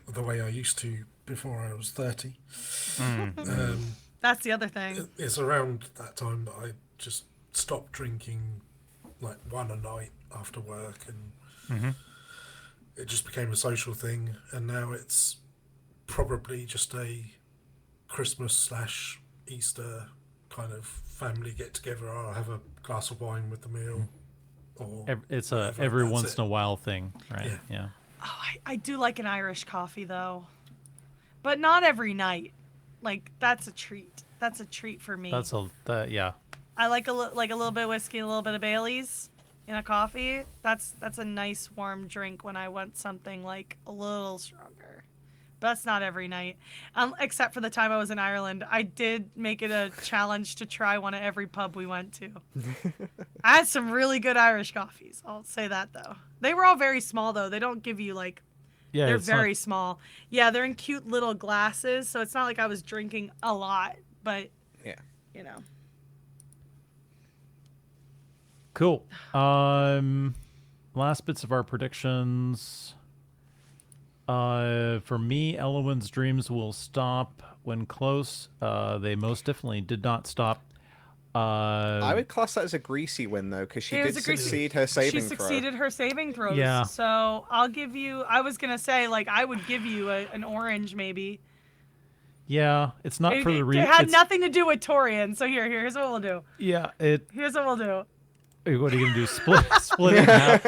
the way I used to before I was 30. That's the other thing. It's around that time that I just stopped drinking like one a night after work, and it just became a social thing. And now it's probably just a Christmas / Easter kind of family get together. I'll have a glass of wine with the meal. Or It's a whatever, every that's once it. in a while thing, right? Yeah. Yeah. Oh, I do like an Irish coffee, though. But not every night. Like, that's a treat. That's a treat for me. Yeah. I like a little bit of whiskey, a little bit of Bailey's in a coffee. That's a nice warm drink when I want something like a little stronger. But that's not every night. Except for the time I was in Ireland. I did make it a challenge to try one at every pub we went to. I had some really good Irish coffees. I'll say that, though. They were all very small, though. They don't give you, like... Yeah. They're it's not- very small. Yeah, they're in cute little glasses, so it's not like I was drinking a lot, but... Yeah. You know. Cool. Last bits of our predictions. For me, Elowyn's dreams will stop when close. They most definitely did not stop. I would class that as a greasy win, though, because she It did was a greasy- succeed her saving She throw. succeeded her saving throws. Yeah. So I'll give you... I was going to say, like, I would give you an orange, maybe. Yeah, it's not It, for the it reason. had nothing to do with Torian, so here's what we'll do. Yeah, Here's what we'll do. What are you gonna do? Split it in half?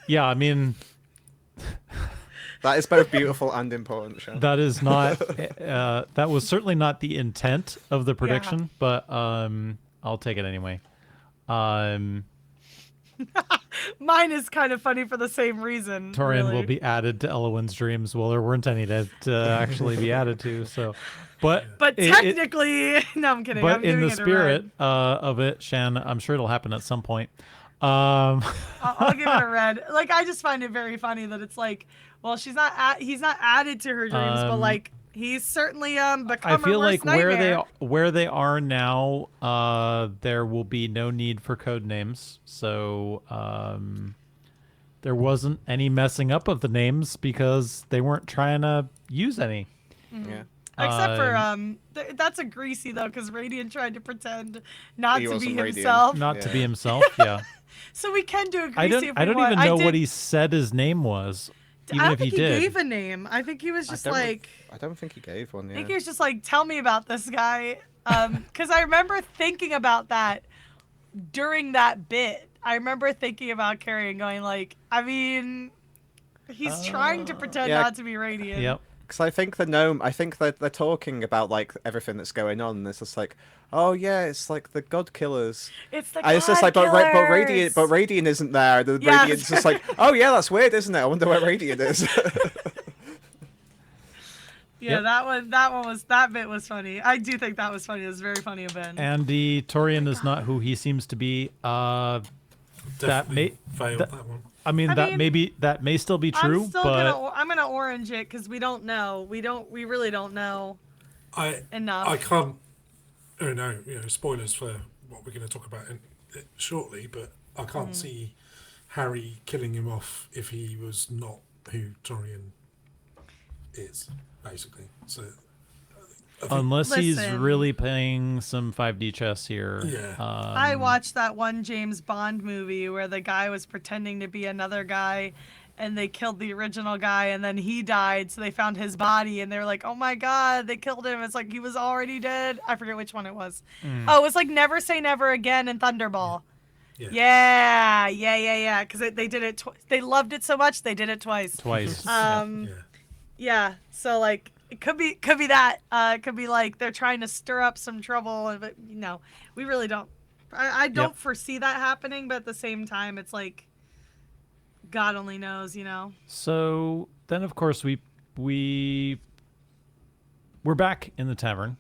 Yeah, I mean That is both beautiful and important, Shan. that is not. That was certainly not the intent of the prediction, but I'll take it anyway. Mine is kind of funny for the same reason. Torian really. will be added to Elowyn's dreams. Well, there weren't any to actually be added to. So, but technically, no, I'm kidding. but I'm in giving the it a spirit red. of it, Shan, I'm sure it'll happen at some point. I'll give it a red. Like, I just find it very funny that it's like, well, he's not added to her dreams, but like he's certainly become I feel her like worst nightmare. where they are now, there will be no need for code names. So there wasn't any messing up of the names because they weren't trying to use any. Yeah. Except for that's a greasy though, because Radiant tried to pretend not He to be wasn't Radiant. himself. Not to Yeah. be himself. Yeah. So we can do a greasy. I don't. if I we don't want. even know I what did- he said his name was. Even I don't if he think he did. gave a name. I think he was just like. I don't think he gave one. I Yeah. think he was just like, tell me about this guy. Because I remember thinking about that during that bit. I remember thinking about Carrie and going like, I mean, he's trying to pretend Yeah. not to be radiant. Yep. Because I think the gnome, I think that they're talking about like everything that's going on, and it's just like, oh yeah, it's like the god killers. It's the And it's just like, but killers! Radiant isn't there. The Yeah. Radiant's just like, oh yeah, that's weird, isn't it? I wonder where Radiant is. Yeah, Yep. that bit was funny. I do think that was funny. It was very funny of Ben. Andy Torian is not who he seems to be. That Definitely may failed that- that one. I mean, that may still be true, I'm still but I'm gonna orange it because we don't know. We really don't know enough. I can't. Oh no, spoilers for what we're going to talk about shortly. But I can't see Harry killing him off if he was not who Torian is, basically. So I think, unless he's Listen. really playing some 5D chess here. Yeah. I watched that one James Bond movie where the guy was pretending to be another guy and they killed the original guy and then he died, so they found his body and they were like, oh my god, they killed him. It's like he was already dead. I forget which one it was. Oh, it was like Never Say Never Again in Thunderball. Yeah. Because they did it they loved it so much they did it twice. Yeah. So like it could be that. It could be like they're trying to stir up some trouble, but we really don't. I don't foresee that happening, but at the same time, it's like God only knows, So then, of course, we're back in the tavern.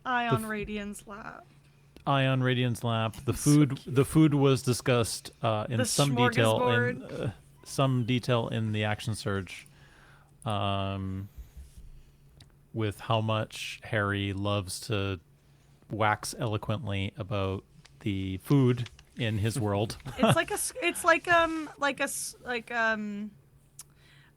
Ion Radiant's lab. Ion Radiant's lap. The food was discussed in The some detail smorgasbord. some detail in the action surge, with how much Harry loves to wax eloquently about the food in his world. It's like a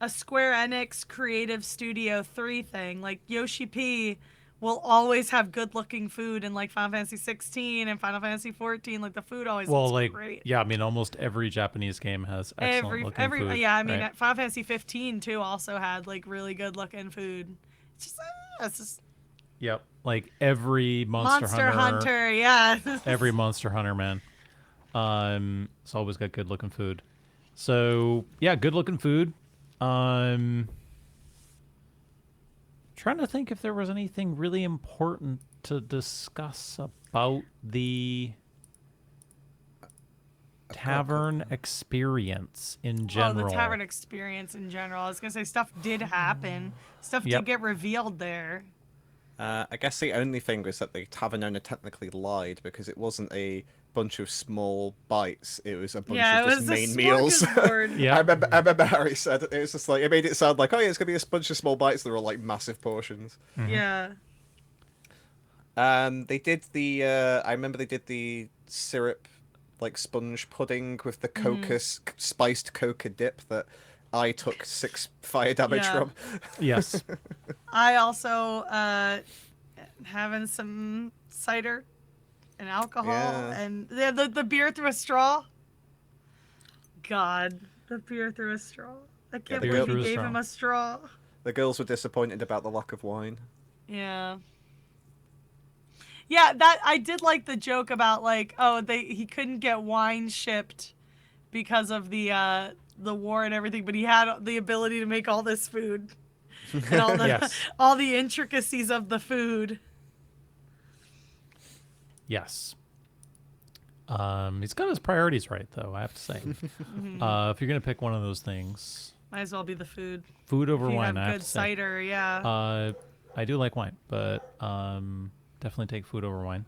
Square Enix Creative Studio 3 thing. Like Yoshi P will always have good-looking food in like Final Fantasy 16 and Final Fantasy 14. Like the food always looks great. Yeah, I mean almost every Japanese game has excellent looking food. Yeah, I mean right? Final Fantasy 15 too also had like really good-looking food. It's just Yep, like every Monster Hunter, yeah. Every Monster Hunter, man. It's always got good looking food. So yeah, good looking food. Trying to think if there was anything really important to discuss about the tavern experience in general. Oh, the tavern experience in general. I was gonna say stuff did happen. Stuff Yep. did get revealed there. I guess the only thing was that the tavern owner technically lied because it wasn't a bunch of small bites. It was a bunch of just main meals. Yeah. I remember Harry said it was just like, it made it sound like, oh yeah, it's gonna be a bunch of small bites. They're all like massive portions. Yeah. They did the. I remember they did the syrup, like sponge pudding with the coca spiced coca dip that I took 6 fire damage Yeah. from. Yes. I also having some cider and alcohol and the beer through a straw. God, the beer through a straw. I can't beer believe through he a gave straw. him a straw. The girls were disappointed about the lack of wine. Yeah. Yeah, that I did like the joke about like, oh, he couldn't get wine shipped because of the war and everything, but he had the ability to make all this food and all the Yes. all the intricacies of the food. Yes. He's got his priorities right, though, I have to say. If you're going to pick one of those things, Might as well be the food. food over If you wine, have I have good to say. cider, yeah. I do like wine, but definitely take food over wine.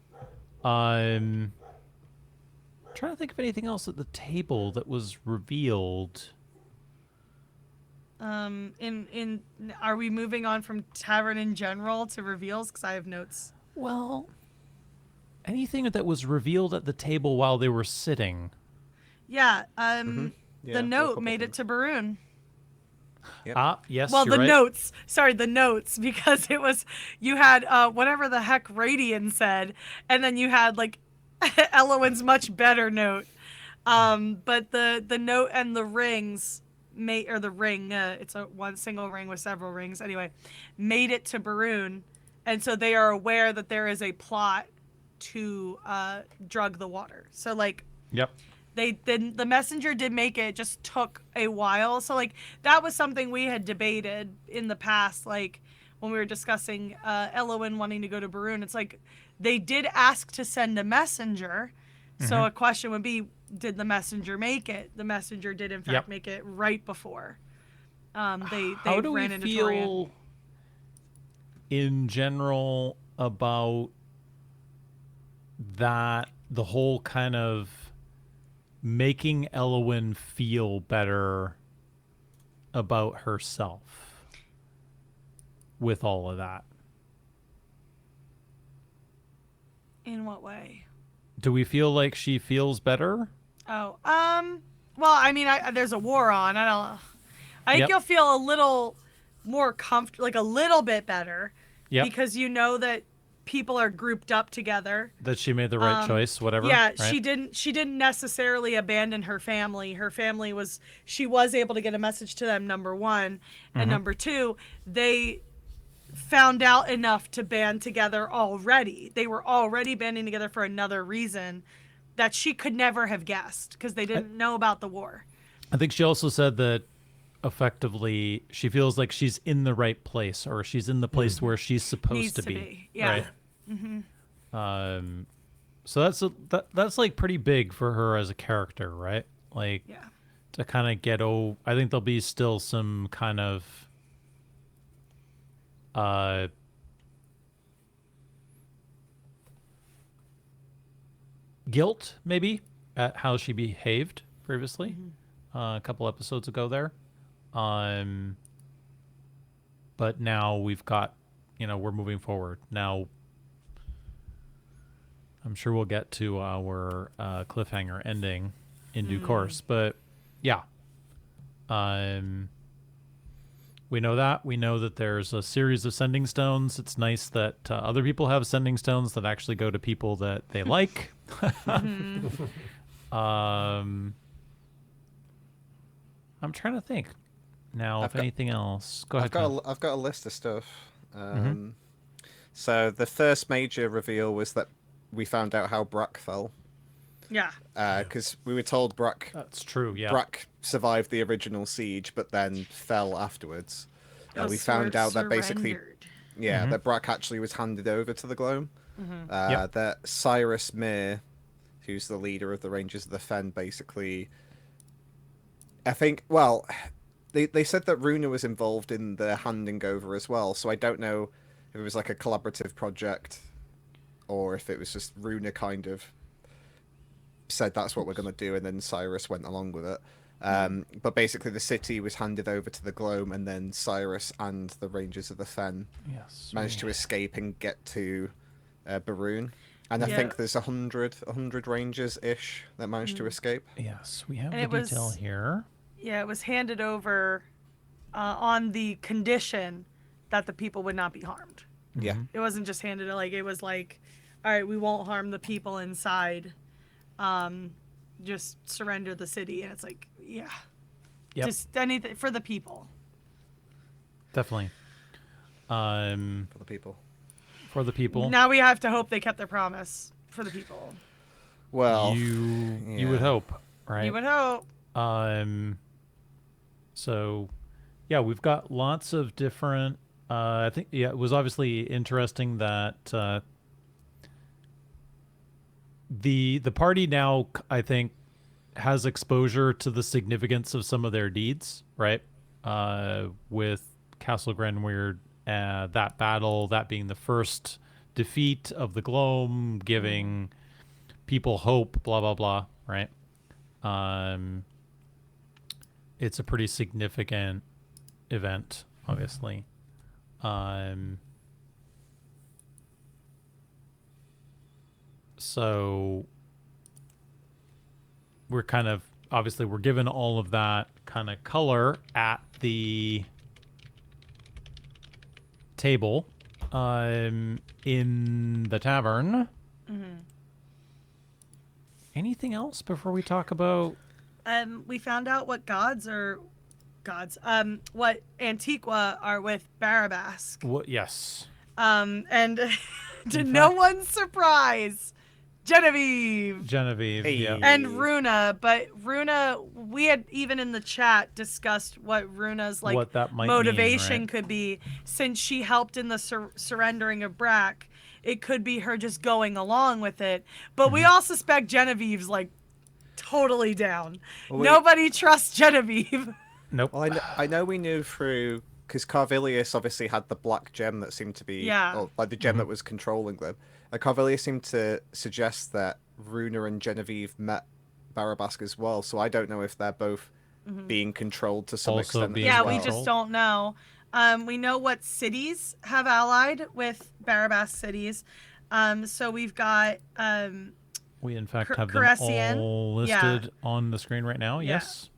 Trying to think of anything else at the table that was revealed. Are we moving on from tavern in general to reveals? Because I have notes. Well, anything that was revealed at the table while they were sitting. Yeah. Yeah, The there were a note couple made it things. to Baroon. Ah, yes, Well, you're the right. notes. Sorry, the notes, because it was you had whatever the heck Radian said, and then you had like Elowen's much better note. But the note and the rings the ring. It's a one single ring with several rings. Anyway, made it to Baroon, and so they are aware that there is a plot to drug the water. So like Yep. the messenger did make it. It just took a while. So like that was something we had debated in the past, like when we were discussing Elowen wanting to go to Barun. It's like they did ask to send a messenger. So a question would be, did the messenger make it? The messenger did in fact make it right before. They How do we ran into feel Torian. in general about that, the whole kind of making Elowen feel better about herself with all of that? In what way? Do we feel like she feels better? Oh, well, I mean, there's a war on. I don't know. I think you'll feel a little more comfortable, like a little bit better, because you know that people are grouped up together. That she made the right choice, whatever. Yeah, right? she didn't necessarily abandon her family. Her family she was able to get a message to them, number one, and number two, they found out enough to band together already. They were already banding together for another reason that she could never have guessed because they didn't know about the war. I think she also said that effectively she feels like she's in the right place, or she's in the place where she's supposed Needs to to be. be, yeah. Right? So that's like pretty big for her as a character, right? Like to kind of get I think there'll be still some kind of guilt maybe at how she behaved previously a couple episodes ago there, but now we've got, we're moving forward now. I'm sure we'll get to our cliffhanger ending in due course, but yeah, we know that. We know that there's a series of sending stones. It's nice that other people have sending stones that actually go to people that they like. I'm trying to think now if anything else. Go ahead. I've got a list of stuff. So the first major reveal was that we found out how Brack fell. Yeah. Because we were told Brack. That's true. Yeah. Brack survived the original siege, but then fell afterwards. And we found out that basically, that Brack actually was handed over to the Gloam. That Cyrus Mir, who's the leader of the Rangers of the Fen, basically, I think, well, they said that Runa was involved in the handing over as well, so I don't know if it was like a collaborative project or if it was just Runa kind of said that's what we're going to do, and then Cyrus went along with it. But basically the city was handed over to the Gloam, and then Cyrus and the Rangers of the Fen managed to escape and get to Barun. And I think there's 100 Rangers-ish that managed to escape. Yes, we have the detail here. Yeah, it was handed over on the condition that the people would not be harmed. Yeah. It wasn't just handed, like, it was like, all right, we won't harm the people inside. Just surrender the city. And it's like, just anything for the people. Definitely. For the people. For the people. Now we have to hope they kept their promise for the people. Well, you would hope, right? You would hope. So, yeah, we've got lots of different. I think it was obviously interesting that the party now, I think, has exposure to the significance of some of their deeds, right? With Castle Grenweird, that battle, that being the first defeat of the Gloam, giving people hope, blah blah blah, right? It's a pretty significant event, obviously. So we're kind of, obviously we're given all of that kind of color at the table in the tavern. Anything else before we talk about? We found out what what Antiqua are with Barabask. Yes. And to no one's surprise, Genevieve. Hey. Yeah. And Runa, but Runa, we had even in the chat discussed what Runa's like What that might mean, motivation right? could be, since she helped in the surrendering of Brack. It could be her just going along with it, but we all suspect Genevieve's like totally down. Well, Nobody trusts Genevieve. Nope. Well, I know we knew through because Carvilius obviously had the black gem that seemed to be, or like the gem that was controlling them. And Carvilius seemed to suggest that Runa and Genevieve met Barabask as well. So I don't know if they're both being controlled to some Also extent. being as Yeah, well. we just don't know. We know what cities have allied with Barabask cities. So we've got We in fact have Caressian. them all listed on the screen right now. Yeah. Yes.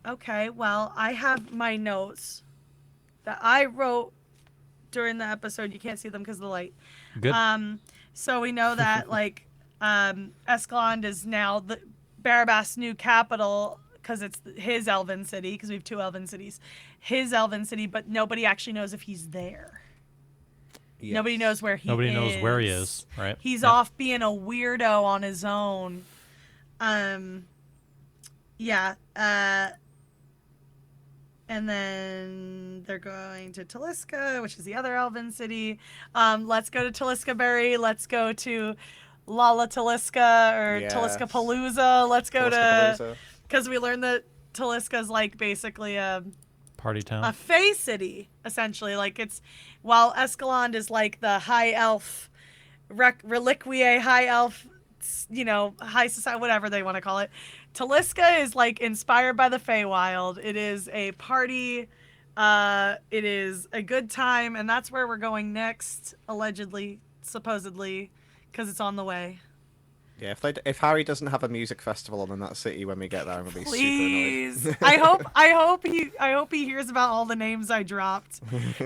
Okay, well, I have my notes that I wrote during the episode. You can't see them because of the light. Good. So we know that like Escalon is now the Barabask's new capital because it's his elven city, because we have 2 elven cities. His elven city, but nobody actually knows if he's there. Yes. Nobody knows where he is. Nobody knows where he is, right? He's Yep. off being a weirdo on his own. Yeah. And then they're going to Taliska, which is the other elven city. Let's go to Taliska Berry. Let's go to Lala Taliska or Yes. Taliska Palooza. Let's go to, Taliska-Palooza. because we learned that Taliska is like basically a Party town. Fae city, essentially. Like it's, while Escalon is like the high elf, Reliquiae high elf, you know, high society, whatever they want to call it. Taliska is like inspired by the Feywild. It is a party. It is a good time, and that's where we're going next, allegedly, supposedly, because it's on the way. Yeah, if Harry doesn't have a music festival on in that city when we get there, I'm gonna be Please. super I hope he hears about all the names I dropped.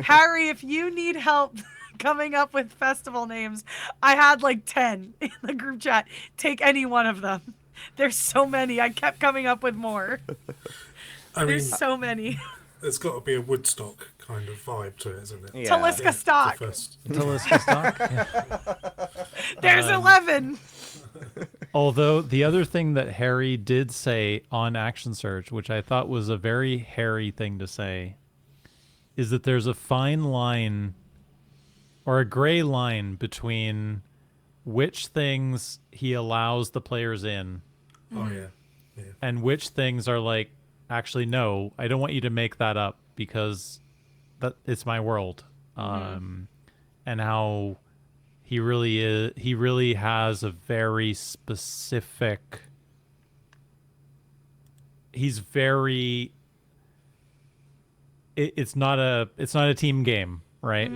Harry, if you need help coming up with festival names, I had like 10 in the group chat. Take any one of them. There's so many. I kept coming up with more. I mean, There's so many. there's got to be a Woodstock kind of vibe to it, isn't it? Yeah. Taliska stock. The first. Taliska stock. Yeah. There's 11. Although the other thing that Harry did say on Action Search, which I thought was a very Harry thing to say, is that there's a fine line or a gray line between which things he allows the players in Oh yeah, yeah. and which things are like, actually, no, I don't want you to make that up because that it's my world. And how he really has a very specific, he's very, it's not a team game, right?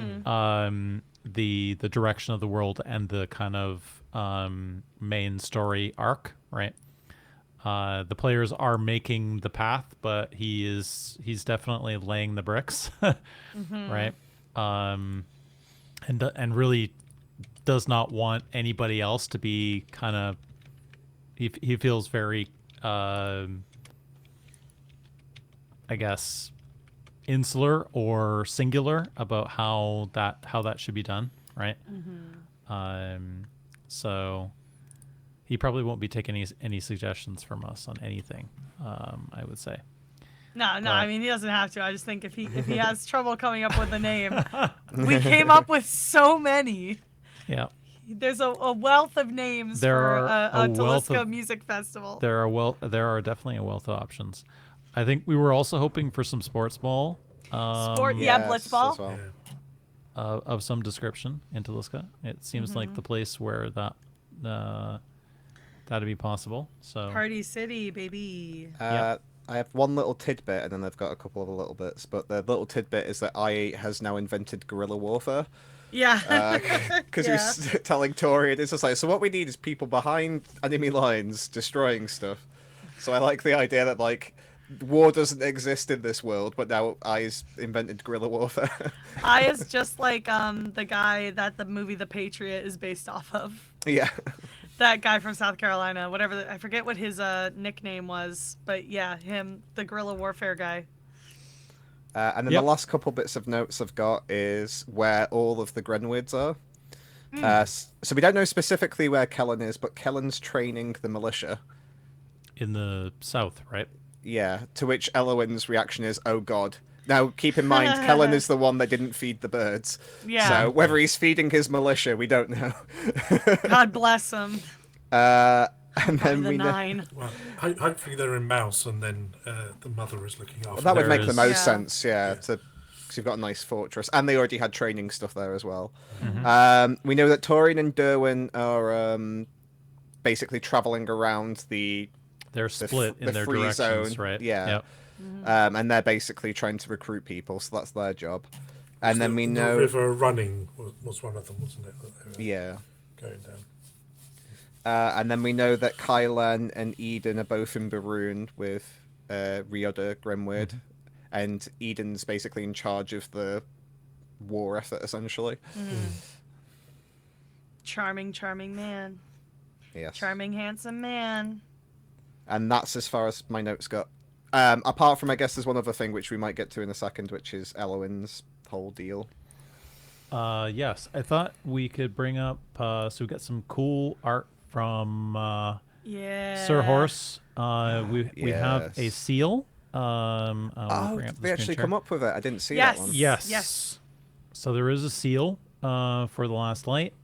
The direction of the world and the kind of main story arc, right? The players are making the path, but he's definitely laying the bricks, right? And really does not want anybody else to be kind of. He feels very, I guess, insular or singular about how that should be done, right? So he probably won't be taking any suggestions from us on anything, I would say. No, I mean, he doesn't have to. I just think if he has trouble coming up with a name, we came up with so many. Yeah. There's a wealth of names for a Taliska music festival. There are definitely a wealth of options. I think we were also hoping for some sports ball. Yeah, Yes, Blitzball. as well. Yeah. Of some description in Taliska. It seems like the place where that'd be possible. So Party City, baby. I have one little tidbit, and then I've got a couple of little bits. But the little tidbit is that I8 has now invented guerrilla warfare. Yeah. Because he was telling Torian, it's just like, so what we need is people behind enemy lines destroying stuff. So I like the idea that, like, war doesn't exist in this world, but now I's invented guerrilla warfare. I is just like the guy that the movie The Patriot is based off of. Yeah. That guy from South Carolina, whatever. I forget what his nickname was, but yeah, him, the guerrilla warfare guy. And then the last couple bits of notes I've got is where all of the Grenwids are. So we don't know specifically where Kellen is, but Kellen's training the militia. In the south, right? Yeah, to which Elowin's reaction is, "Oh God." Now, keep in mind, Kellen is the one that didn't feed the birds. Yeah. So whether he's feeding his militia, we don't know. God bless him. And By then the we know... 9. Well, hopefully they're in Mouse, and then the mother is looking after. That would There make the is- most Yeah. sense, yeah. Because you've got a nice fortress, and they already had training stuff there as well. We know that Taurine and Derwin are basically traveling around the They're split in their free directions, zone, right? yeah. Yep. And they're basically trying to recruit people, so that's their job. And then we know... the river running was one of them, wasn't it? That they were Yeah. going down. And then we know that Kylan and Eden are both in Baroon with Rioda Grimward. And Eden's basically in charge of the war effort, essentially. Charming, charming man. Yes. Charming, handsome man. And that's as far as my notes got. Apart from, I guess, there's one other thing which we might get to in a second, which is Elowin's whole deal. Yes, I thought we could bring up. So we got some cool art from Yeah. Sir Horse. We have a Yes. seal. Oh, bring up did the they screen actually share. come up with it? I didn't see Yes. that one. Yes. Yes. So there is a seal for the last light,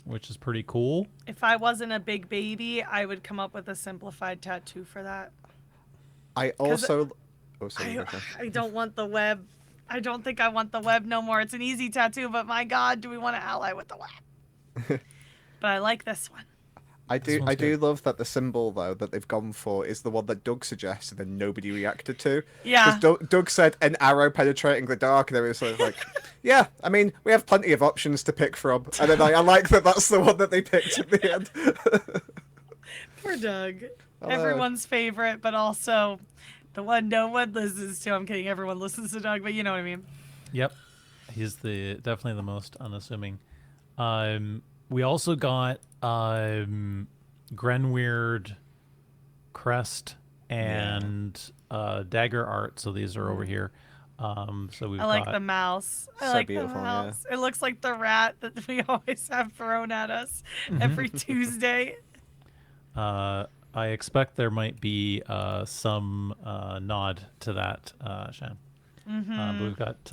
which is pretty cool. If I wasn't a big baby, I would come up with a simplified tattoo for that. I also... Oh, sorry. I, Rebecca. I don't want the web. I don't think I want the web no more. It's an easy tattoo, but my God, do we want to ally with the web? But I like this one. I This do one's good. love that the symbol, though, that they've gone for is the one that Doug suggested and nobody reacted to. Yeah. Because Doug said an arrow penetrating the dark, and they were sort of like, yeah, I mean, we have plenty of options to pick from. And then I like that that's the one that they picked at the end. Poor Doug. Hello. Everyone's favorite, but also the one no one listens to. I'm kidding. Everyone listens to Doug, but you know what I mean. Yep, he's definitely the most unassuming. We also got Grenweird crest and dagger art. So these are over here. So we've I like got the mouse. I So like beautiful, the yeah. mouse. It looks like the rat that we always have thrown at us every Tuesday. I expect there might be some nod to that, Shan. But we've got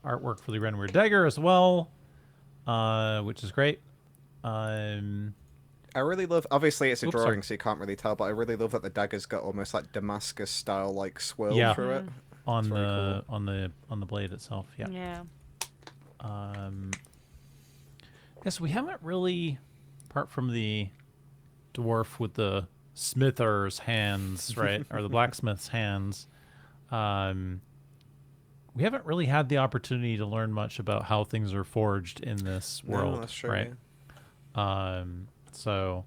artwork for the Renweird dagger as well, which is great. I really love... Obviously, it's a Oops, drawing, sorry. so you can't really tell, but I really love that the dagger's got almost like Damascus-style, like, swirl Yeah. through it. on That's very the on the blade itself. Yeah. Yeah. Yes, we haven't really, apart from the dwarf with the smither's hands, right, or the blacksmith's hands. We haven't really had the opportunity to learn much about how things are forged in this world, No, that's true, right? yeah. So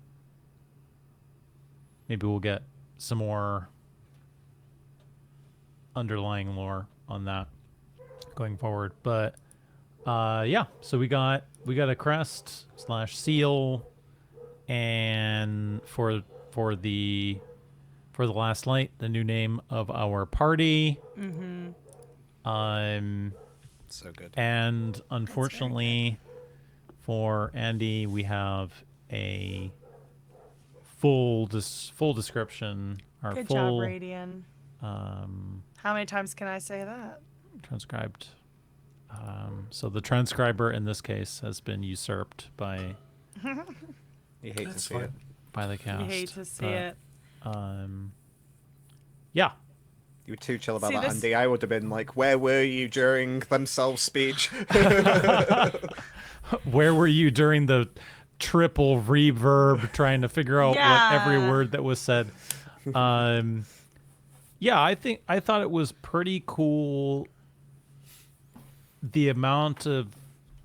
maybe we'll get some more underlying lore on that going forward. But yeah, so we got a crest / seal, and for the last light, the new name of our party. So good. And unfortunately for Andy, we have a full description, or Good full job, Radian. How many times can I say that? transcribed. So the transcriber in this case has been usurped by You hate to That's see it. fine. the cast. You hate to see but, it. Yeah. You were too chill about See, that, this- Andy. I would have been like, where were you during themselves speech? Where were you during the triple reverb trying to figure out what every Yeah. word that was said? Yeah, I thought it was pretty cool the amount of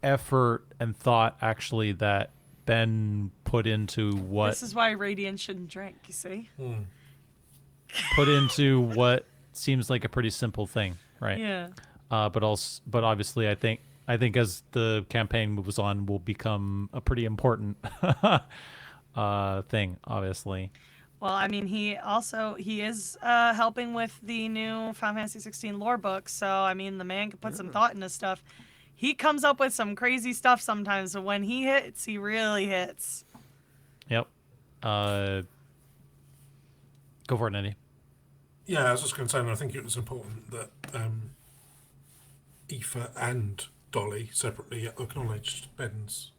effort and thought actually that Ben put into This is why Radian shouldn't drink, you see? what seems like a pretty simple thing, right? Yeah. But obviously I think as the campaign moves on will become a pretty important thing, obviously. Well, I mean, he is helping with the new Final Fantasy 16 lore book. So, I mean, the man can put some thought into stuff. he comes up with some crazy stuff sometimes, but when he hits, he really hits. Yep. Go for it, Eddie. Yeah, I was just going to say, and I think it was important that Aoife and Dolly separately acknowledged Ben's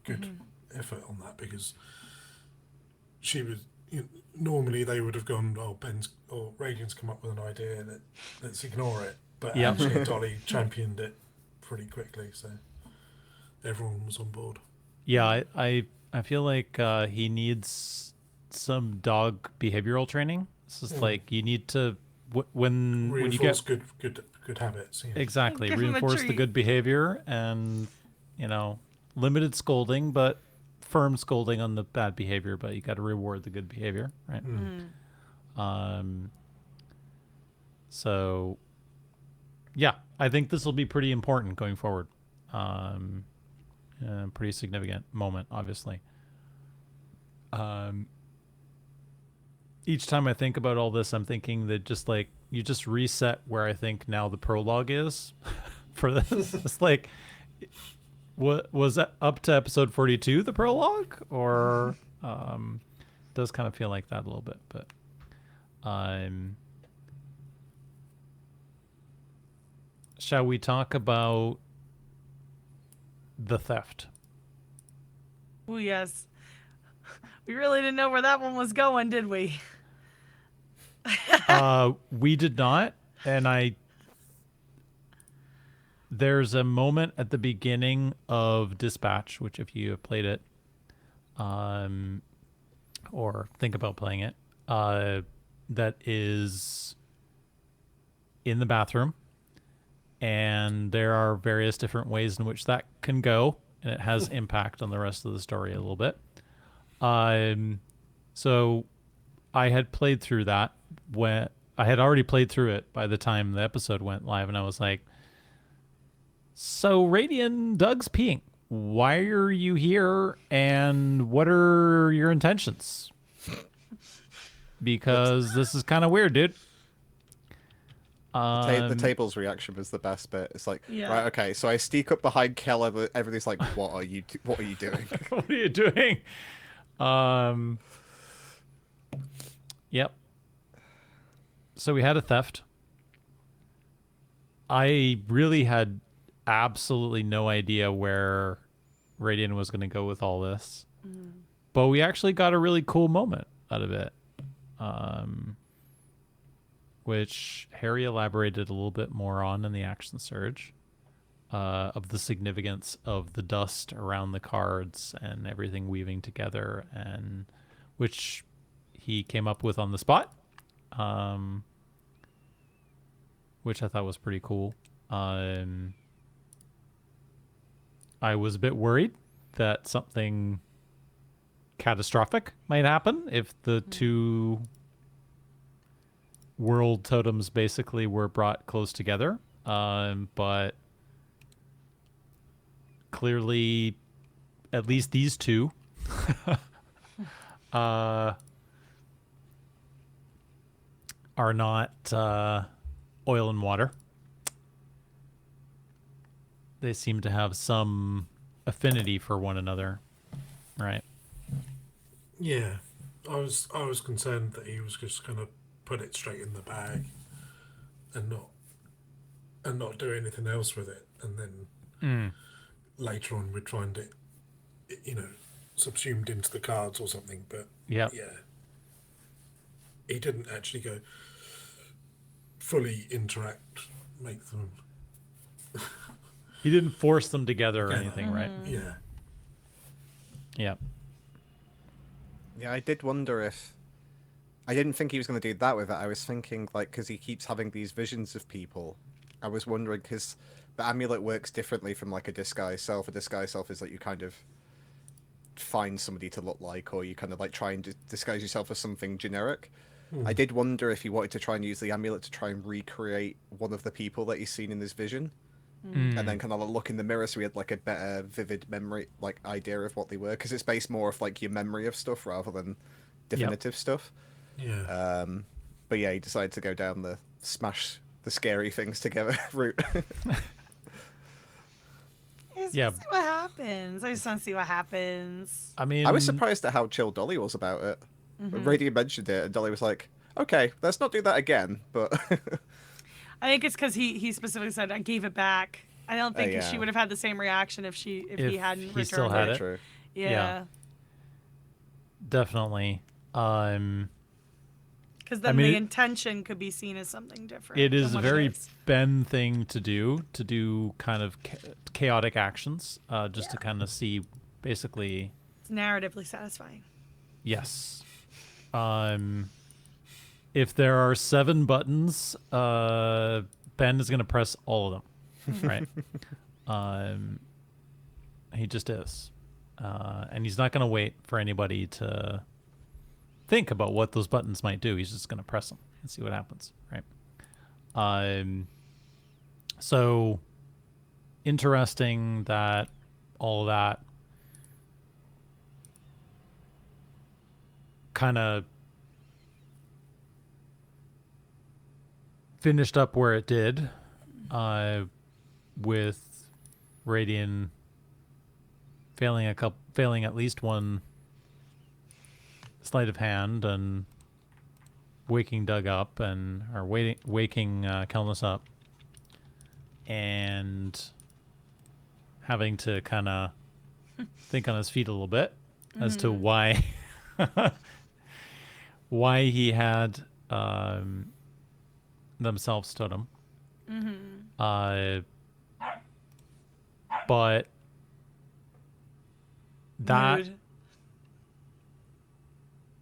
good effort on that, because she was. Normally they would have gone, oh, Ben's or Radiant's come up with an idea, let's ignore it. But actually Dolly championed it pretty quickly, so everyone was on board. Yeah, I feel like he needs some dog behavioral training. It's just like you need to when you get good habits. Yeah. Exactly, Give him a reinforce the treat. good behavior, and limited scolding, but firm scolding on the bad behavior. But you got to reward the good behavior, right? So yeah, I think this will be pretty important going forward. Pretty significant moment, obviously. Each time I think about all this, I'm thinking that just like you just reset where I think now the prologue is for this. It's like, what was that up to episode 42, the prologue, or does kind of feel like that a little bit, but shall we talk about the theft? Oh, yes. We really didn't know where that one was going, did we? We did not, and there's a moment at the beginning of Dispatch, which if you have played it, or think about playing it, that is in the bathroom, and there are various different ways in which that can go, and it has impact on the rest of the story a little bit. So I had played through that when I had already played through it by the time the episode went live, and I was like, so Radian, Doug's peeing. Why are you here, and what are your intentions? Because this is kind of weird, dude. The table's reaction was the best bit. It's like, Yeah. right, okay, so I sneak up behind Keller. Everybody's like, what are you doing? What are you doing? Yep. So we had a theft. I really had absolutely no idea where Radian was going to go with all this. But we actually got a really cool moment out of it. Which Harry elaborated a little bit more on in the action surge, of the significance of the dust around the cards and everything weaving together, and which he came up with on the spot, which I thought was pretty cool. I was a bit worried that something catastrophic might happen if the two world totems basically were brought close together, but clearly at least these two are not oil and water. They seem to have some affinity for one another, right? Yeah, I was concerned that he was just going to put it straight in the bag and not do anything else with it, and then later on we'd find it, subsumed into the cards or something. But yeah, he didn't actually go fully interact, make them. He didn't force them together or anything, right? Yeah. Yeah. Yeah, I did wonder if... I didn't think he was going to do that with it. I was thinking, because he keeps having these visions of people. I was wondering, because the amulet works differently from, a disguise self. A disguise self is, you kind of find somebody to look like, or you kind of, try and disguise yourself as something generic. I did wonder if he wanted to try and use the amulet to try and recreate one of the people that he's seen in this vision. And then kind of look in the mirror so he had, a better, vivid memory, idea of what they were. Because it's based more of, your memory of stuff rather than definitive stuff. Yeah. But yeah, he decided to go down the smash the scary things together route. just want to see what happens. I just want to see what happens. I mean, I was surprised at how chill Dolly was about it. Radiant mentioned it, and Dolly was like, "Okay, let's not do that again." But I think it's because he specifically said I gave it back. I don't think she would have had the same reaction if he hadn't returned still had it. it. True. Yeah. Definitely. Because then the intention could be seen as something different. It is than a what very it is. Ben thing to do kind of chaotic actions, just to kind of see, basically. It's narratively satisfying. Yes. If there are 7 buttons, Ben is going to press all of them, right? He just is. And he's not going to wait for anybody to think about what those buttons might do. He's just going to press them and see what happens, right? So interesting that all that kind of finished up where it did, with Radian failing at least one sleight of hand and waking Doug up waking Kelnus up, and having to kind of think on his feet a little bit as to why he had themselves stood him. But that Mood.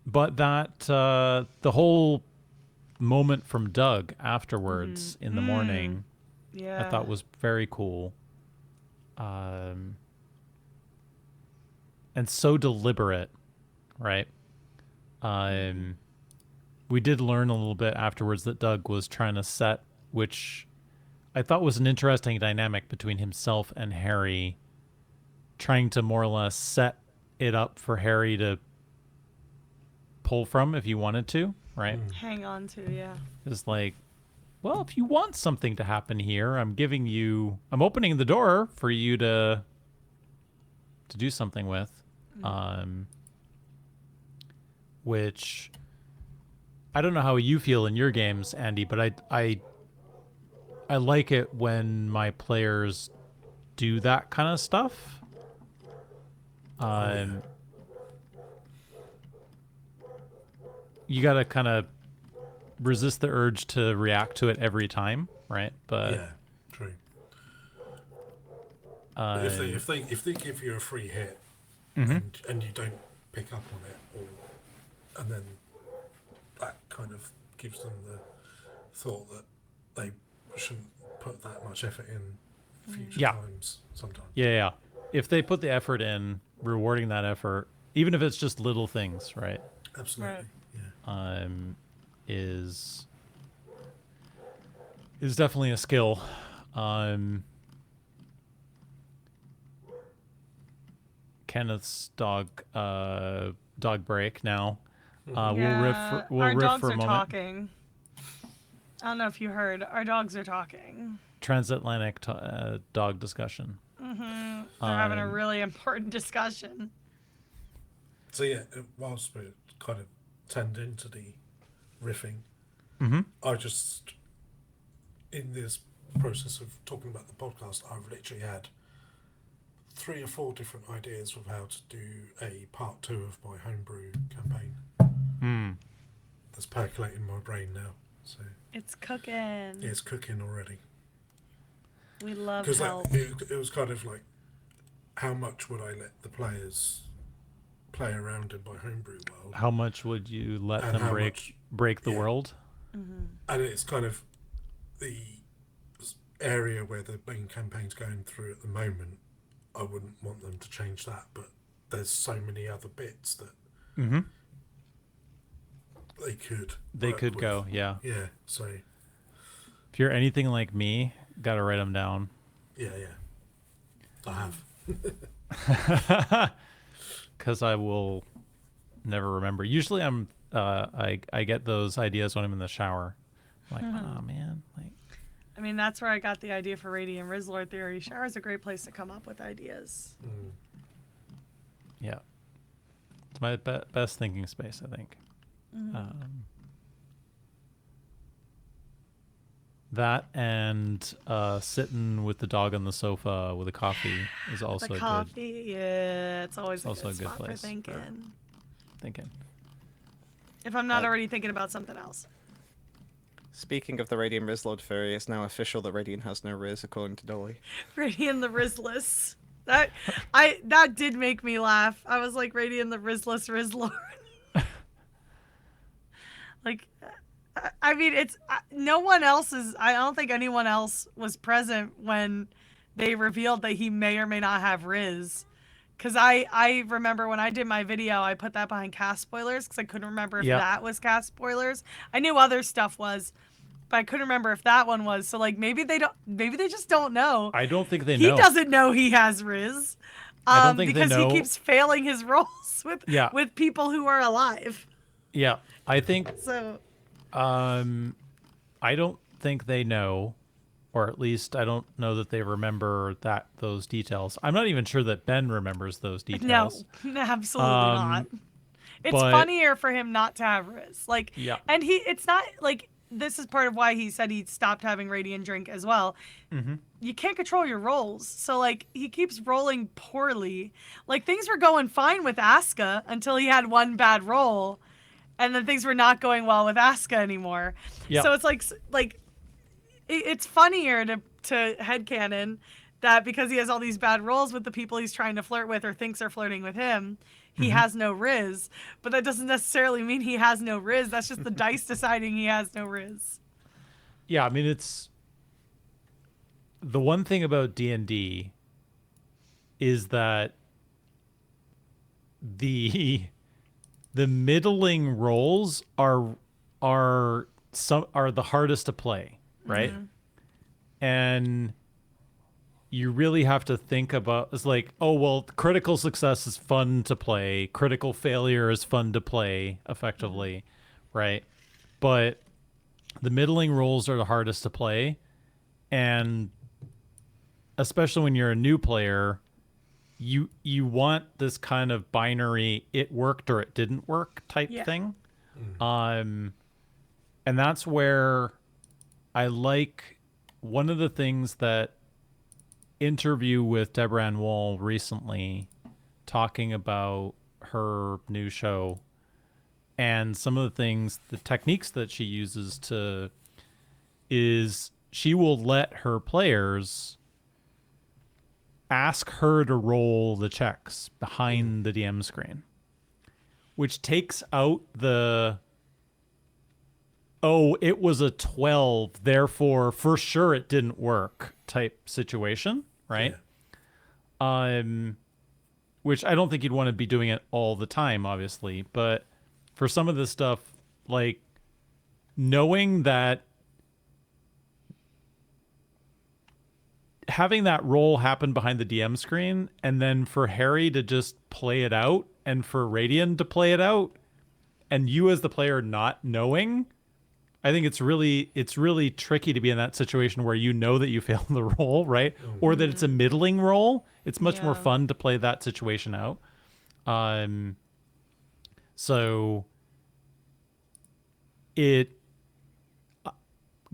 But the whole moment from Doug afterwards in the morning, Yeah. I thought was very cool. And so deliberate, right? We did learn a little bit afterwards that Doug was trying to set, which I thought was an interesting dynamic between himself and Harry, trying to more or less set it up for Harry to pull from if he wanted to, right? Hang on to, yeah. It's like, well, if you want something to happen here, I'm opening the door for you to do something with. Which I don't know how you feel in your games, Andy, but I like it when my players do that kind of stuff. You gotta kind of resist the urge to react to it every time, right? But yeah, true. If they give you a free hit and you don't pick up on it, and then that kind of gives them the thought that they shouldn't put that much effort in future times. Sometimes, yeah. If they put the effort in, rewarding that effort, even if it's just little things, right? Absolutely. Right. Yeah. Is definitely a skill. Kenneth's dog break now. We'll riff Our for a dogs are moment. talking. I don't know if you heard. Our dogs are talking. Transatlantic dog discussion. They're having a really important discussion. So yeah, whilst we kind of tend into the riffing, I just, in this process of talking about the podcast, I've literally had 3 or 4 different ideas of how to do a part 2 of my homebrew campaign. That's percolating in my brain now. So It's cooking. it's cooking already. We love Because help. it was kind of like, how much would I let the players play around in my homebrew world? How much would you let And them how break the yeah. world? And it's kind of the area where the main campaign's going through at the moment. I wouldn't want them to change that, but there's so many other bits that they could work go, with. yeah. Yeah, so If you're anything like me, gotta write them down. yeah, I have. Because I will never remember. Usually I get those ideas when I'm in the shower. I'm like, oh man, like I mean, that's where I got the idea for Radiant Rizzlord theory. Shower's a great place to come up with ideas. Yeah. It's my best thinking space, I think. That and sitting with the dog on the sofa with a coffee is also The good. coffee, yeah, it's always Also a good spot for place. thinking. If I'm not already thinking about something else. Speaking of the Radiant Rizzlord theory, it's now official that Radiant has no Riz, according to Dolly. Radiant the Rizzless. That did make me laugh. I was like, Radiant the Rizzless Rizzlord. Like, I mean, it's no one else is. I don't think anyone else was present when they revealed that he may or may not have Riz. Because I remember when I did my video, I put that behind cast spoilers because I couldn't remember if that was cast spoilers. I knew other stuff was, but I couldn't remember if that one was. So like maybe they don't. Maybe they just don't know. I don't think they know. He doesn't know he has Riz. I don't think because they know. he keeps failing his roles with people who are alive. Yeah, I think. So. I don't think they know, or at least I don't know that they remember those details. I'm not even sure that Ben remembers those details. No, absolutely not. It's funnier for him not to have Riz. Like, and it's not like this is part of why he said he stopped having Radiant Drink as well. Mm-hmm. You can't control your rolls. So like he keeps rolling poorly. Like things were going fine with Asuka until he had one bad roll. And then things were not going well with Asuka anymore. Yep. So it's like it's funnier to headcanon that because he has all these bad roles with the people he's trying to flirt with or thinks are flirting with him, he has no Riz. But that doesn't necessarily mean he has no Riz. That's just the dice deciding he has no Riz. Yeah, I mean, it's the one thing about D&D is that the middling roles are the hardest to play, right? And you really have to think about, it's like, oh well, critical success is fun to play, critical failure is fun to play effectively, right? But the middling roles are the hardest to play, and especially when you're a new player, you want this kind of binary, it worked or it didn't work type thing. And that's where I like one of the things that interview with Deborah Ann Wall recently talking about her new show and some of the things, the techniques that she uses is she will let her players ask her to roll the checks behind the DM screen, which takes out the, oh, it was a 12, therefore for sure it didn't work type situation, right? Yeah. Which I don't think you'd want to be doing it all the time, obviously, but for some of this stuff, like knowing that having that roll happen behind the DM screen and then for Harry to just play it out and for Radiant to play it out and you as the player not knowing, I think it's really tricky to be in that situation where you know that you failed the roll, right? Or that it's a middling roll. It's much more fun to play that situation out. So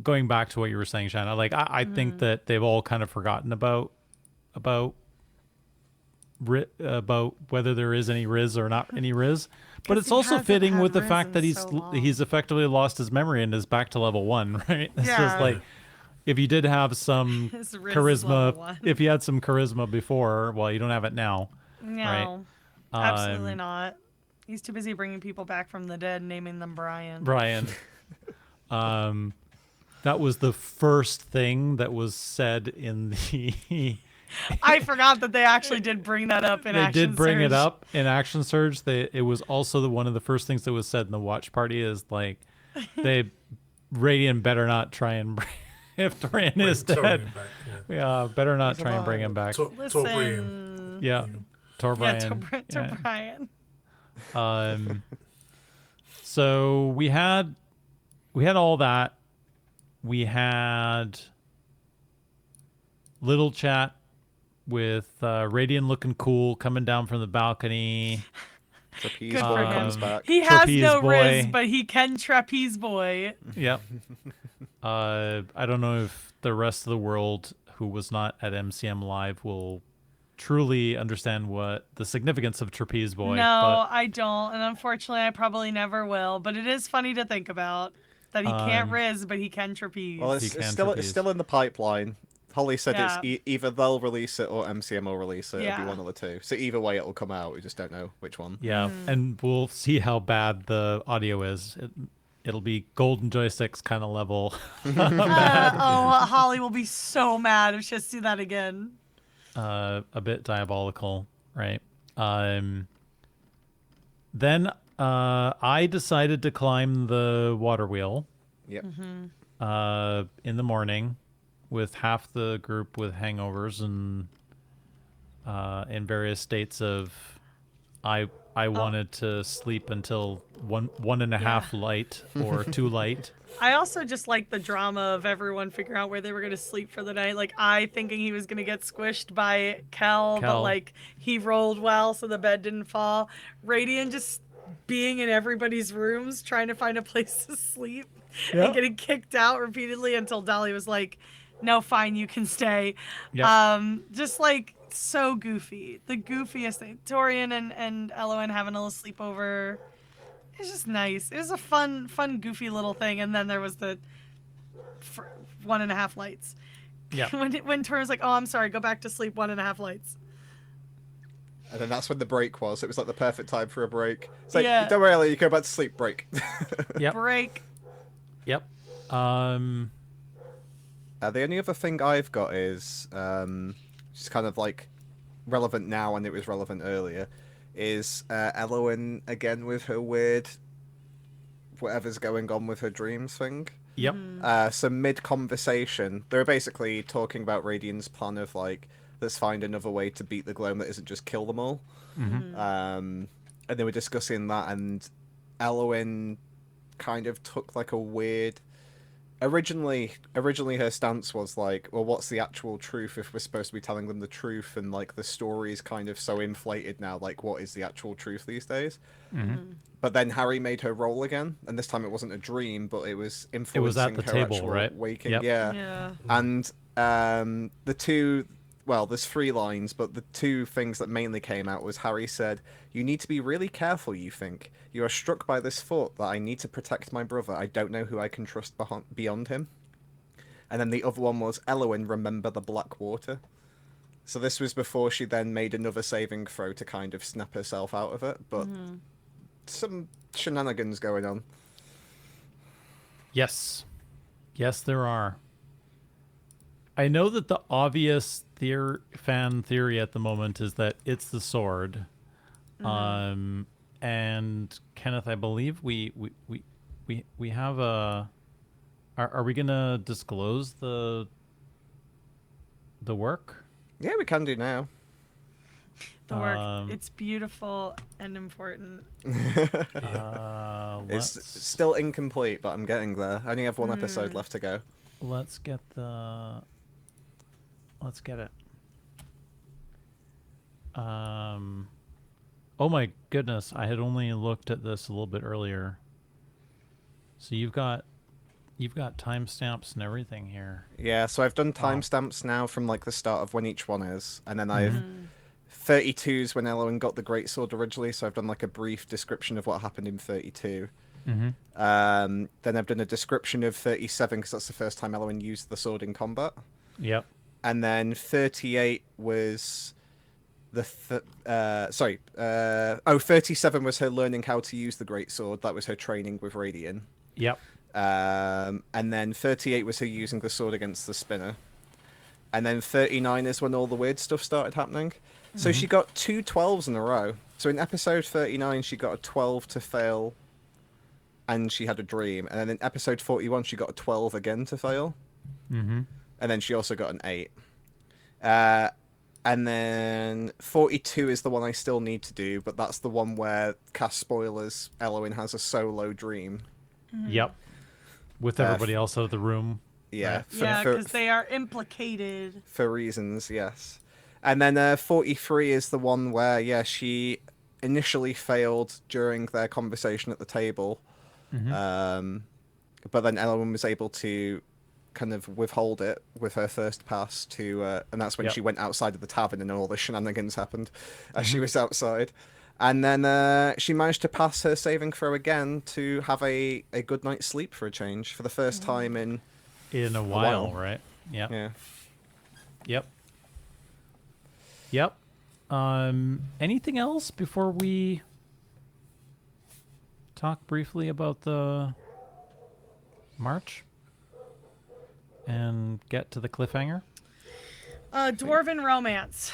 going back to what you were saying, Shan, I think that they've all kind of forgotten about whether there is any Riz or not any Riz. But it's also fitting with the fact that he's effectively lost his memory and is back to level 1, right? It's just like if you did have some charisma, if you had some charisma before, well, you don't have it now. No, right? Absolutely not. He's too busy bringing people back from the dead, naming them Brian. That was the first thing that was said in the... I forgot that they actually did bring that up in Action Surge. They did bring it up in Action Surge. It was also one of the first things that was said in the watch party is like, Radiant better not try and bring... If Torian is dead, better not try and bring him back. Listen. Brian. So we had all that. We had little chat with Radiant looking cool, coming down from the balcony. Trapeze Good boy for him. comes back. He has Trapeze no boy. riz, but he can trapeze boy. Yep. I don't know if the rest of the world who was not at MCM Live will truly understand what the significance of Trapeze Boy. No, I don't, and unfortunately, I probably never will. But it is funny to think about that he can't riz, but he can trapeze. Well, You it's can still trapeze. in the pipeline. Holly said Yeah. it's either they'll release it or MCM will release it. It'll Yeah. be one of the two. So either way, it'll come out. We just don't know which one. Yeah, and we'll see how bad the audio is. It'll be golden joysticks kind of level. Holly will be so mad if she has to see that again. A bit diabolical, right? Then I decided to climb the water wheel Yep. in the morning with half the group with hangovers and in various states of I wanted to sleep until one and a half light or 2 light. I also just like the drama of everyone figuring out where they were going to sleep for the night. Like, I thinking he was going to get squished by Kel, but, like, he rolled well, so the bed didn't fall. Radiant just being in everybody's rooms, trying to find a place to sleep, and getting kicked out repeatedly until Dolly was like, no, fine, you can stay. Yep. Just, like, so goofy. The goofiest thing. Torian and Elowen having a little sleepover. It's just nice. It was a fun, goofy little thing. And then there was the 1.5 lights. Yeah. when Torian was like, oh, I'm sorry, go back to sleep, 1.5 lights. And then that's when the break was. It was like the perfect time for a break. It's like, Yeah. don't worry, Ellie, you go back to sleep. Break. Yep. Break. Yep. The only other thing I've got is just kind of like relevant now, and it was relevant earlier. Is Elowen again with her weird whatever's going on with her dreams thing. Yep. So mid-conversation, they were basically talking about Radiant's plan of like, let's find another way to beat the Gloam that isn't just kill them all. And they were discussing that, and Elowen kind of took like a weird... Originally her stance was like, well, what's the actual truth if we're supposed to be telling them the truth, and like the story is kind of so inflated now, like what is the actual truth these days? But then Harry made her roll again, and this time it wasn't a dream, but it was influencing It was at the her table, actual right? waking. Yep. Yeah. And the two, well, there's 3 lines, but the 2 things that mainly came out was Harry said, you need to be really careful, you think. You are struck by this thought that I need to protect my brother. I don't know who I can trust beyond him. And then the other one was, Elowen, remember the black water. So this was before she then made another saving throw to kind of snap herself out of it, but some shenanigans going on. Yes. Yes, there are. I know that the obvious fan theory at the moment is that it's the sword. And Kenneth, I believe we have a... Are we gonna disclose the work? Yeah, we can do now. The work. It's beautiful and important. It's still incomplete, but I'm getting there. I only have 1 episode left to go. Let's get it. Oh my goodness, I had only looked at this a little bit earlier. So you've got timestamps and everything here. Yeah, so I've done timestamps now from like the start of when each one is, and then I've 32's when Elowen got the greatsword originally, so I've done like a brief description of what happened in 32. Then I've done a description of 37 because that's the first time Elowen used the sword in combat. Yep. And then 38 was 37 was her learning how to use the greatsword. That was her training with Radiant. Yep. And then 38 was her using the sword against the spinner. And then 39 is when all the weird stuff started happening. So she got 2 12s in a row. So in episode 39, she got a 12 to fail, and she had a dream. And then in episode 41, she got a 12 again to fail. And then she also got an 8. And then 42 is the one I still need to do, but that's the one where, cast spoilers, Elowen has a solo dream. Yep. With everybody else out of the room. Yeah, Right. Yeah, because they are implicated. for reasons, yes. And then 43 is the one where, yeah, she initially failed during their conversation at the table. But then Ellen was able to kind of withhold it with her first pass to, and that's when Yep. she went outside of the tavern and all the shenanigans happened as she was outside. And then she managed to pass her saving throw again to have a good night's sleep for a change for the first time in In a while, right? Yep. yeah. Yep. Yep. Anything else before we talk briefly about the march and get to the cliffhanger? Dwarven romance.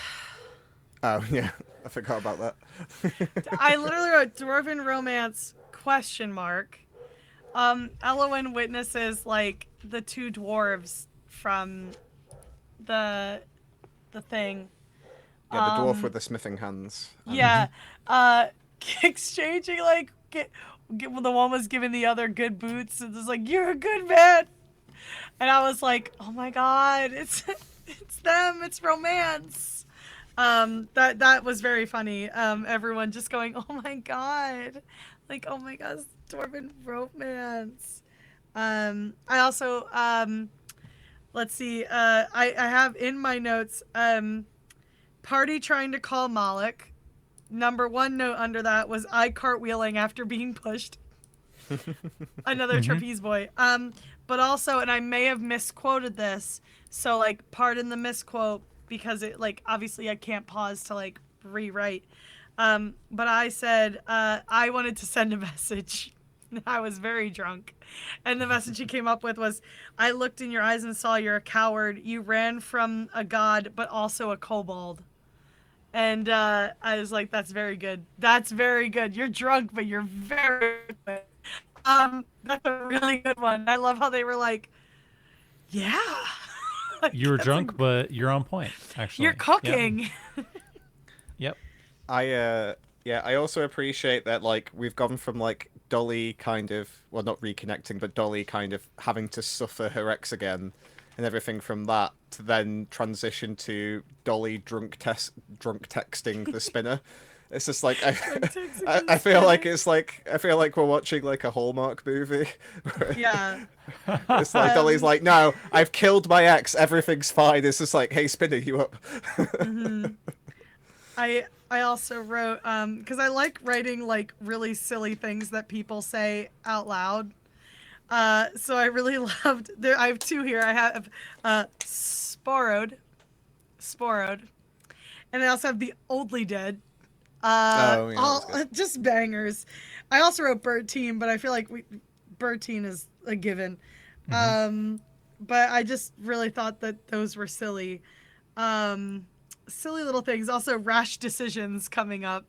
Oh yeah, I forgot about that. I literally wrote Dwarven romance ? Elwyn witnesses like the two dwarves from the thing. Yeah, the dwarf with the smithing hands. Yeah. Exchanging like the one was giving the other good boots and was like, "You're a good man." And I was like, "Oh my god, it's them, it's romance." That was very funny. Everyone just going, "Oh my god." Like, "Oh my gosh, dwarven romance." I also let's see, I have in my notes party trying to call Moloch. Number one note under that was I cartwheeling after being pushed. Another trapeze boy. But also, and I may have misquoted this, so like pardon the misquote because it like obviously I can't pause to like rewrite. But I said I wanted to send a message. I was very drunk. And the message he came up with was, I looked in your eyes and saw you're a coward. You ran from a god, but also a kobold. And I was like, that's very good. That's very good. You're drunk, but you're very good. That's a really good one. I love how they were like, yeah. Like, You were that's drunk, but you're on point, actually. You're cooking. Yep. I also appreciate that like we've gone from like Dolly kind of, well, not reconnecting, but Dolly kind of having to suffer her ex again and everything from that to then transition to Dolly drunk texting the spinner. It's just like I feel like it's like I feel like we're watching like a Hallmark movie. Yeah. It's like Dolly's like, no, I've killed my ex, everything's fine. It's just like, hey, Spinner, you up? I also wrote because I like writing like really silly things that people say out loud. So I really loved there. I have two here. I have sporod, and I also have the oldly dead. Yeah, all that's good. just bangers. I also wrote bird team, but I feel like bird team is a given. But I just really thought that those were silly. Silly little things. Also, rash decisions coming up.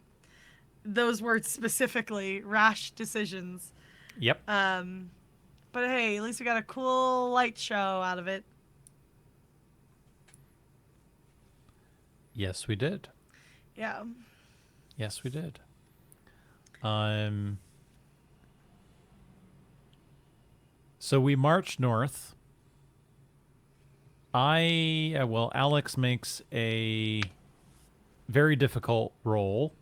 Those words specifically, rash decisions. Yep. But hey, at least we got a cool light show out of it. Yes, we did. Yeah. Yes, we did. So we march north. Alex makes a very difficult roll,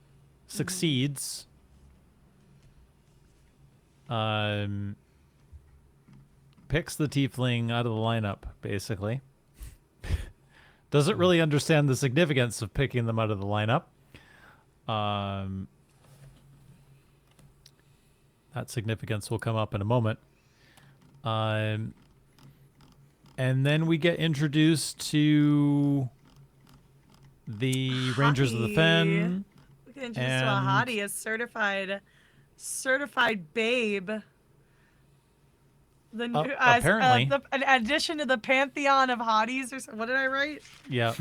succeeds. Picks the tiefling out of the lineup, basically. Doesn't really understand the significance of picking them out of the lineup. That significance will come up in a moment. And then we get introduced to the Rangers of the Fen. We get introduced to a hottie, a certified babe. Apparently. An addition to the pantheon of hotties, or what did I write? Yeah.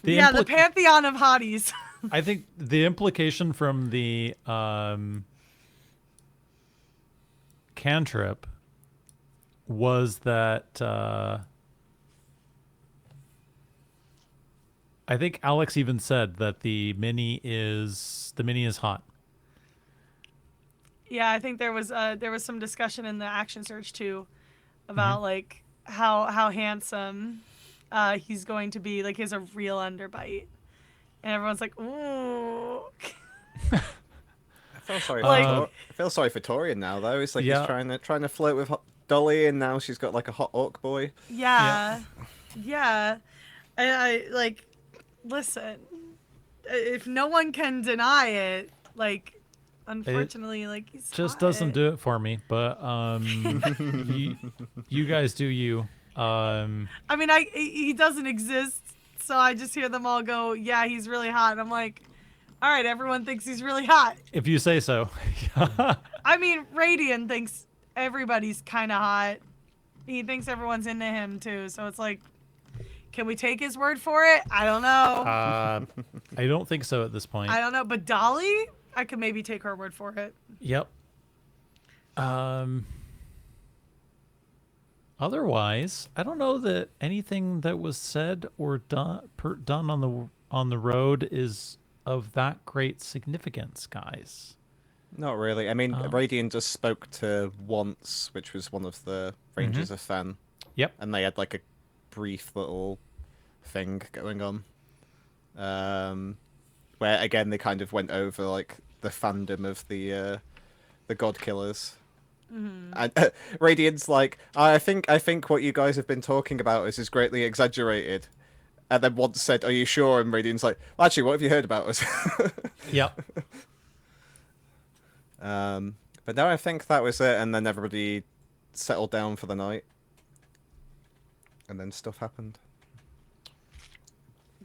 The pantheon of hotties. I think the implication from the cantrip was that I think Alex even said that the mini is hot. Yeah, I think there was some discussion in the action search too about like how handsome he's going to be. Like, he has a real underbite, and everyone's like, ooh. I feel sorry. Like- I feel sorry for Torian now, though. It's like Yeah. he's trying to flirt with Dolly, and now she's got like a hot orc boy. Yeah. And I like, listen, if no one can deny it, like, unfortunately, like, he's Just hot. doesn't do it for me. But you guys do you. I mean, he doesn't exist, so I just hear them all go, yeah, he's really hot. And I'm like, all right, everyone thinks he's really hot. If you say so. I mean, Radian thinks everybody's kind of hot. He thinks everyone's into him, too. So it's like, can we take his word for it? I don't know. I don't think so at this point. I don't know. But Dolly, I could maybe take her word for it. Yep. Otherwise, I don't know that anything that was said or done on the road is of that great significance, guys. Not really. I mean, Radian just spoke to once, which was one of the Rangers of Fen. Yep. And they had like a brief little thing going on. Where again they kind of went over like the fandom of the God Killers. And Radiant's like, I think what you guys have been talking about is greatly exaggerated. And then once said, "Are you sure?" And Radiant's like, well, "Actually, what have you heard about us?" Yep. But no, I think that was it. And then everybody settled down for the night. And then stuff happened.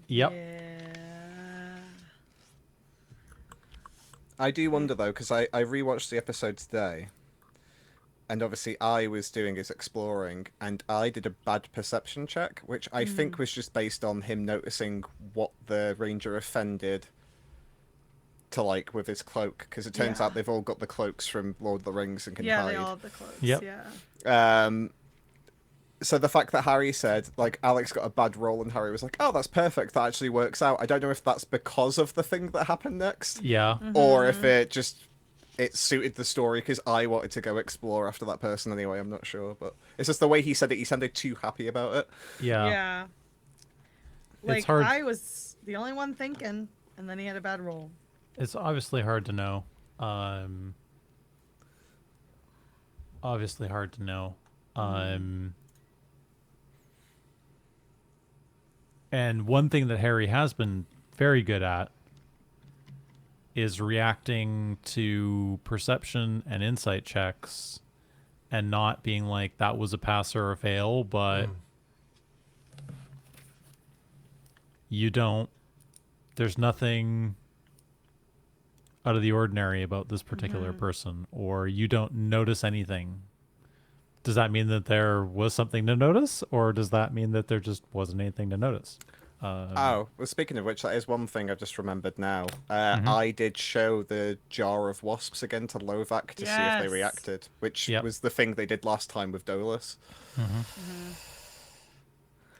Yep. Yeah. I do wonder though, because I rewatched the episode today, and obviously I was doing his exploring, and I did a bad perception check, which I think was just based on him noticing what the Ranger offended to like with his cloak, because it turns out they've all got the cloaks from Lord of the Rings and can Yeah, hide. they all have the clothes. Yep. Yeah. So the fact that Harry said, like, Alex got a bad roll and Harry was like, oh, that's perfect, that actually works out. I don't know if that's because of the thing that happened next. Yeah. Or if it suited the story, because I wanted to go explore after that person anyway, I'm not sure. But it's just the way he said it, he sounded too happy about it. Yeah. Yeah. Like, hard. I was the only one thinking, and then he had a bad roll. It's obviously hard to know. Obviously hard to know. And one thing that Harry has been very good at is reacting to perception and insight checks and not being like, that was a pass or a fail, but you don't. There's nothing out of the ordinary about this particular person, or you don't notice anything. Does that mean that there was something to notice, or does that mean that there just wasn't anything to notice? Oh, well, speaking of which, that is one thing I've just remembered now. I did show the jar of wasps again to Lovak to see if they Yes. reacted, which Yep. was the thing they did last time with Dolus.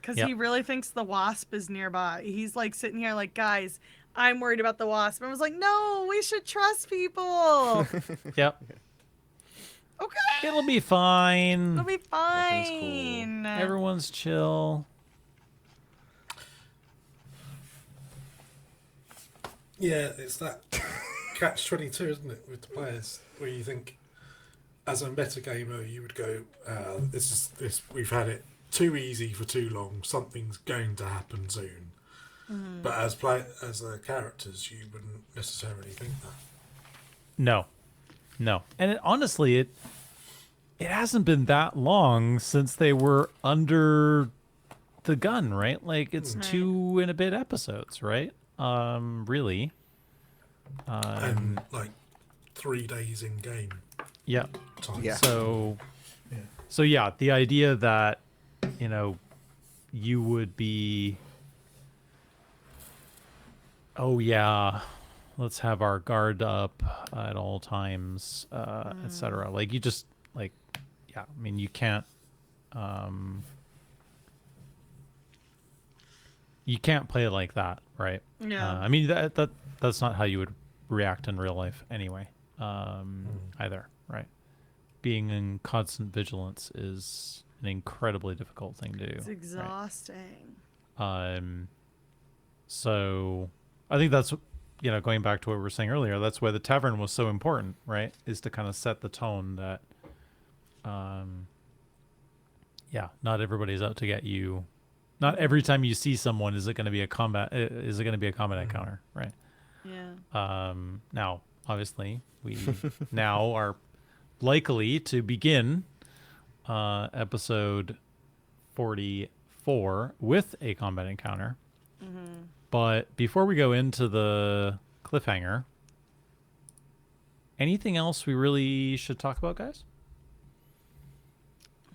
Because Yep. he really thinks the wasp is nearby. He's like sitting here like, guys, I'm worried about the wasp. And I was like, no, we should trust people. Yep. Okay. It'll be fine. It'll be cool. fine. Everyone's chill. Yeah, it's that catch-22, isn't it, with the players, where you think, as a metagamer, you would go, this we've had it too easy for too long. Something's going to happen soon. But as characters, you wouldn't necessarily think that. No. And honestly, it hasn't been that long since they were under the gun, right? Like, it's 2 and a bit episodes, right? Really. And like 3 days in game Yeah. time. Yeah. So yeah, the idea that, you would be, oh yeah, let's have our guard up at all times, etc. Like, you just, like, yeah, I mean, you can't play it like that, right? Yeah. I mean, that's not how you would react in real life anyway, either, right? Being in constant vigilance is an incredibly difficult thing to do. It's exhausting. So I think that's, going back to what we were saying earlier, that's why the tavern was so important, right? Is to kind of set the tone that, not everybody's out to get you. Not every time you see someone is it going to be a combat encounter, right? Yeah. Now, obviously, we now are likely to begin episode 44 with a combat encounter. But before we go into the cliffhanger, anything else we really should talk about, guys?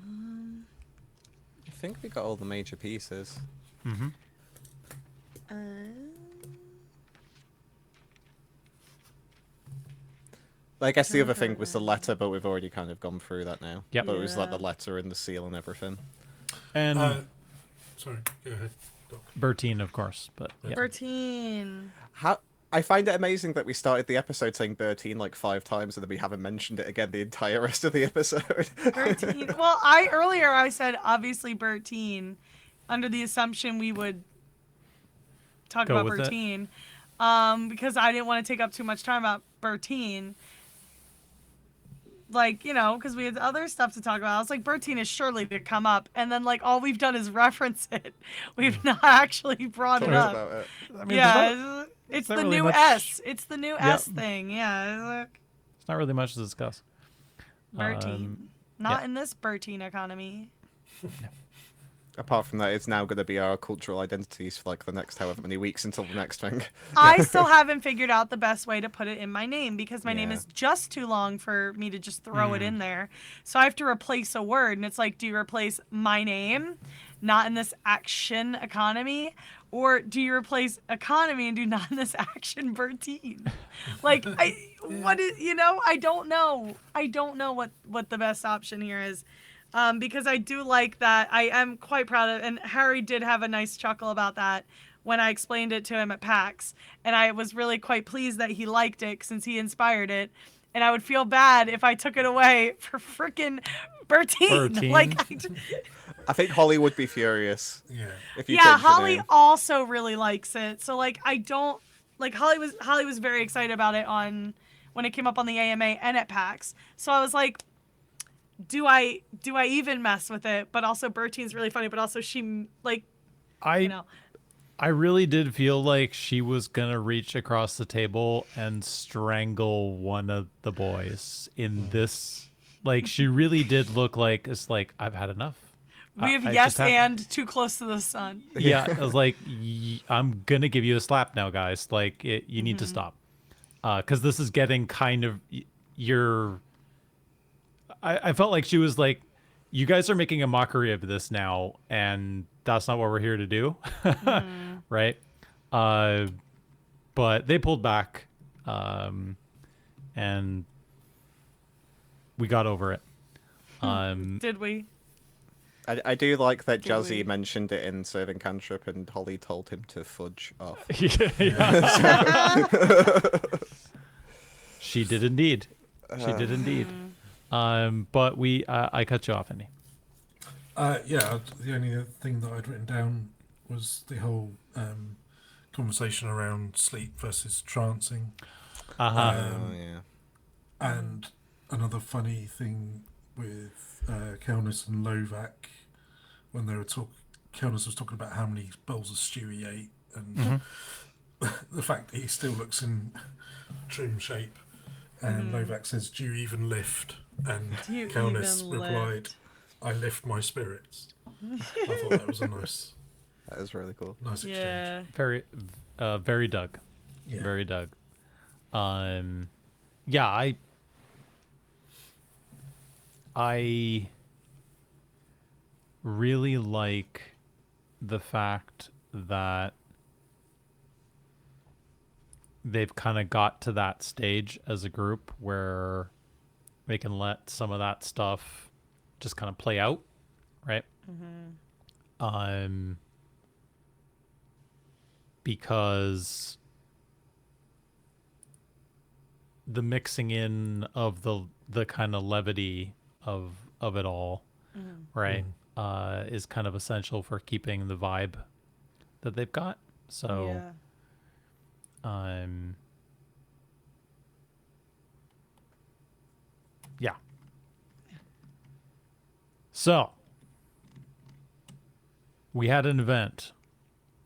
I think we got all the major pieces. Mm-hmm. I guess the other thing was the letter, but we've already kind of gone through that now. Yep. But it was like Yeah. the letter and the seal and everything. And Sorry, go ahead, Doc. Bertine, of course. But yeah. Bertine. How I find it amazing that we started the episode saying Bertine like 5 times and then we haven't mentioned it again the entire rest of the episode. Bertine. Well, earlier I said obviously Bertine, under the assumption we would talk Go about with it. Bertine, because I didn't want to take up too much time about Bertine. Because we had other stuff to talk about. I was like, Bertine is surely to come up, and then all we've done is reference it. We've not actually brought it Talked up. about it. I mean, Yeah, it's not the really new much- S. It's the new Yep. S thing. Yeah, It's not really much to discuss. Bertine. Not yeah. in this Bertine economy. Apart from that, it's now going to be our cultural identities for the next however many weeks until the next thing. I still haven't figured out the best way to put it in my name because my name Yeah. is just too long for me to just throw it in there. So I have to replace a word. And it's do you replace my name, not in this action economy? Or do you replace economy and do not in this action Bertine? I don't know. I don't know what the best option here is. Because I do like that. I am quite proud of, and Harry did have a nice chuckle about that when I explained it to him at PAX. And I was really quite pleased that he liked it since he inspired it. And I would feel bad if I took it away for frickin' Bertine. Bertine. I think Holly would be furious Yeah. if you Yeah, changed your Holly name. also really likes it. So I don't Holly was very excited about it when it came up on the AMA and at PAX. So I was like, do I even mess with it? But also Bertine's really funny, but also she I really did feel like she was gonna reach across the table and strangle one of the boys in this. She really did look like I've had enough. we have I yes just have- and too close to the sun. Yeah, I was like, I'm gonna give you a slap now, guys. You need to stop, because this is getting kind of I felt like she was like, you guys are making a mockery of this now, and that's not what we're here to do, right? But they pulled back, and we got over it. Did we? I do like that Did Jazzy we? mentioned it in Serving Cantrip and Holly told him to fudge off. She did indeed. She did indeed. But I cut you off, Andy. Yeah, the only thing that I'd written down was the whole conversation around sleep versus trancing. Oh, yeah. And another funny thing with Kelnis and Lovac, when they were Kelnis was talking about how many bowls of stew he ate, and the fact that he still looks in trim shape. And Lovac says, "Do you even lift?" And Do you Kelnis even replied, lift? "I lift my spirits." I thought that was a nice That is really cool. exchange. Yeah. Very, very Doug. Yeah. Very Doug. Yeah, I really like the fact that they've kind of got to that stage as a group where they can let some of that stuff just kind of play out, right? Because the mixing in of the kind of levity of it all, right? is kind of essential for keeping the vibe that they've got. So, yeah. So, we had an event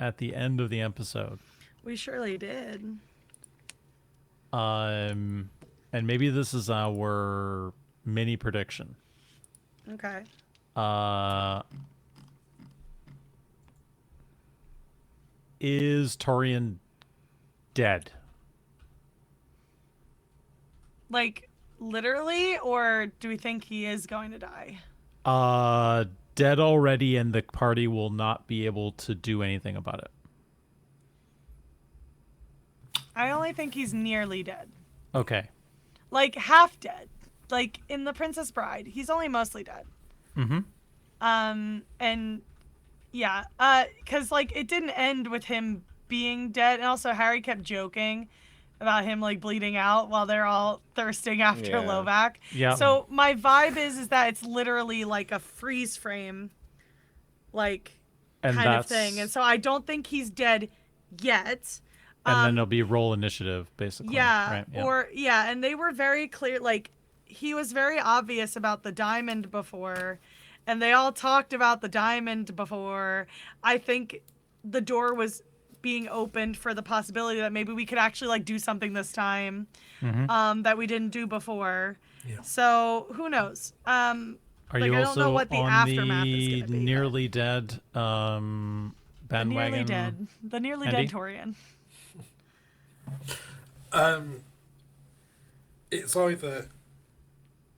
at the end of the episode. We surely did. And maybe this is our mini prediction. Okay. Is Torian dead? Like, literally, or do we think he is going to die? Dead already, and the party will not be able to do anything about it. I only think he's nearly dead. Okay. Like, half dead. Like, in The Princess Bride, he's only mostly dead. Mm-hmm. And, yeah, because, like, it didn't end with him being dead, and also Harry kept joking about him, like, bleeding out while they're all thirsting after Yeah. Lovac. Yeah. So my vibe is that it's literally, like, a freeze frame, like, And kind of that's- thing. And so I don't think he's dead yet. And then it'll be roll initiative, basically. Yeah, Right? Yeah. or yeah, and they were very clear. Like, he was very obvious about the diamond before, and they all talked about the diamond before. I think the door was being opened for the possibility that maybe we could actually like do something this time, that we didn't do before. Yeah. So who knows? Are like, you I don't also know what the on aftermath is the gonna be, but- nearly dead bandwagon? Nearly dead. The nearly Andy? dead Torian. It's either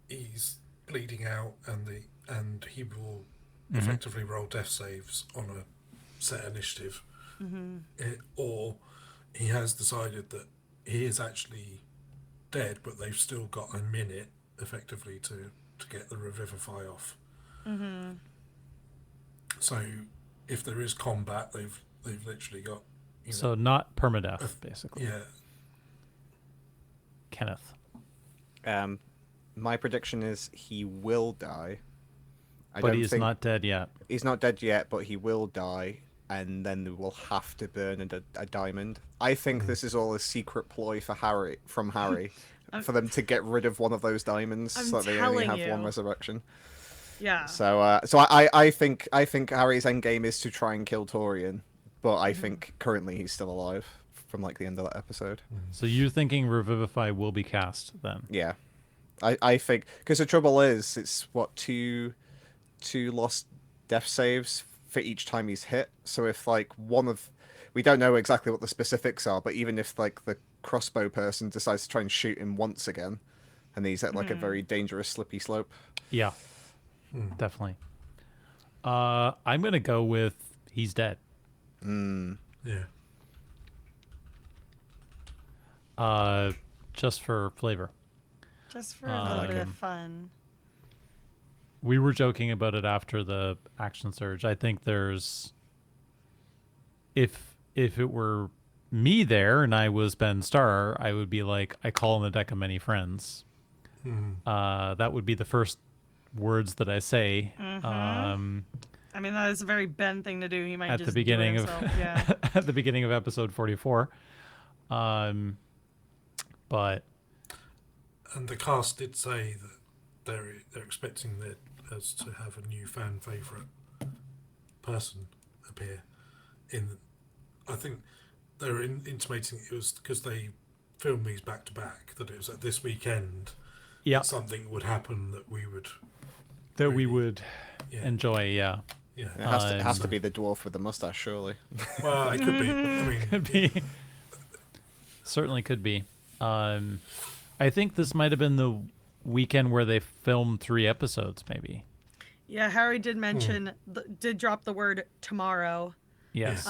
he's bleeding out and he will effectively roll death saves on a set initiative, or he has decided that he is actually dead, but they've still got a minute effectively to get the revivify off. So if there is combat, they've literally got, you know, So not permadeath, basically. yeah. Kenneth. My prediction is he will die. But he's not dead yet. He's not dead yet, but he will die, and then they will have to burn a diamond. I think this is all a secret ploy for Harry, for them to get rid of one of those diamonds, I'm so that they only telling have one you. resurrection. Yeah. So, I think Harry's endgame is to try and kill Torian, but I think currently he's still alive from like the end of that episode. So you're thinking Revivify will be cast then? Yeah, I think because the trouble is, it's what two lost death saves for each time he's hit. So if like we don't know exactly what the specifics are, but even if like the crossbow person decides to try and shoot him once again, and he's at like a very dangerous slippy slope. Yeah. Definitely. I'm gonna go with he's dead. Yeah. Just for flavor. Just for a little like bit him. of fun. We were joking about it after the action surge. I think there's, if it were me there and I was Ben Starr, I would be like, I call in a deck of many friends. That would be the first words that I say. I mean, that is a very Ben thing to do. He might At just the beginning do of it himself. Yeah. at the beginning of episode 44. But And the cast did say that they're expecting us to have a new fan favourite person appear in. I think they're intimating it was because they filmed these back to back, that it was at this weekend. yeah, Something would happen that we would. that we really- would Yeah. enjoy. Yeah, Yeah. It has to be the dwarf with the mustache, surely. Well, it could be. I mean, could be. Certainly could be. I think this might have been the weekend where they filmed 3 episodes, maybe. Yeah, Harry did mention, did drop the word tomorrow Yes.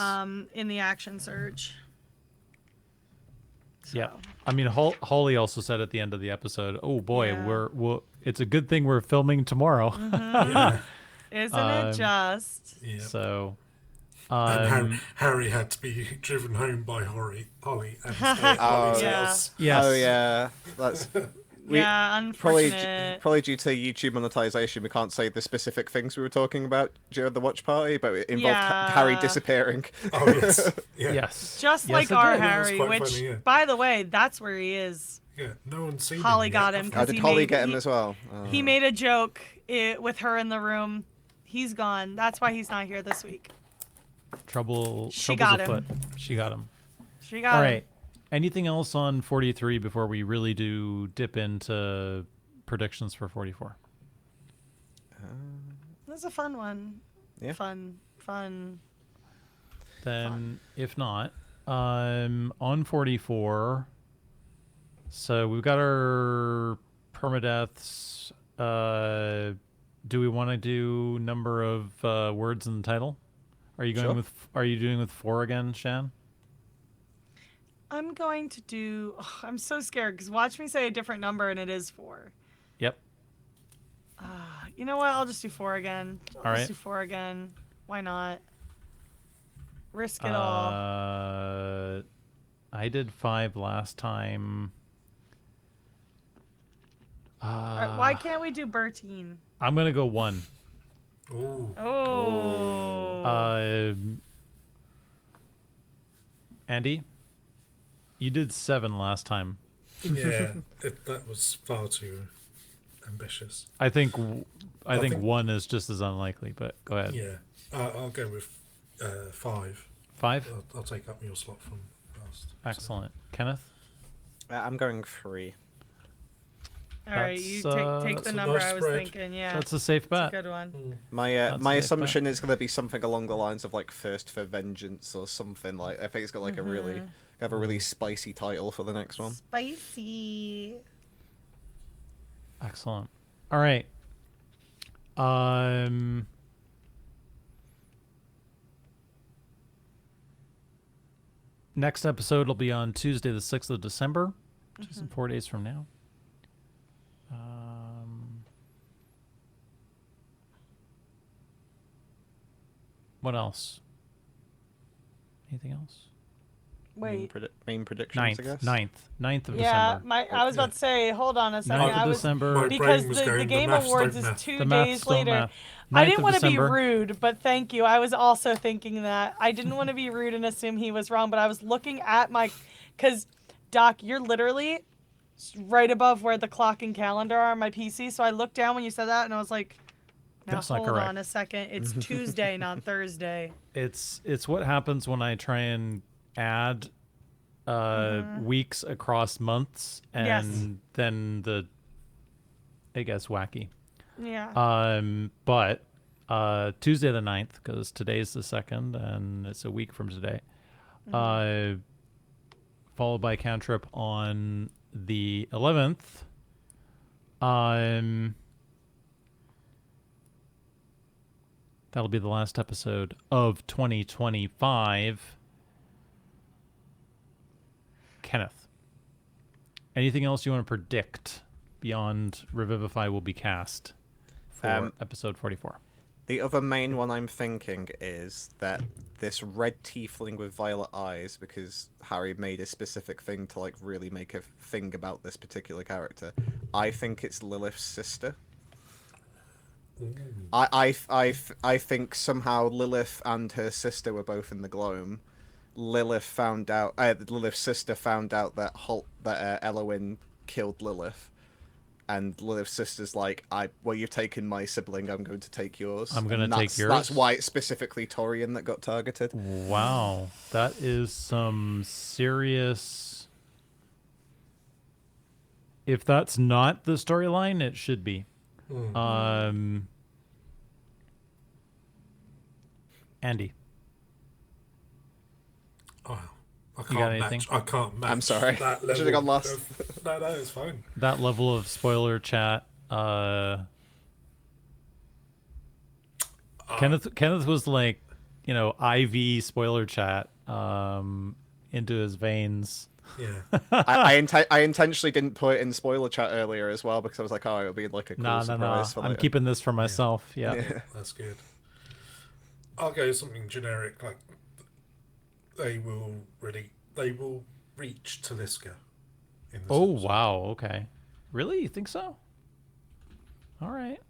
in the action surge. Yeah. So, I mean, Holly also said at the end of the episode, "Oh boy, Yeah. we're it's a good thing we're filming tomorrow." yeah. Isn't it just? Yeah. So, And Harry had to be driven home by Holly and stay at Oh, Holly's yeah. house. yes. Oh yeah, that's Yeah, unfortunate. Probably due to YouTube monetization, we can't say the specific things we were talking about during the watch party, but it involved Harry disappearing. Oh yes, yeah, Yes. Just Yes, like it our did. Yeah, it was Harry, quite which, funny, yeah. by the way, that's where he is. yeah. No one's seen Holly him got yet, him have because they? Did he Holly made- get him he- as well? He made a joke with her in the room. He's gone. That's why he's not here this week. Trouble's got him. afoot. She got him. She got All him. right. Anything else on 43 before we really do dip into predictions for 44? That's a fun one. Yeah. Fun. Then, if not, on 44, so we've got our permadeaths. Do we want to do number of words in the title? Are you going Sure. with? Are you doing with 4 again, Shan? I'm going to do. Oh, I'm so scared because watch me say a different number and it is 4. Yep. You know what? I'll just do 4 again. All I'll right. just do 4 again. Why not? Risk it all. I did 5 last time. All right, why can't we do Bertine? I'm gonna go 1. Ooh. Oh. Andy, you did 7 last time. Yeah, that was far too ambitious. I think I think- 1 is just as unlikely, but go ahead. Yeah, I'll go with 5. 5? I'll take up your slot from last. Excellent. Kenneth? I'm going 3. All right, you that's, take that's the a number nice I was spread. thinking. Yeah, That's a safe that's bet. a good one. My That's my a safe assumption is going to be something along the lines of like Thirst for Vengeance or something like. I think it's got like a really spicy title for the next one. Spicy. Excellent. All right. Next episode will be on Tuesday, the 6th of December, which is in 4 days from now. What else? Anything else? Wait. Main predictions, I guess. 9th of Yeah, December. I was about to say. Hold on a second. 9th I of was December. My because brain was the going, the Game maths Awards don't is math. 2 The maths days don't later. math. I 9th didn't of want to be December. rude, but thank you. I was also thinking that. I didn't want to be rude and assume he was wrong, but I was looking at my, because Doc, you're literally right above where the clock and calendar are on my PC. So I looked down when you said that, and I was like, now That's not hold correct. on a second. It's Tuesday, not Thursday. It's what happens when I try and add weeks across months, and Yes. then it gets wacky. Yeah. But Tuesday the 9th, because today's the 2nd, and it's a week from today. Followed by Cantrip on the 11th. That'll be the last episode of 2025. Kenneth, anything else you want to predict beyond Revivify will be cast for episode 44? The other main one I'm thinking is that this red tiefling with violet eyes, because Harry made a specific thing to like really make a thing about this particular character. I think it's Lilith's sister. I think somehow Lilith and her sister were both in the Gloam. Lilith's sister found out that Elowyn killed Lilith. And Lilith's sister's like, well, you've taken my sibling, I'm going to take yours. I'm going to take yours? That's why it's specifically Torian that got targeted. Wow. That is some serious... If that's not the storyline, it should be. Andy. Oh, I got can't anything? match. I can't match. I'm sorry. That I should've level gone last. No, it's fine. That level of spoiler chat. Kenneth was like, IV spoiler chat into his veins. Yeah. I intentionally didn't put it in spoiler chat earlier as well because I was like, oh, it'll be like a cool surprise for I'm later. keeping this for myself. Yeah. That's good. I'll go something generic like they will reach Taliska. In the Oh episode. wow. Okay. Really? You think so? All right.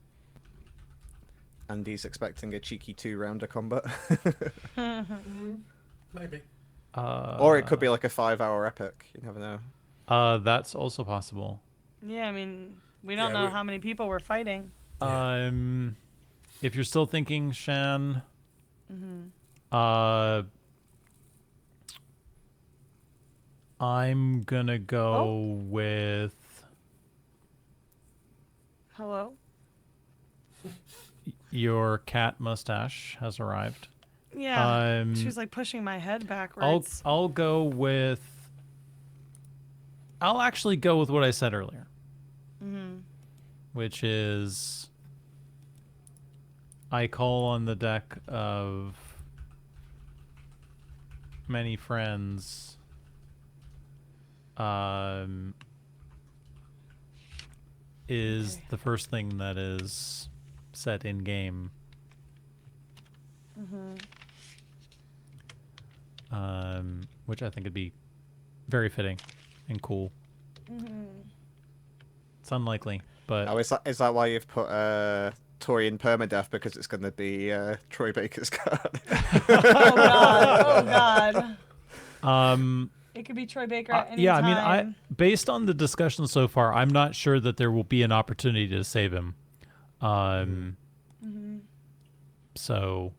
Andy's expecting a cheeky 2-rounder combat. Maybe. Or it could be like a 5-hour epic. You never know. That's also possible. Yeah, I mean, we don't Yeah, know how many people we're fighting. Yeah. If you're still thinking, Shan, I'm gonna go with Hello? your cat mustache has arrived. Yeah. She was like pushing my head backwards. I'll go with. I'll actually go with what I said earlier, which is I call on the deck of many friends. Is the first thing that is set in game. Which I think would be very fitting and cool. It's unlikely, but Oh, is that why you've put Tori in permadeath, because it's going to be Troy Baker's card? Oh God. It could be Troy Baker at any yeah, time. I mean, based on the discussion so far, I'm not sure that there will be an opportunity to save him. So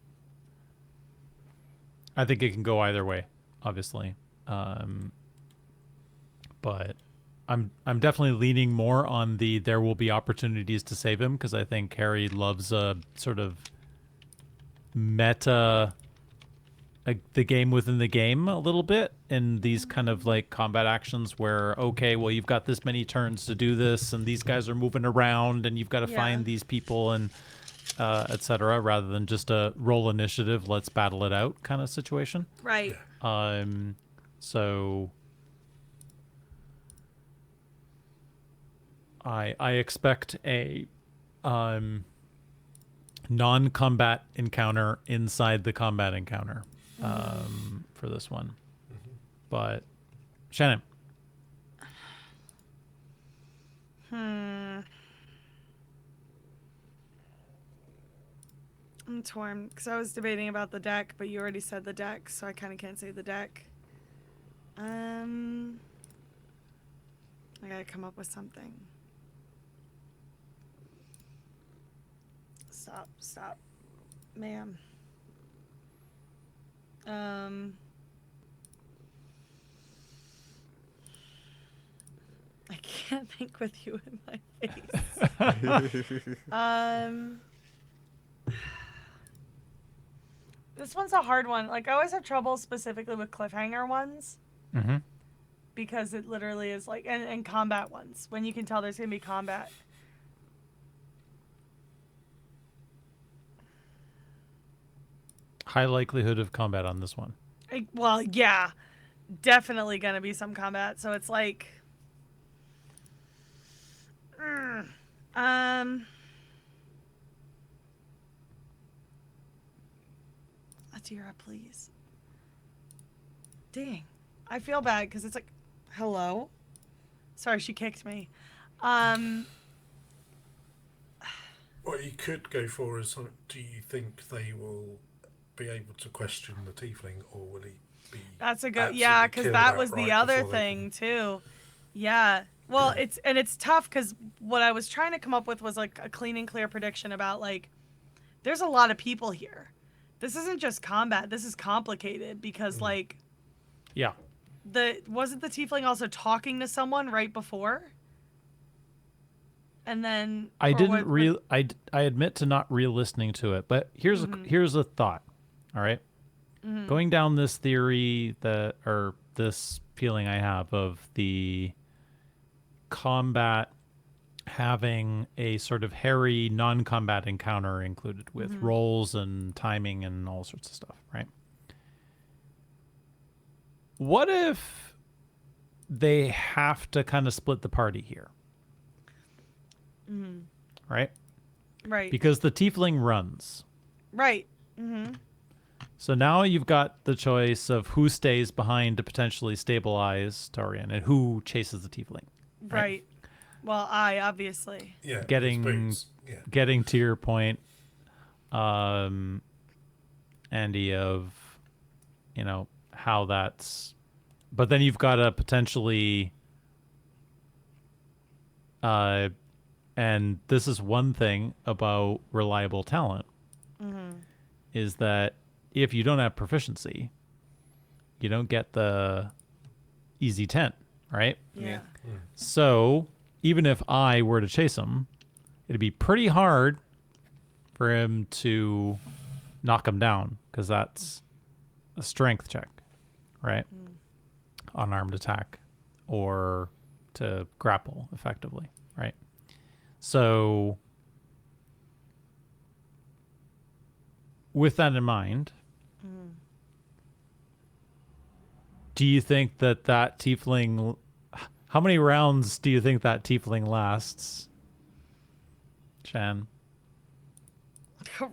I think it can go either way, obviously. But I'm definitely leaning more on the there will be opportunities to save him, because I think Harry loves a sort of meta, the game within the game a little bit, in these kind of like combat actions where, okay, well, you've got this many turns to do this, and these guys are moving around, and you've got to find these people, and etc., rather than just a roll initiative, let's battle it out kind of situation. Right. So I expect a non-combat encounter inside the combat encounter for this one. But Shannon. I'm torn because I was debating about the deck, but you already said the deck, so I kind of can't say the deck. I gotta come up with something. Stop, ma'am. I can't think with you in my face. This one's a hard one. Like, I always have trouble specifically with cliffhanger ones. Because it literally is like, and combat ones, when you can tell there's going to be combat. High likelihood of combat on this one. Well, yeah. Definitely going to be some combat. So it's like... Adira, please. Dang. I feel bad because it's like, hello? Sorry, she kicked me. What you could go for is, do you think they will be able to question the tiefling, or will he be... That's a good... Yeah, because that was the other thing, too. Yeah. Well, it's tough because what I was trying to come up with was like a clean and clear prediction about like, there's a lot of people here. This isn't just combat. This is complicated because like... Yeah. Wasn't the tiefling also talking to someone right before? And then... I admit to not re-listening to it, but here's a thought, all right? Going down this theory or this feeling I have of the combat having a sort of hairy non-combat encounter included with rolls and timing and all sorts of stuff, right? What if they have to kind of split the party here? Right? Right. Because the tiefling runs. Right. So now you've got the choice of who stays behind to potentially stabilize Torian and who chases the tiefling. Right. Well, I obviously. Yeah. Getting- boots. Yeah. Getting to your point, Andy, of how that's, but then you've got to potentially, and this is one thing about reliable talent, is that if you don't have proficiency, you don't get the easy 10, right? Yeah. So even if I were to chase him, it'd be pretty hard for him to knock him down, because that's a strength check, right? Unarmed attack, or to grapple effectively, right? So with that in mind, do you think that tiefling, how many rounds do you think that tiefling lasts, Shan?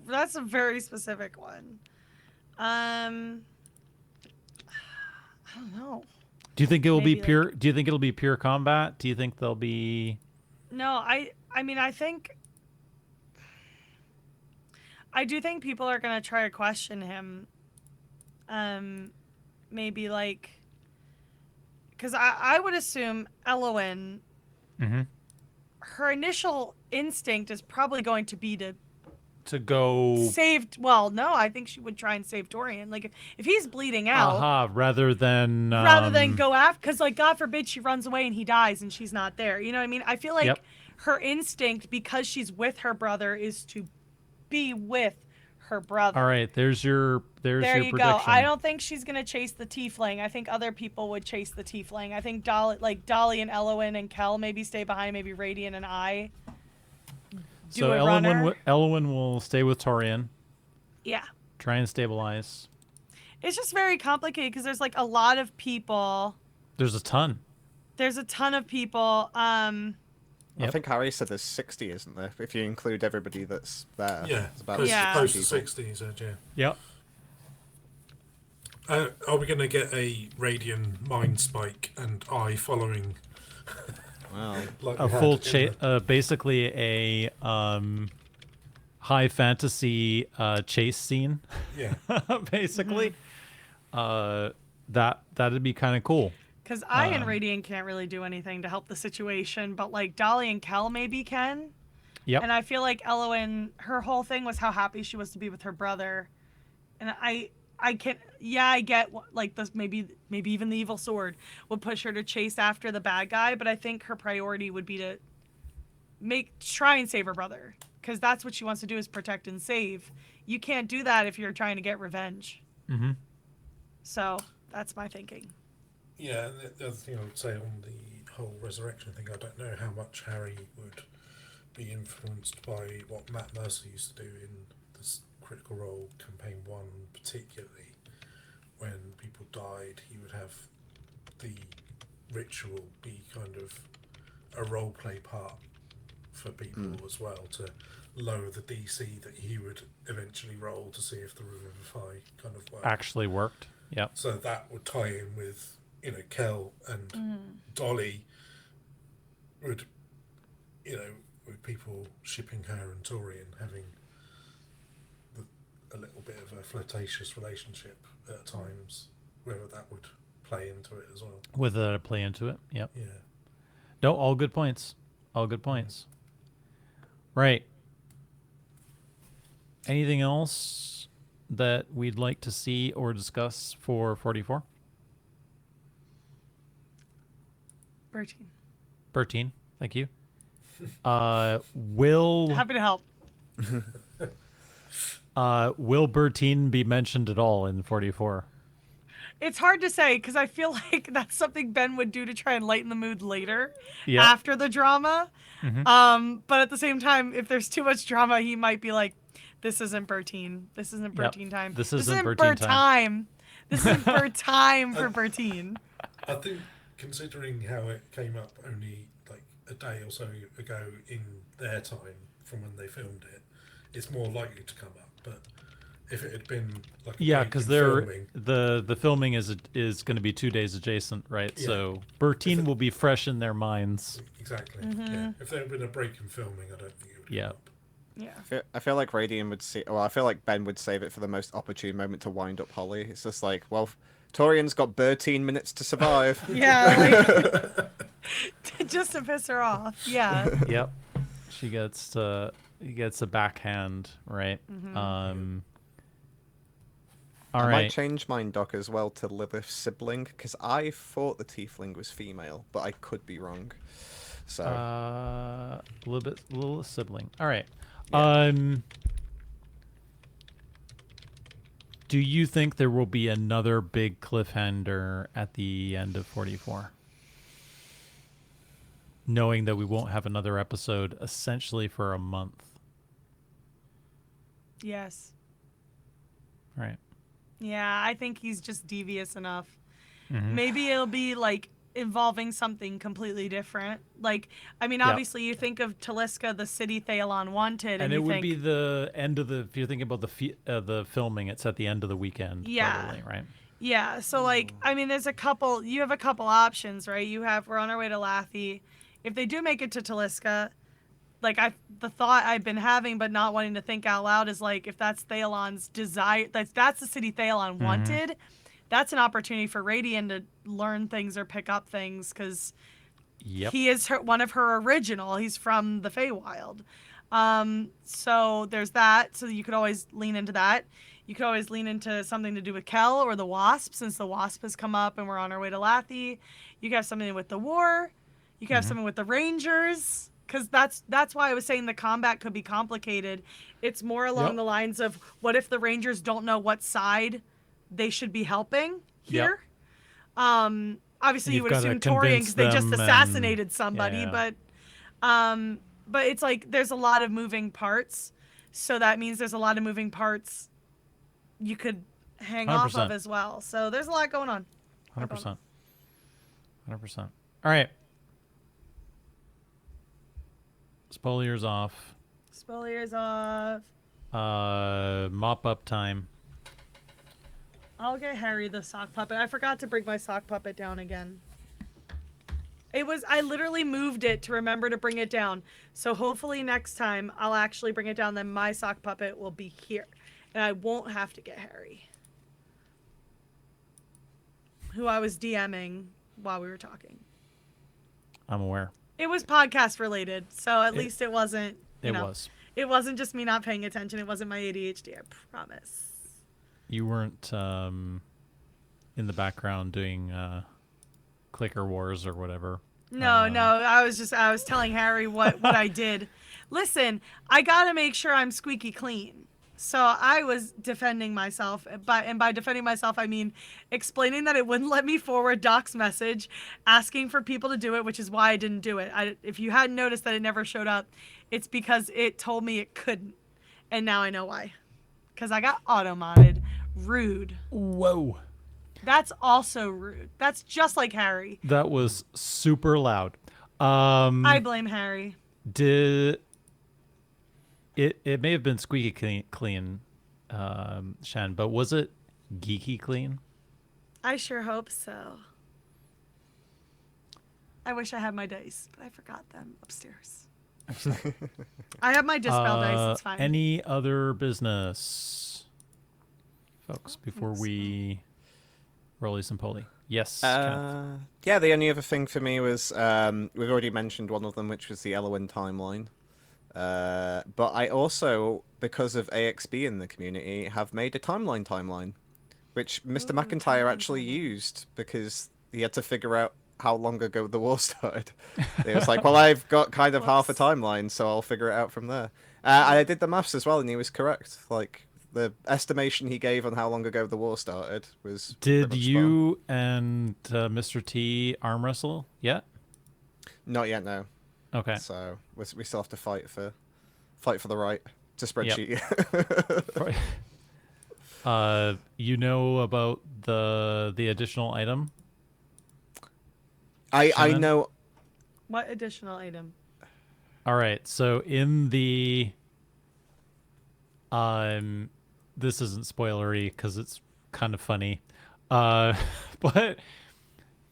That's a very specific one. I don't know. Do you think it will be Maybe, pure? Do you think it'll be pure combat? Do you think there'll be? No, I mean, I do think people are gonna try to question him. Maybe like, because I would assume Elowen, Mm-hmm. her initial instinct is probably going to be to To go. save. Well, no, I think she would try and save Dorian. Like if he's bleeding out. Rather than Go after, because like God forbid she runs away and he dies and she's not there. You know what I mean? I feel like Yep. her instinct, because she's with her brother, is to be with her brother. All right, there's your There you prediction. go. I don't think she's gonna chase the tiefling. I think other people would chase the tiefling. I think Dolly and Elowen and Kel maybe stay behind. Maybe Radiant and I. So Elwyn will stay with Torian, Yeah. try and stabilize. It's just very complicated because there's like a lot of people. There's a ton. There's a ton of people. I think Harry said there's 60, isn't there? If you include everybody that's there. Yeah. It's about Close, Yeah. close 60 to people. 60, he said, yeah. Yep. Are we going to get a Radiant Mind Spike and I following? Wow. Like A we had full in basically a high fantasy chase scene, Yeah. basically. That'd be kind of cool. Because I and Radiant can't really do anything to help the situation, but like Dolly and Kel maybe can. Yep. And I feel like Elowen, her whole thing was how happy she was to be with her brother. And I get like this, maybe even the evil sword would push her to chase after the bad guy, but I think her priority would be to try and save her brother, because that's what she wants to do, is protect and save. You can't do that if you're trying to get revenge. Mm-hmm. So that's my thinking. Yeah, and the other thing I would say on the whole resurrection thing, I don't know how much Harry would be influenced by what Matt Mercer used to do in this Critical Role Campaign 1 particularly. When people died, he would have the ritual be kind of a roleplay part for people as well, to lower the DC that he would eventually roll to see if the Revivify kind of worked. Actually worked. Yep. So that would tie in with, Kel and Dolly would, with people shipping her and Torian having a little bit of a flirtatious relationship at times, whether that would play into it as well. Whether that play into it. Yep. Yeah. No, all good points. All good points. Right. Anything else that we'd like to see or discuss for 44? Bertine, thank you. Will Happy to help. Will Bertine be mentioned at all in 44? It's hard to say, because I feel like that's something Ben would do to try and lighten the mood later, Yeah. after the drama. Mhm. But at the same time, if there's too much drama, he might be like, "This isn't Bertine. This isn't Yep. Bertine time. This isn't Bertine time." time. This isn't time for Bertine." I think, considering how it came up only like a day or so ago in their time from when they filmed it, it's more likely to come up. But if it had been like a Yeah, break because in they're filming, the filming is going to be 2 days adjacent, right? Yeah. So Bertine will be fresh in their minds. exactly. Yeah, if there had been a break in filming, I don't think it would Yeah. come up. Yeah. I feel like Radian would see. Well, I feel like Ben would save it for the most opportune moment to wind up Holly. It's just like, well, Torian's got 13 minutes to survive. Yeah, like, just to piss her off. Yeah. Yep. She gets a backhand, right? All I right. might change mine, Doc, as well to Lilith's sibling, because I thought the tiefling was female, but I could be wrong. So A little sibling. All right. Yeah. Do you think there will be another big cliffhanger at the end of 44? Knowing that we won't have another episode essentially for a month. Yes. Right. Yeah, I think he's just devious enough. Mhm. Maybe it'll be like involving something completely different. Like, I mean, Yep. obviously you think of Taliska, the city Thalon wanted, And you it would think, be the end of the. If you're thinking about the filming, it's at the end of the weekend. Yeah. Probably, right. yeah. So like, I mean, you have a couple options, right? We're on our way to Lathy. If they do make it to Taliska, like the thought I've been having, but not wanting to think out loud is like, if that's Thalon's desire, that's the city Thalon wanted. That's an opportunity for Radian to learn things or pick up things because Yep. he is one of her original. He's from the Feywild. So there's that. So you could always lean into that. You could always lean into something to do with Kel or the Wasp, since the Wasp has come up and we're on our way to Lathy. You could have something with the war. You could have something with the Rangers. Because that's why I was saying the combat could be complicated. It's more along the lines of, what if the Rangers don't know what side they should be helping here? Obviously, you would gotta assume Torian because they just convince them assassinated and- somebody, yeah. but it's like there's a lot of moving parts, so that means there's a lot of moving parts you could hang off of 100%. as well. So there's a lot going on. 100%. 100%. All right. Spoilers off. Spoilers off. Mop up time. I'll get Harry the sock puppet. I forgot to bring my sock puppet down again. I literally moved it to remember to bring it down. So hopefully next time I'll actually bring it down, then my sock puppet will be here. And I won't have to get Harry, who I was DMing while we were talking. I'm aware. It was podcast related, so at least it wasn't, It was. It wasn't just me not paying attention. It wasn't my ADHD, I promise. You weren't in the background doing clicker wars or whatever. No, I was telling Harry what I did. Listen, I gotta make sure I'm squeaky clean. So I was defending myself, and by defending myself, I mean explaining that it wouldn't let me forward Doc's message, asking for people to do it, which is why I didn't do it. If you hadn't noticed that it never showed up, it's because it told me it couldn't, and now I know why. Because I got auto-modded. Rude. Whoa. That's also rude. That's just like Harry. That was super loud. I blame Harry. Did it may have been squeaky clean, Shan, but was it geeky clean? I sure hope so. I wish I had my dice, but I forgot them upstairs. I have my dispel dice. It's fine. Any other business, folks, before we Roly some poly? Yes. Kenneth. Yeah, the only other thing for me was we've already mentioned one of them, which was the Elwyn timeline. But I also, because of AXB in the community, have made a timeline, which Mr. McIntyre actually used because he had to figure out how long ago the war started. He was like, well, I've got kind of half a timeline, so I'll figure it out from there. I did the maths as well, and he was correct. Like, the estimation he gave on how long ago the war started was... Did you and Mr. T arm wrestle yet? Not yet, no. Okay. So we still have to fight for the right to spreadsheet. You know about the additional item? I know. What additional item? All right. So in the this isn't spoilery because it's kind of funny. But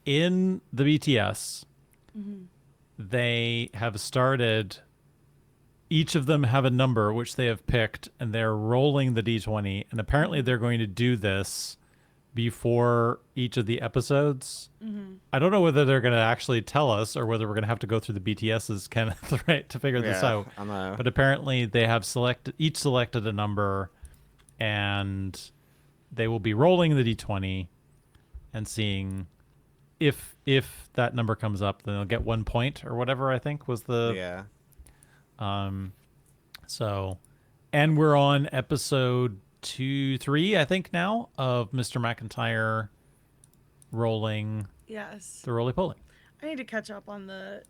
in the BTS, they have started. Each of them have a number which they have picked, and they're rolling the d20. And apparently, they're going to do this before each of the episodes. I don't know whether they're going to actually tell us or whether we're going to have to go through the BTS's Kenneth, right, to figure this out. I know. But apparently, they have each selected a number, and they will be rolling the d20 and seeing if that number comes up, then they'll get 1 point or whatever. I think was the Yeah. So, and we're on episode 2-3, I think now, of Mr. McIntyre rolling Yes. the roly-poly. I need to catch up on the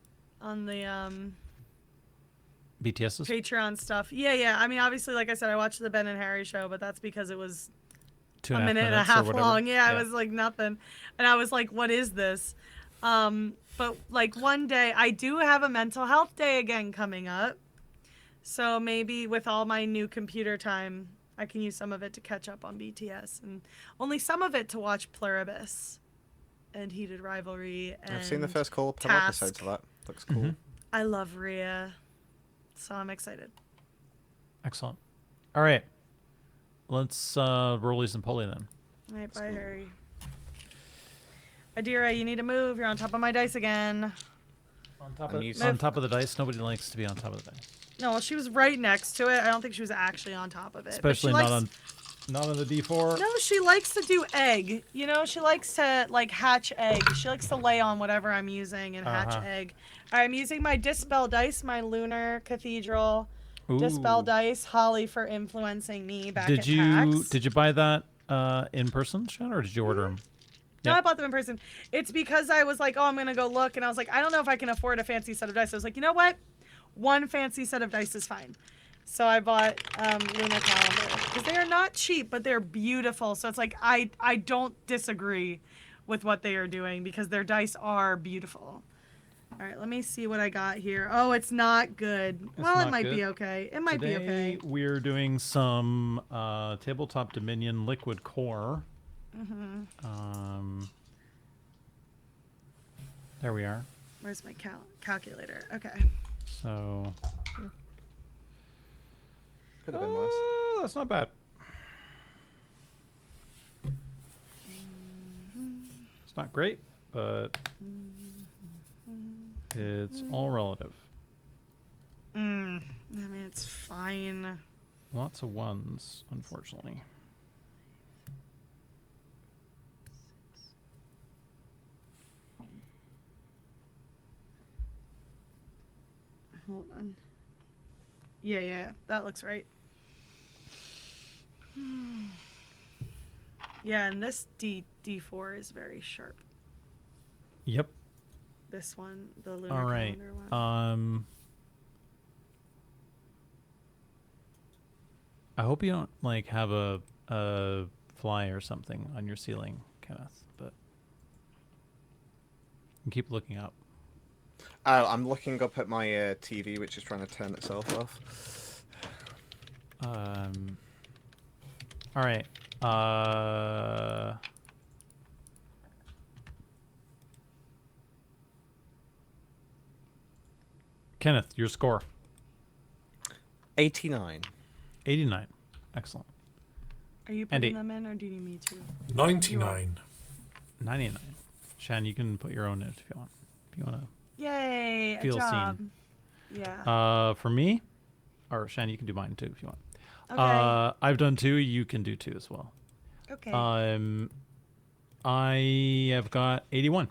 BTS's. Patreon stuff. Yeah. I mean, obviously, like I said, I watched the Ben and Harry show, but that's because it was 2.5 a minute and a minutes or half whatever. long. Yeah, it was like nothing. And I was like, what is this? But like one day, I do have a mental health day again coming up. So maybe with all my new computer time, I can use some of it to catch up on BTS and only some of it to watch Pluribus and Heated Rivalry. And I've seen the first couple Task. episodes of that. Looks cool. I love Rhea, so I'm excited. Excellent. All right. Let's rollies and poly then. All right, bye, Harry. Adira, you need to move. You're on top of my dice again. On top, I'm used- on top of the dice. Nobody likes to be on top of the dice. No, well, she was right next to it. I don't think she was actually on top of it. but she Especially likes... not on the D4. No, she likes to do egg. You know, she likes to like hatch egg. She likes to lay on whatever I'm using and hatch egg. All right, I'm using my Dispel dice, my Lunar Cathedral Dispel Ooh. dice. Holly for influencing me back Did at you PAX. did you buy that in person, Shan, or did you order them? No, Yeah. I bought them in person. It's because I was like, oh, I'm gonna go look, and I was like, I don't know if I can afford a fancy set of dice. I was like, you know what? One fancy set of dice is fine. So I bought Lunar Calendar because they are not cheap, but they're beautiful. So it's like I don't disagree with what they are doing because their dice are beautiful. All right, let me see what I got here. Oh, it's not good. Well, it not might good. be okay. It might be Today okay. we're doing some Tabletop Dominion Liquid Core. There we are. Where's my calculator? Okay. So Could have been worse. that's not bad. It's not great, but it's all relative. I mean, it's fine. Lots of ones, unfortunately. Hold on. Yeah, that looks right. Yeah, and this D4 is very sharp. Yep. This one, the Lunar All right. Calendar one. I hope you don't like have a fly or something on your ceiling, Kenneth. But you keep looking up. Oh, I'm looking up at my TV, which is trying to turn itself off. All right. Kenneth, your score. 89. 89. Excellent. Are you Andy. putting them in, or do you need me to? 99. 99. Shan, you can put your own in if you want. If you want to. Yay! Feel a job. seen. Yeah. For me, or Shan, you can do mine too if you want. Okay. I've done 2. You can do 2 as well. Okay. I have got 81.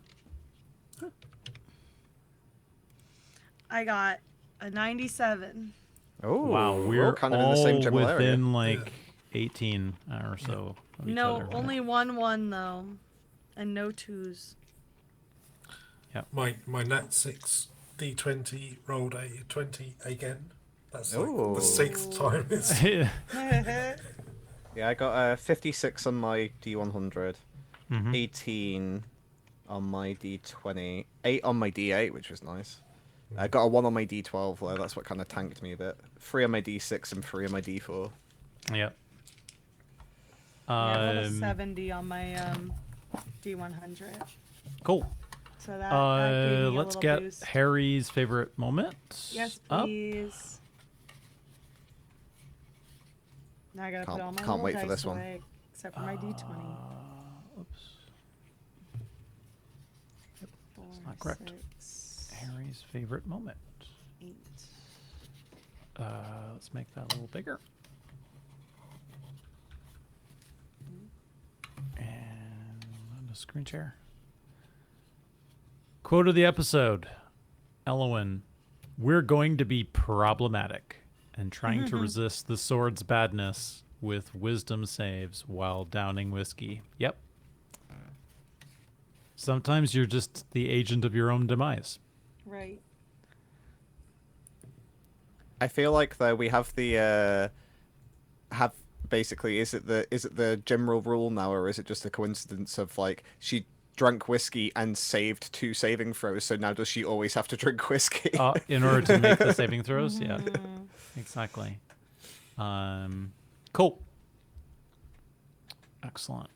I got a 97. Oh, Wow, we're we're all kind of in the same general area. within like 18 or so. Of each No, other. only 1 though, and no 2s. My nat 6 D20 rolled a 20 again. That's like Ooh. the 6th time it's Yeah, I got 56 on my D100, Mhm. 18 on my D20, 8 on my D8, which was nice. I got a 1 on my D12, though. That's what kind of tanked me a bit. 3 on my D6 and 3 on my D4. Yep. I have a Um, 70 on my D100. cool. So that gave me a Let's little get boost. Harry's favorite moment. Yes, up. please. Now I gotta put all my Can't little wait for dice this one. away, except for my D20. Oops. Four, not correct. 6, Harry's favorite moment. 8. Let's make that a little bigger. And on the screen share. Quote of the episode. Elowen, we're going to be problematic and trying to resist the sword's badness with wisdom saves while downing whiskey. Yep. Sometimes you're just the agent of your own demise. Right. I feel like though we have the have basically is it the general rule now, or is it just a coincidence of like she drank whiskey and saved 2 saving throws, so now does she always have to drink whiskey? In order to make the saving throws? Yeah, Mm. exactly. Cool. Excellent.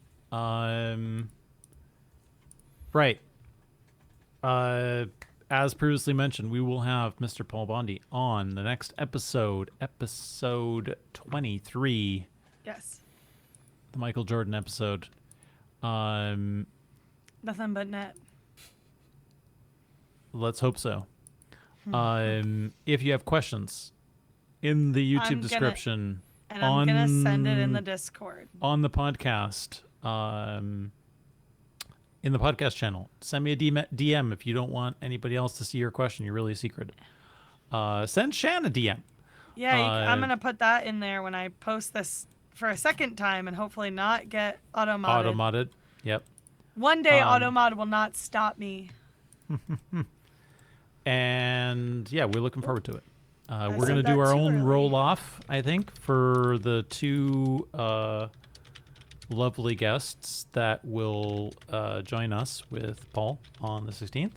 Right. As previously mentioned, we will have Mr. Paul Bondy on the next episode, episode 23, Yes. the Michael Jordan episode. Nothing but net. Let's hope so. If you have questions, in the YouTube description, And I'm gonna send it in the Discord. on the podcast, in the podcast channel, send me a DM if you don't want anybody else to see your question. You're really secret. Send Shan a DM. Yeah, I'm gonna put that in there when I post this for a second time and hopefully not get auto-modded. Auto-modded. Yep. One day auto-mod will not stop me. And yeah, we're looking forward to it. We're said going to that do our too own early. roll-off, I think, for the 2 lovely guests that will join us with Paul on the 16th.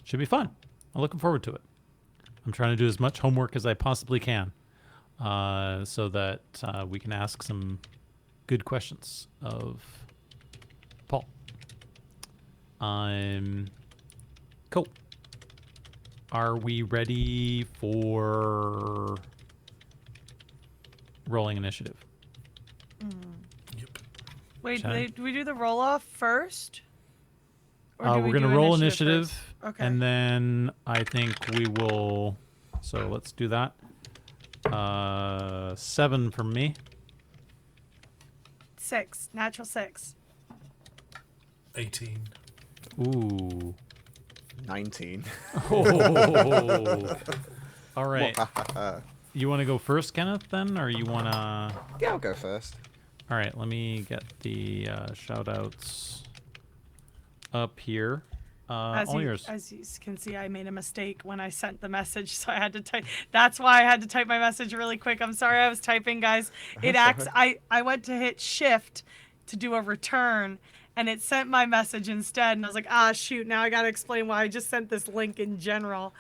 Should be fun. I'm looking forward to it. I'm trying to do as much homework as I possibly can so that we can ask some good questions of Paul. Cool. Are we ready for rolling initiative? Yep. Wait, Shan? do we do the roll-off first? Or do we We're going to do roll initiative initiative, first? Okay. and then I think we will. So let's do that. 7 from me. 6. Natural 6. 18. Ooh. 19. Oh. All right. You want to go first, Kenneth, then, or you want to? Yeah, I'll go first. All right. Let me get the shout-outs up here. All yours. As you can see, I made a mistake when I sent the message, so I had to type. That's why I had to type my message really quick. I'm sorry, I was typing, guys. It acts. I went to hit shift to do a return, and it sent my message instead. And I was like, shoot! Now I gotta explain why I just sent this link in general.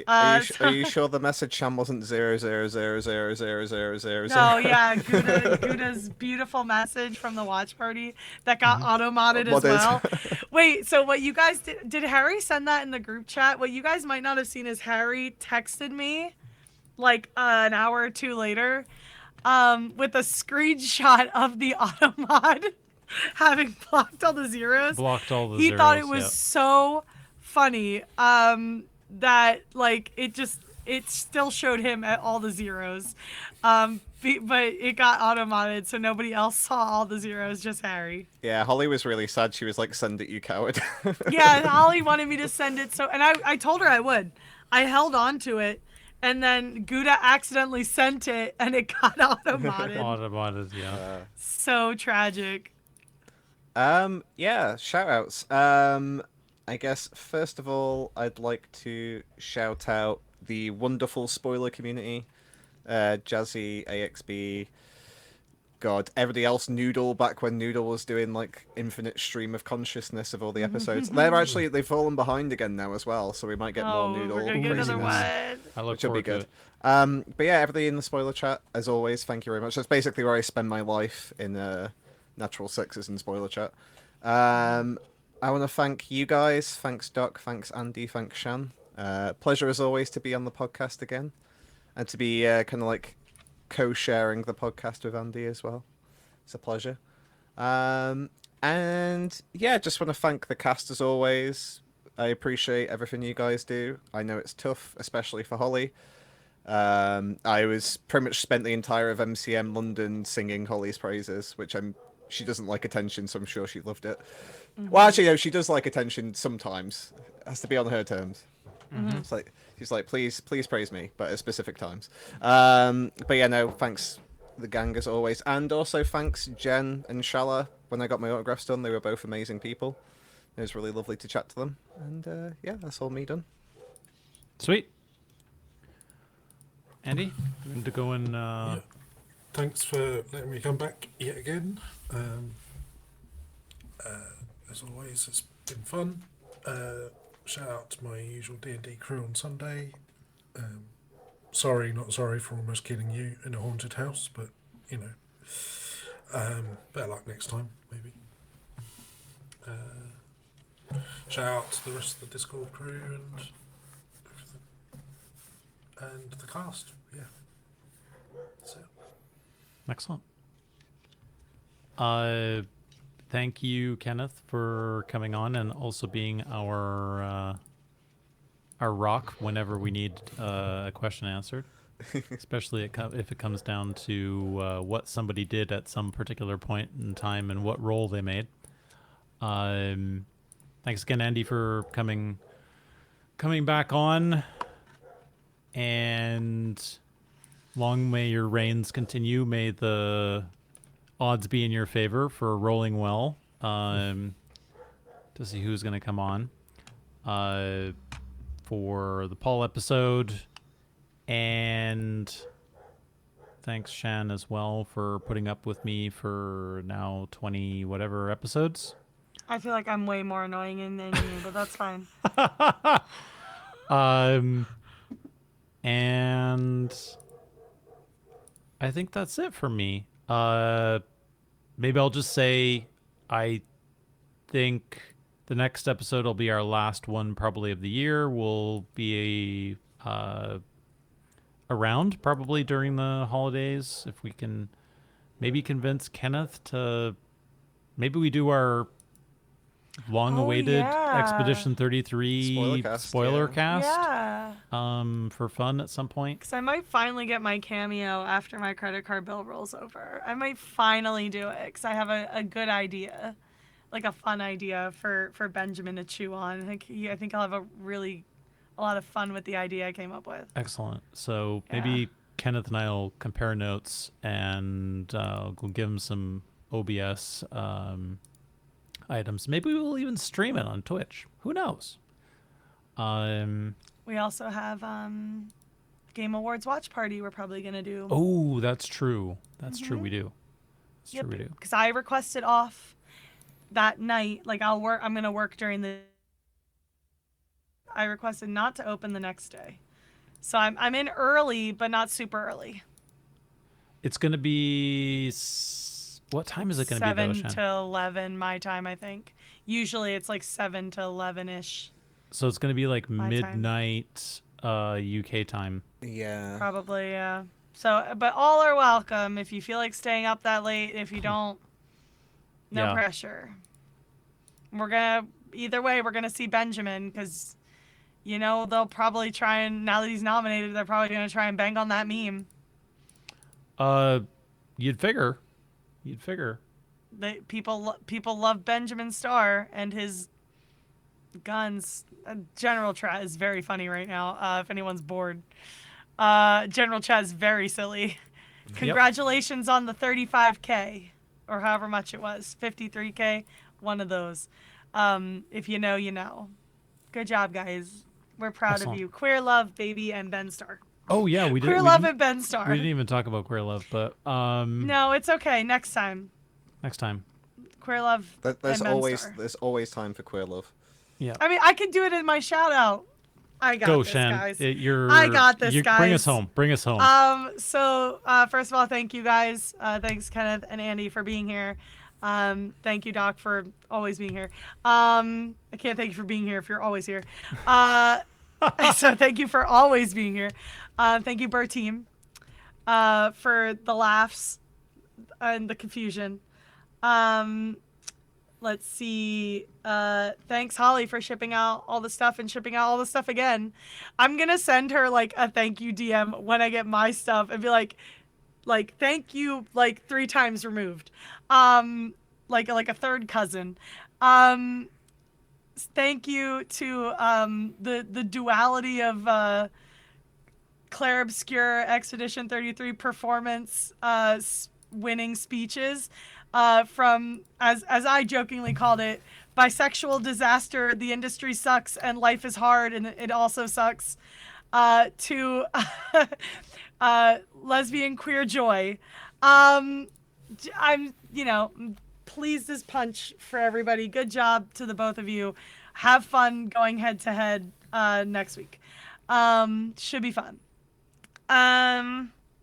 Are you sure the message Shan wasn't 000000000? No, yeah, Gouda's beautiful message from the watch party that got auto-modded as well. Wait, so what you guys did Harry send that in the group chat? What you guys might not have seen is Harry texted me like an hour or 2 later with a screenshot of the auto-mod having blocked all the zeros. Blocked all the He zeros. thought it was yep. so funny that like it still showed him at all the zeros, but it got auto-modded, so nobody else saw all the zeros, just Harry. Yeah, Holly was really sad. She was like, "Send it, you coward." Yeah, and Holly wanted me to send it, and I told her I would. I held on to it, and then Gouda accidentally sent it, and it got auto-modded. Auto-modded, yeah. So tragic. Yeah, shout-outs. I guess, first of all, I'd like to shout out the wonderful spoiler community. Jazzy, AXB, God, everybody else, Noodle, back when Noodle was doing like infinite stream of consciousness of all the episodes. They've fallen behind again now as well, so we might get more Noodle we're gonna get another craziness, one. I look which will be forward to good. it. But yeah, everybody in the spoiler chat, as always, thank you very much. That's basically where I spend my life in Natural Sixes and spoiler chat. I want to thank you guys. Thanks, Doc. Thanks, Andy. Thanks, Shan. Pleasure as always to be on the podcast again, and to be kind of like co-sharing the podcast with Andy as well. It's a pleasure. And yeah, just want to thank the cast as always. I appreciate everything you guys do. I know it's tough, especially for Holly. I was pretty much spent the entire of MCM London singing Holly's praises, which she doesn't like attention, so I'm sure she loved it. Well, actually, no, she does like attention sometimes. It has to be on her terms. It's like she's like, please praise me, but at specific times. But yeah, no, thanks the gang as always, and also thanks Jen and Shala. When I got my autographs done, they were both amazing people. It was really lovely to chat to them, and yeah, that's all me done. Sweet. Andy, you want to go and Yeah. Thanks for letting me come back yet again. As always, it's been fun. Shout out to my usual D&D crew on Sunday. Sorry, not sorry for almost killing you in a haunted house, but you know, better luck next time, maybe. Shout out to the rest of the Discord crew and everything, and the cast. Yeah, that's it. Excellent. Thank you, Kenneth, for coming on and also being our rock whenever we need a question answered, especially if it comes down to what somebody did at some particular point in time and what role they made. Thanks again, Andy, for coming back on, and long may your reigns continue. May the odds be in your favor for rolling well, to see who's going to come on for the Paul episode. And thanks, Shan, as well, for putting up with me for now 20 whatever episodes. I feel like I'm way more annoying than you, but that's fine. And I think that's it for me. Maybe I'll just say I think the next episode will be our last one probably of the year. We'll be around probably during the holidays if we can maybe convince Kenneth to maybe we do our long-awaited Expedition 33 spoiler cast for fun at some point. Because I might finally get my cameo after my credit card bill rolls over. I might finally do it because I have a good idea, like a fun idea for Benjamin to chew on. I think I'll have a lot of fun with the idea I came up with. Excellent. So maybe Kenneth and I will compare notes and we'll give him some OBS items. Maybe we'll even stream it on Twitch. Who knows? We also have Game Awards watch party we're probably going to do. Oh, that's true. That's true. We do. That's true. We do. Because I requested off that night. Like I'm going to work during the. I requested not to open the next day, so I'm in early, but not super early. It's going to be. What time is it going to be, though, 7 to 11 my time, I think. Usually it's like 7 to 11-ish. So it's going to be like my midnight UK time. Yeah. Probably, yeah. So, but all are welcome if you feel like staying up that late. If you don't, no pressure. Either way, we're going to see Benjamin because, they'll probably try and, now that he's nominated, they're probably going to try and bang on that meme. You'd figure. People love Benjamin Starr and his guns. General chat is very funny right now. If anyone's bored, general chat is very silly. Congratulations on the 35K or however much it was, 53K, one of those. If you know, you know. Good job, guys. We're proud of you. Queer love, baby, and Ben Starr. Oh yeah, we did. Queer Love and Ben Star. We didn't even talk about Queer Love, but No, it's okay. Next time. next time. Queer Love. There's and always Ben Star. there's always time for queer love. Yeah. I mean, I can do it in my shout out. I got Go, this, Shan. guys. I got this, guys. Bring us home. Bring us home. So first of all, thank you guys. Thanks, Kenneth and Andy, for being here. Thank you, Doc, for always being here. I can't thank you for being here if you're always here. So thank you for always being here. Thank you, Burr Team, for the laughs and the confusion. Let's see. Thanks, Holly, for shipping out all the stuff and shipping out all the stuff again. I'm gonna send her like a thank you DM when I get my stuff and be like thank you like 3 times removed. Like a third cousin. Thank you to the duality of Claire Obscure Expedition 33 performance winning speeches. From, as I jokingly called it, bisexual disaster, the industry sucks, and life is hard, and it also sucks, to lesbian queer joy. I'm, pleased as punch for everybody. Good job to the both of you. Have fun going head to head next week. Should be fun.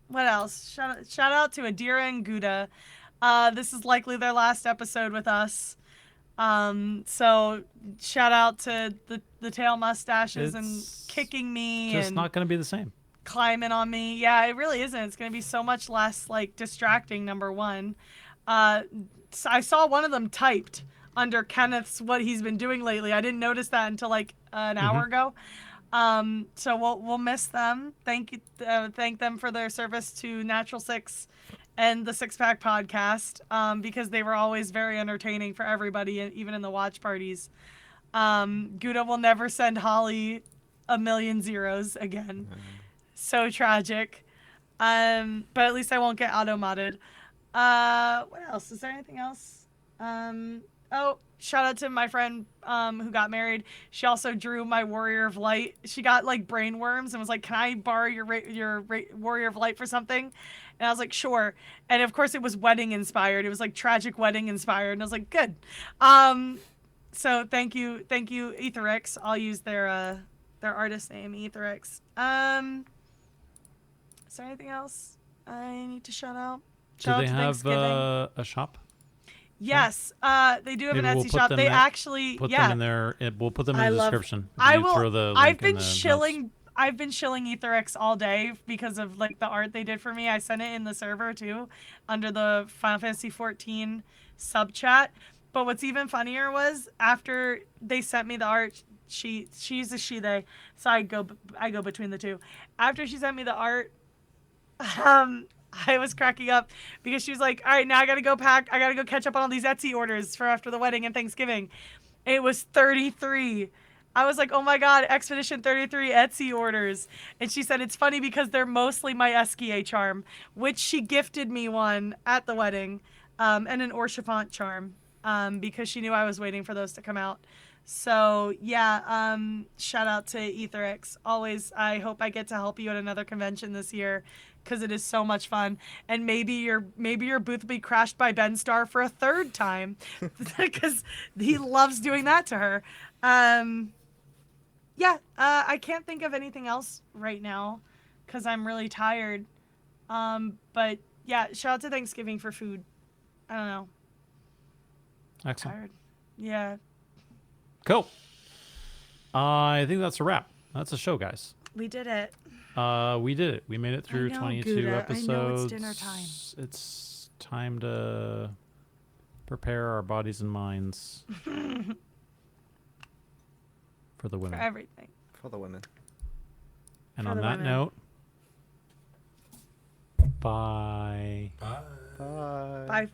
What else? Shout out to Adira and Gouda. This is likely their last episode with us. So shout out to the tail mustaches and kicking me just and not going to be the same. climbing on me. Yeah, it really isn't. It's going to be so much less like distracting, number one. So I saw one of them typed under Kenneth's what he's been doing lately. I didn't notice that until like an hour ago. So we'll miss them. Thank them for their service to Natural Six and the Six Pack Podcast, because they were always very entertaining for everybody, even in the watch parties. Gouda will never send Holly a million zeros again. So tragic. But at least I won't get auto-modded. What else? Is there anything else? Oh, shout out to my friend who got married. She also drew my Warrior of Light. She got like brain worms and was like, "Can I borrow your Warrior of Light for something?" And I was like, "Sure." And of course, it was wedding inspired. It was like tragic wedding inspired. And I was like, "Good." So thank you, Etherix. I'll use their artist name, Etherix. Is there anything else I need to shout out? Do they have a shop? Yes, they do have Maybe an Etsy shop. They actually, put them in there. We'll put them in the description. I will. Throw the link I've in been the shilling. notes. I've been shilling Etherix all day because of like the art they did for me. I sent it in the server too, under the Final Fantasy 14 sub chat. But what's even funnier was after they sent me the art. She's a she they, so I go between the two. After she sent me the art, I was cracking up because she was like, "All right, now I gotta go catch up on all these Etsy orders for after the wedding and Thanksgiving." It was 33. I was like, "Oh my God, Expedition 33 Etsy orders." And she said, "It's funny because they're mostly my Esquier charm," which she gifted me one at the wedding, and an Orchifant charm, because she knew I was waiting for those to come out. So yeah, shout out to Etherix. Always, I hope I get to help you at another convention this year, because it is so much fun. And maybe your booth will be crashed by Ben Star for a third time, because he loves doing that to her. Yeah, I can't think of anything else right now because I'm really tired. But yeah, shout out to Thanksgiving for food. I don't know. Excellent. Tired. Yeah. Cool. I think that's a wrap. That's a show, guys. We did it. We did it. We made it through 22 Gouda. episodes. I know it's dinner time. It's time to prepare our bodies and minds for the women. For everything. For the women. And For on the that women. note, bye. Bye. Bye. Bye.